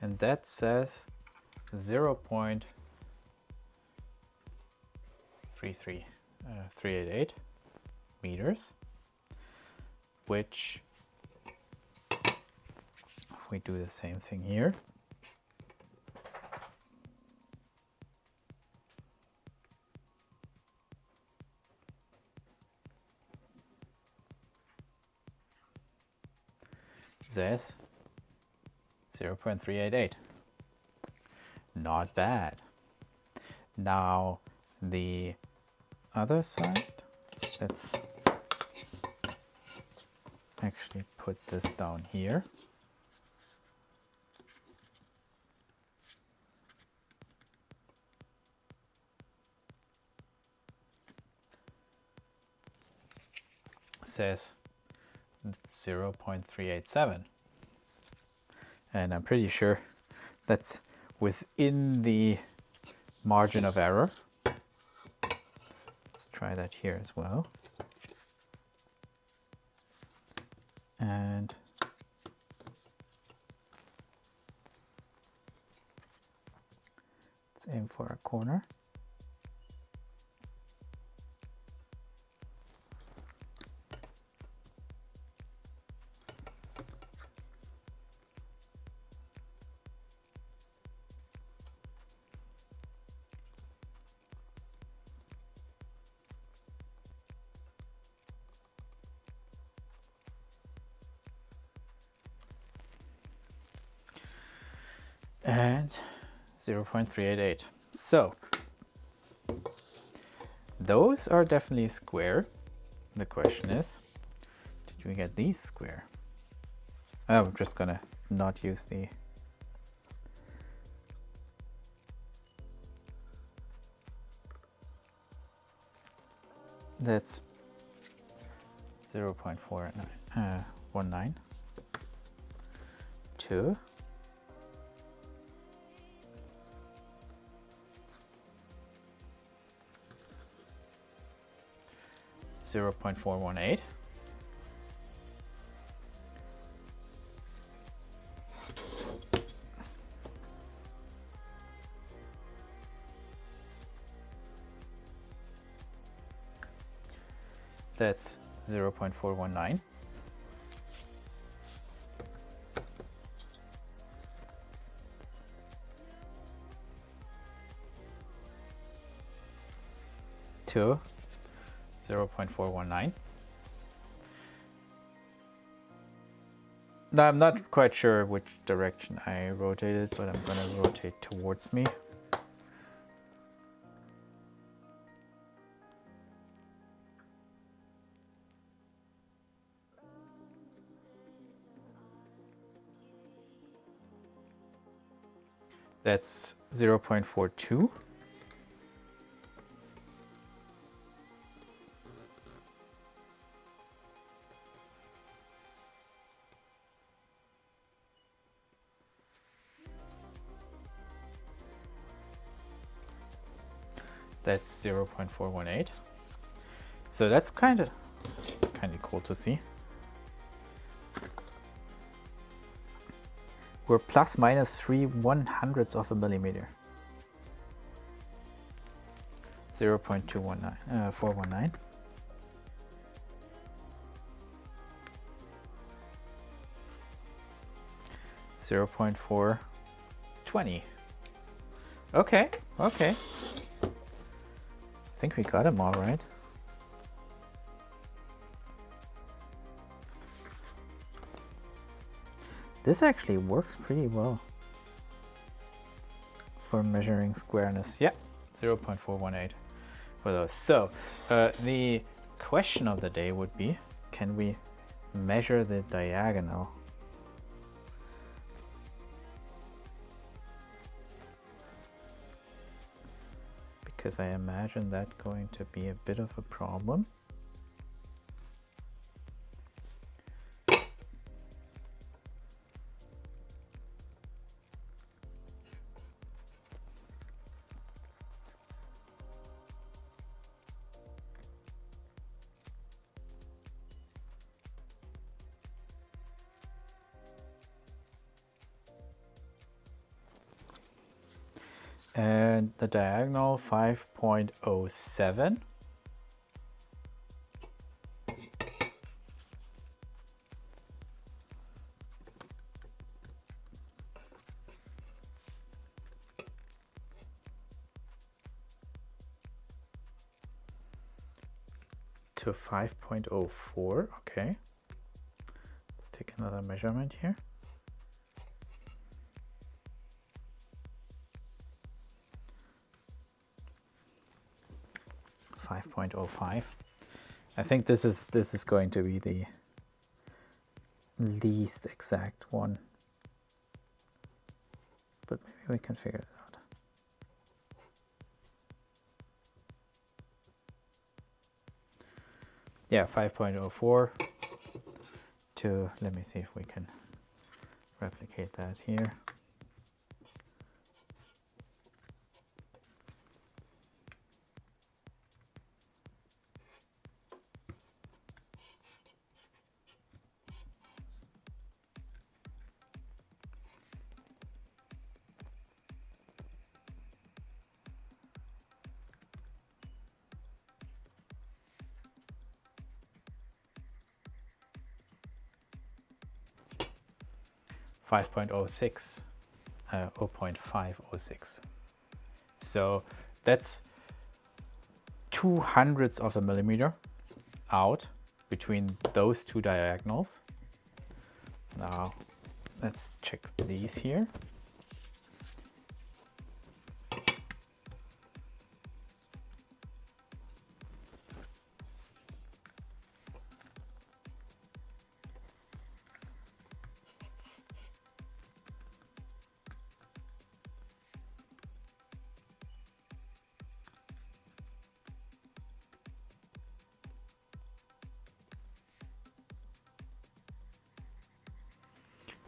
and that says 0.388 meters, which, if we do the same thing here, says 0.388. Not bad. Now the other side, let's actually put this down here. Says 0.387, and I'm pretty sure that's within the margin of error. Let's try that here as well. And let's aim for a corner. And 0.388. So those are definitely square. The question is, did we get these square? Oh, I'm just gonna not use the that's 0.419 2 0.418 that's 0.419 to 0.419. Now I'm not quite sure which direction I rotated, but I'm going to rotate towards me. That's 0.42. That's 0.418. So that's kind of cool to see. We're plus minus 3/100ths of a millimeter. 419. Zero 0.420. Okay. I think we got them all right. This actually works pretty well for measuring squareness. Yeah, 0.418 for those. So the question of the day would be, can we measure the diagonal? Because I imagine that going to be a bit of a problem. and the diagonal 5.07. To 5.04. Okay, let's take another measurement here. .05. I think this is going to be the least exact one, but maybe we can figure it out. Yeah, 5.04 to, let me see if we can replicate that here. .06, 0.506. So that's 0.02 of a millimeter out between those two diagonals. Now let's check these here.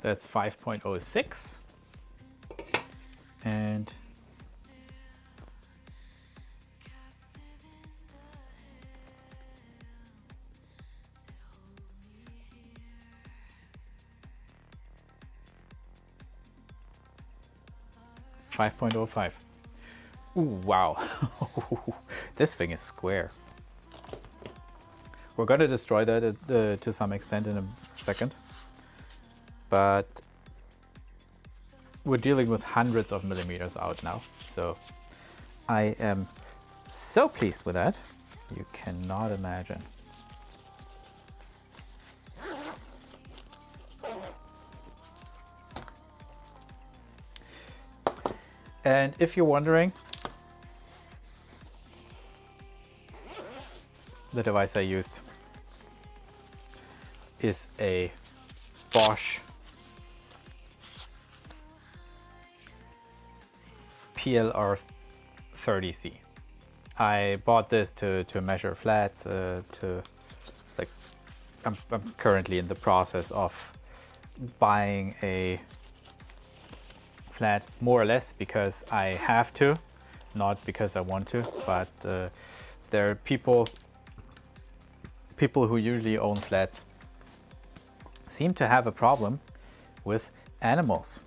That's 5.06, and .05. Ooh, wow. This thing is square. We're going to destroy that to some extent in a second. But we're dealing with hundreds of millimeters out now. So I am so pleased with that. You cannot imagine. And if you're wondering, the device I used is a Bosch PLR 30C. I bought this to measure flats. I'm currently in the process of buying a flat more or less because I have to, not because I want to. But there are people who usually own flats seem to have a problem with animals.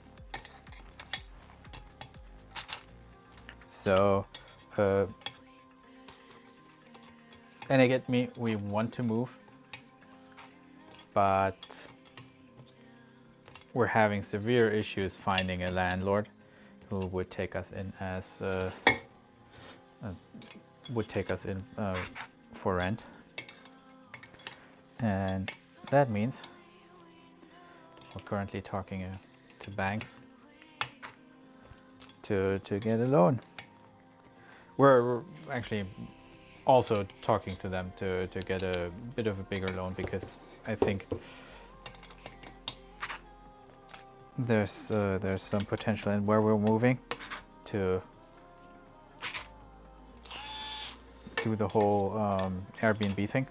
So, Enek and me, we want to move, but we're having severe issues finding a landlord who would take us in as for rent, and that means we're currently talking to banks to get a loan. We're actually also talking to them to get a bit of a bigger loan, because I think there's some potential in where we're moving to do the whole Airbnb thing.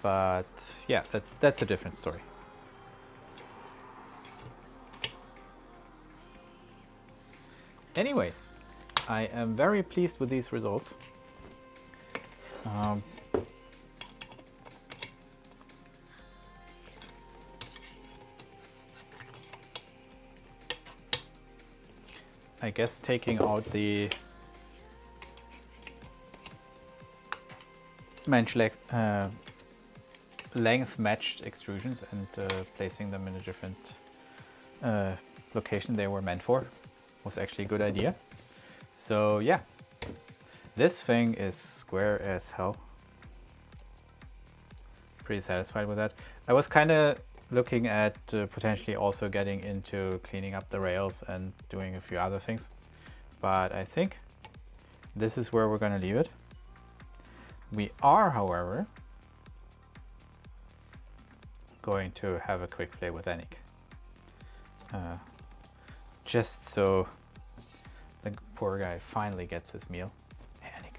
But yeah, that's a different story. Anyways, I am very pleased with these results. I guess taking out the length matched extrusions and placing them in a different location they were meant for was actually a good idea. So yeah, this thing is square as hell. Pretty satisfied with that. I was kind of looking at potentially also getting into cleaning up the rails and doing a few other things, but I think this is where we're going to leave it. We are, however, going to have a quick play with Enek. Just so the poor guy finally gets his meal. Hey Enek.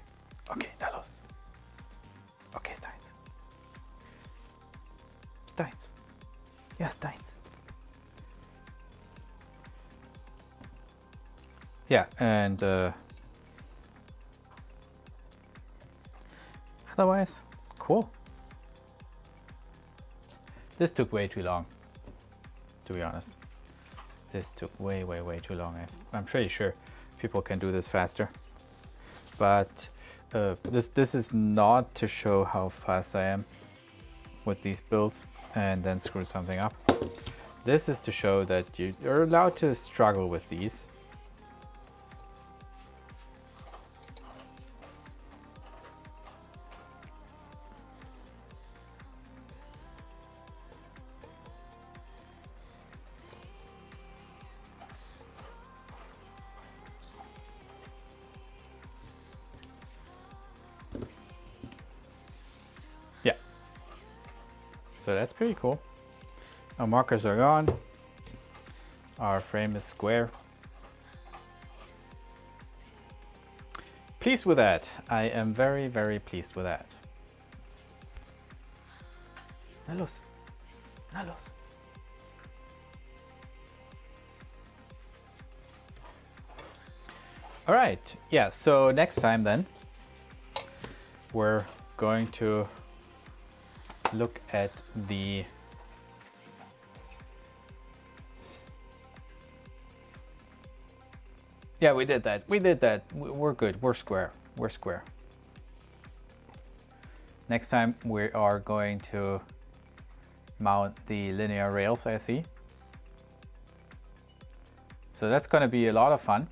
Okay, da los. Okay, Steins. Steins. Yeah, Steins. Yeah, and otherwise, cool. This took way too long, to be honest. This took way too long. I'm pretty sure people can do this faster. But this is not to show how fast I am with these builds and then screw something up. This is to show that you're allowed to struggle with these. Yeah. So that's pretty cool. Our markers are gone. Our frame is square. Pleased with that. I am very pleased with that. Na los. Na los. All right. Yeah, so next time then, we're going to look at the yeah, we did that. We're good. We're square. Next time we are going to mount the linear rails, I see. So that's going to be a lot of fun.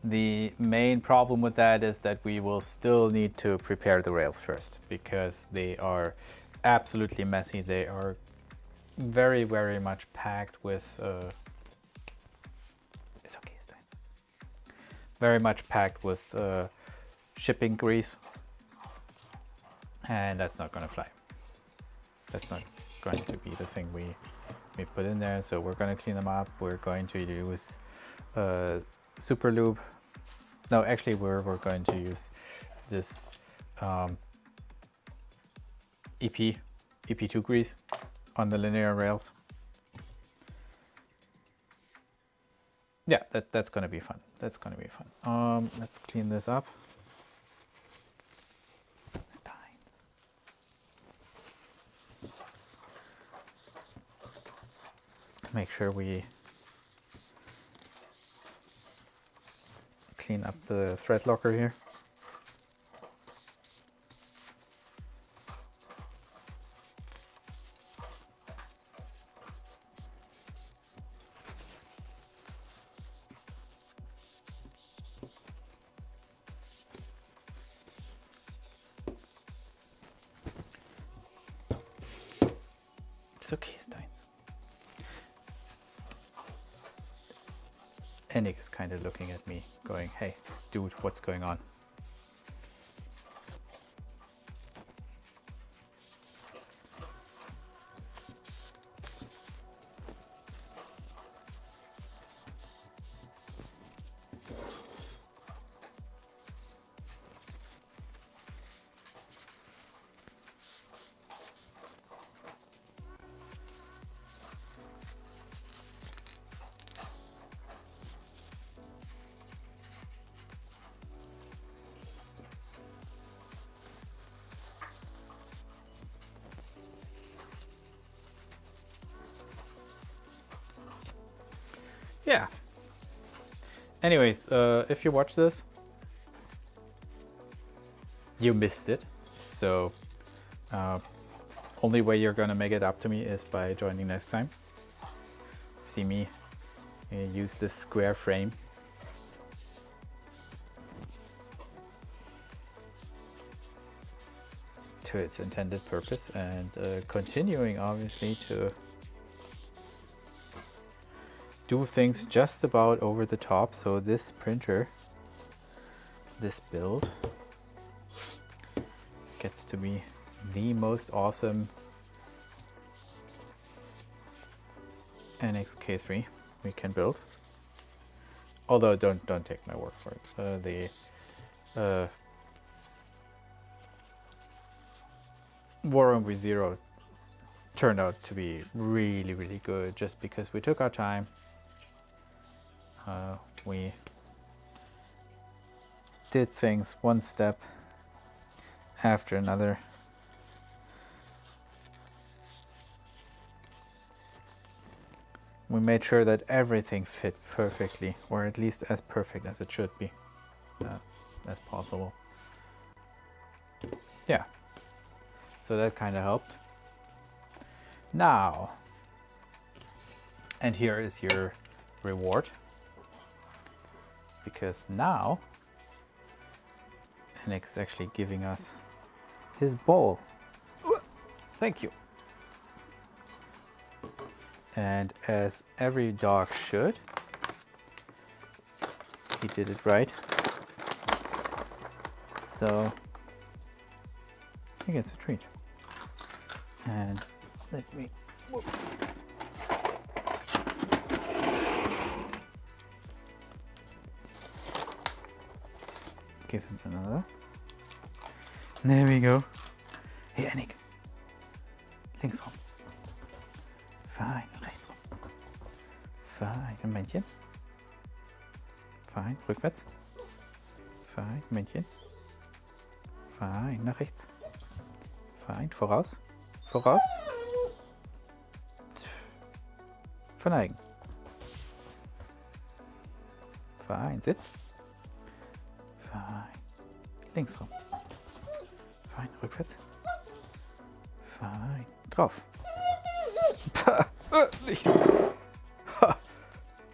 The main problem with that is that we will still need to prepare the rails first because they are absolutely messy. They are very much packed with it's okay, Steins. Very much packed with shipping grease, and that's not going to fly. That's not going to be the thing we put in there. So we're going to clean them up. We're going to use super lube. No, actually we're going to use this EP2 grease on the linear rails. Yeah, that's going to be fun. Let's clean this up. Make sure we clean up the thread locker here. It's okay, Steins. Enek is kind of looking at me going, hey, dude, what's going on? Yeah, Anyways, if you watch this, you missed it. So only way you're gonna make it up to me is by joining next time. See me use this square frame. To its intended purpose, and continuing obviously to do things just about over the top. So this printer, this build, gets to be the most awesome Annex K3 we can build. Although don't take my word for it. The Warren V0 turned out to be really good just because we took our time. We did things one step after another. We made sure that everything fit perfectly, or at least as perfect as it should be, as possible. Yeah. So that kind of helped. Now, and here is your reward, because now Enek is actually giving us his bowl. Thank you. And as every dog should, he did it right. So he gets a treat. And let me give him another. There we go. Hey Enek. Links rum. Fein, rechts rum. Fein, ein Männchen. Fein, rückwärts. Fein, Männchen. Fein, nach rechts. Fein, voraus. Voraus. Verneigen. Fein, Sitz. Fein. Links rum. Fein, rückwärts. Fein, drauf.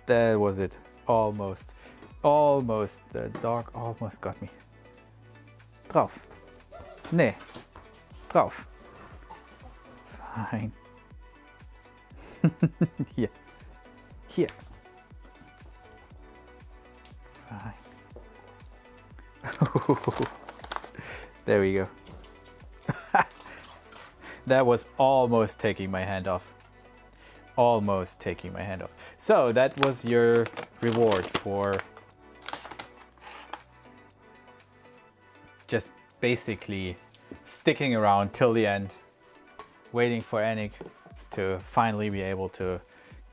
That was it. Almost. Almost. The dog almost got me. Drauf. Nee. Drauf. Fein. Hier. Hier. Fine. There we go. That was almost taking my hand off. Almost taking my hand off. So that was your reward for just basically sticking around till the end, waiting for Enek to finally be able to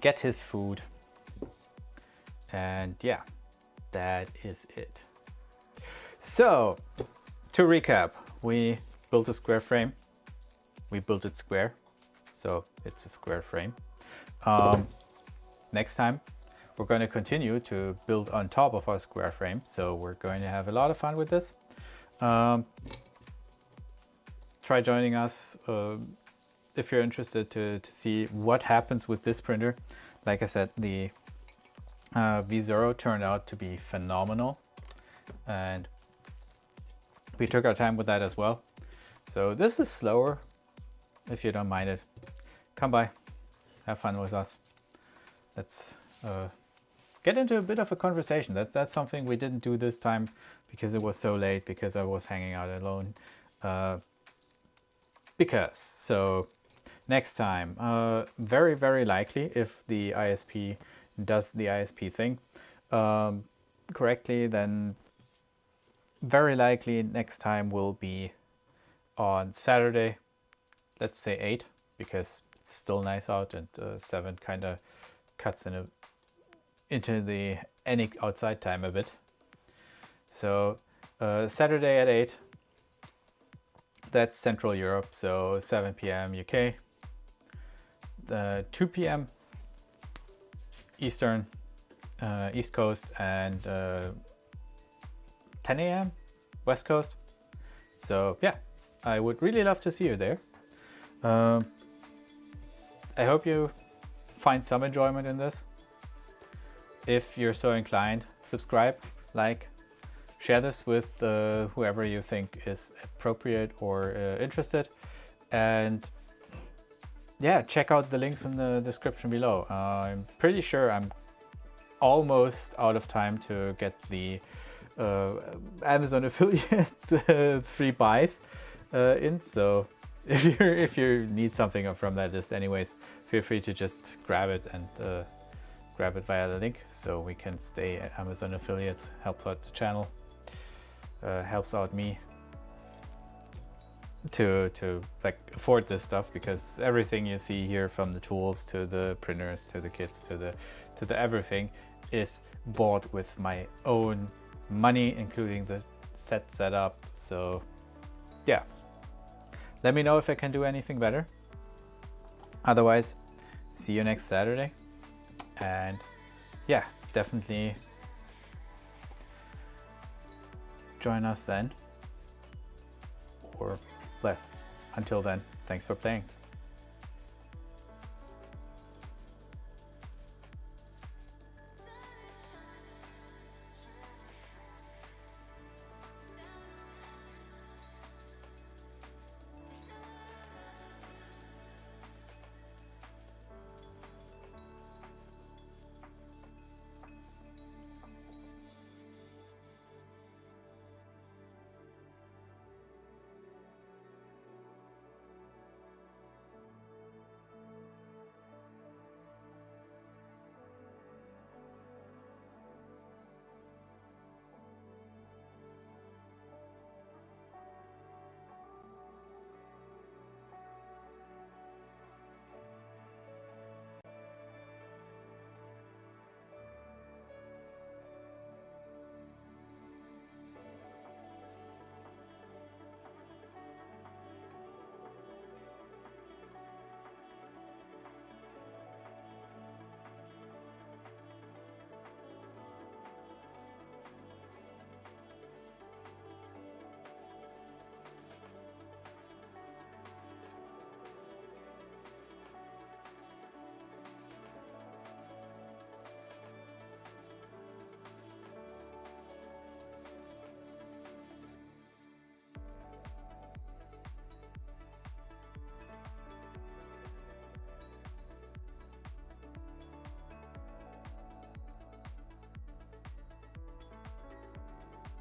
get his food. And yeah, that is it. So to recap, we built a square frame. We built it square, so it's a square frame. Next time, we're going to continue to build on top of our square frame. So we're going to have a lot of fun with this. Try joining us if you're interested to see what happens with this printer. Like I said, the V0 turned out to be phenomenal, and we took our time with that as well. So this is slower. If you don't mind it, come by, have fun with us. Let's get into a bit of a conversation. That's something we didn't do this time because it was so late, because I was hanging out alone. So next time, very likely, if the ISP does the ISP thing correctly, then very likely next time will be on Saturday. Let's say 8, because it's still nice out, and 7 kind of cuts into the Enek outside time a bit. So Saturday at 8, that's Central Europe, so 7 p.m. UK, 2 p.m. Eastern, East Coast, and 10 a.m. West Coast. So yeah, I would really love to see you there. I hope you find some enjoyment in this. If you're so inclined, subscribe, like, share this with whoever you think is appropriate or interested. And yeah, check out the links in the description below. I'm pretty sure I'm almost out of time to get the Amazon affiliate free buys in. So if you need something from that list anyways, feel free to just grab it and grab it via the link, so we can stay at Amazon affiliates. Helps out the channel, helps out me to like afford this stuff, because everything you see here, from the tools to the printers to the kits to the everything, is bought with my own money, including the set setup. So yeah, let me know if I can do anything better. Otherwise, see you next Saturday. And yeah, definitely join us then. Or until then, thanks for playing.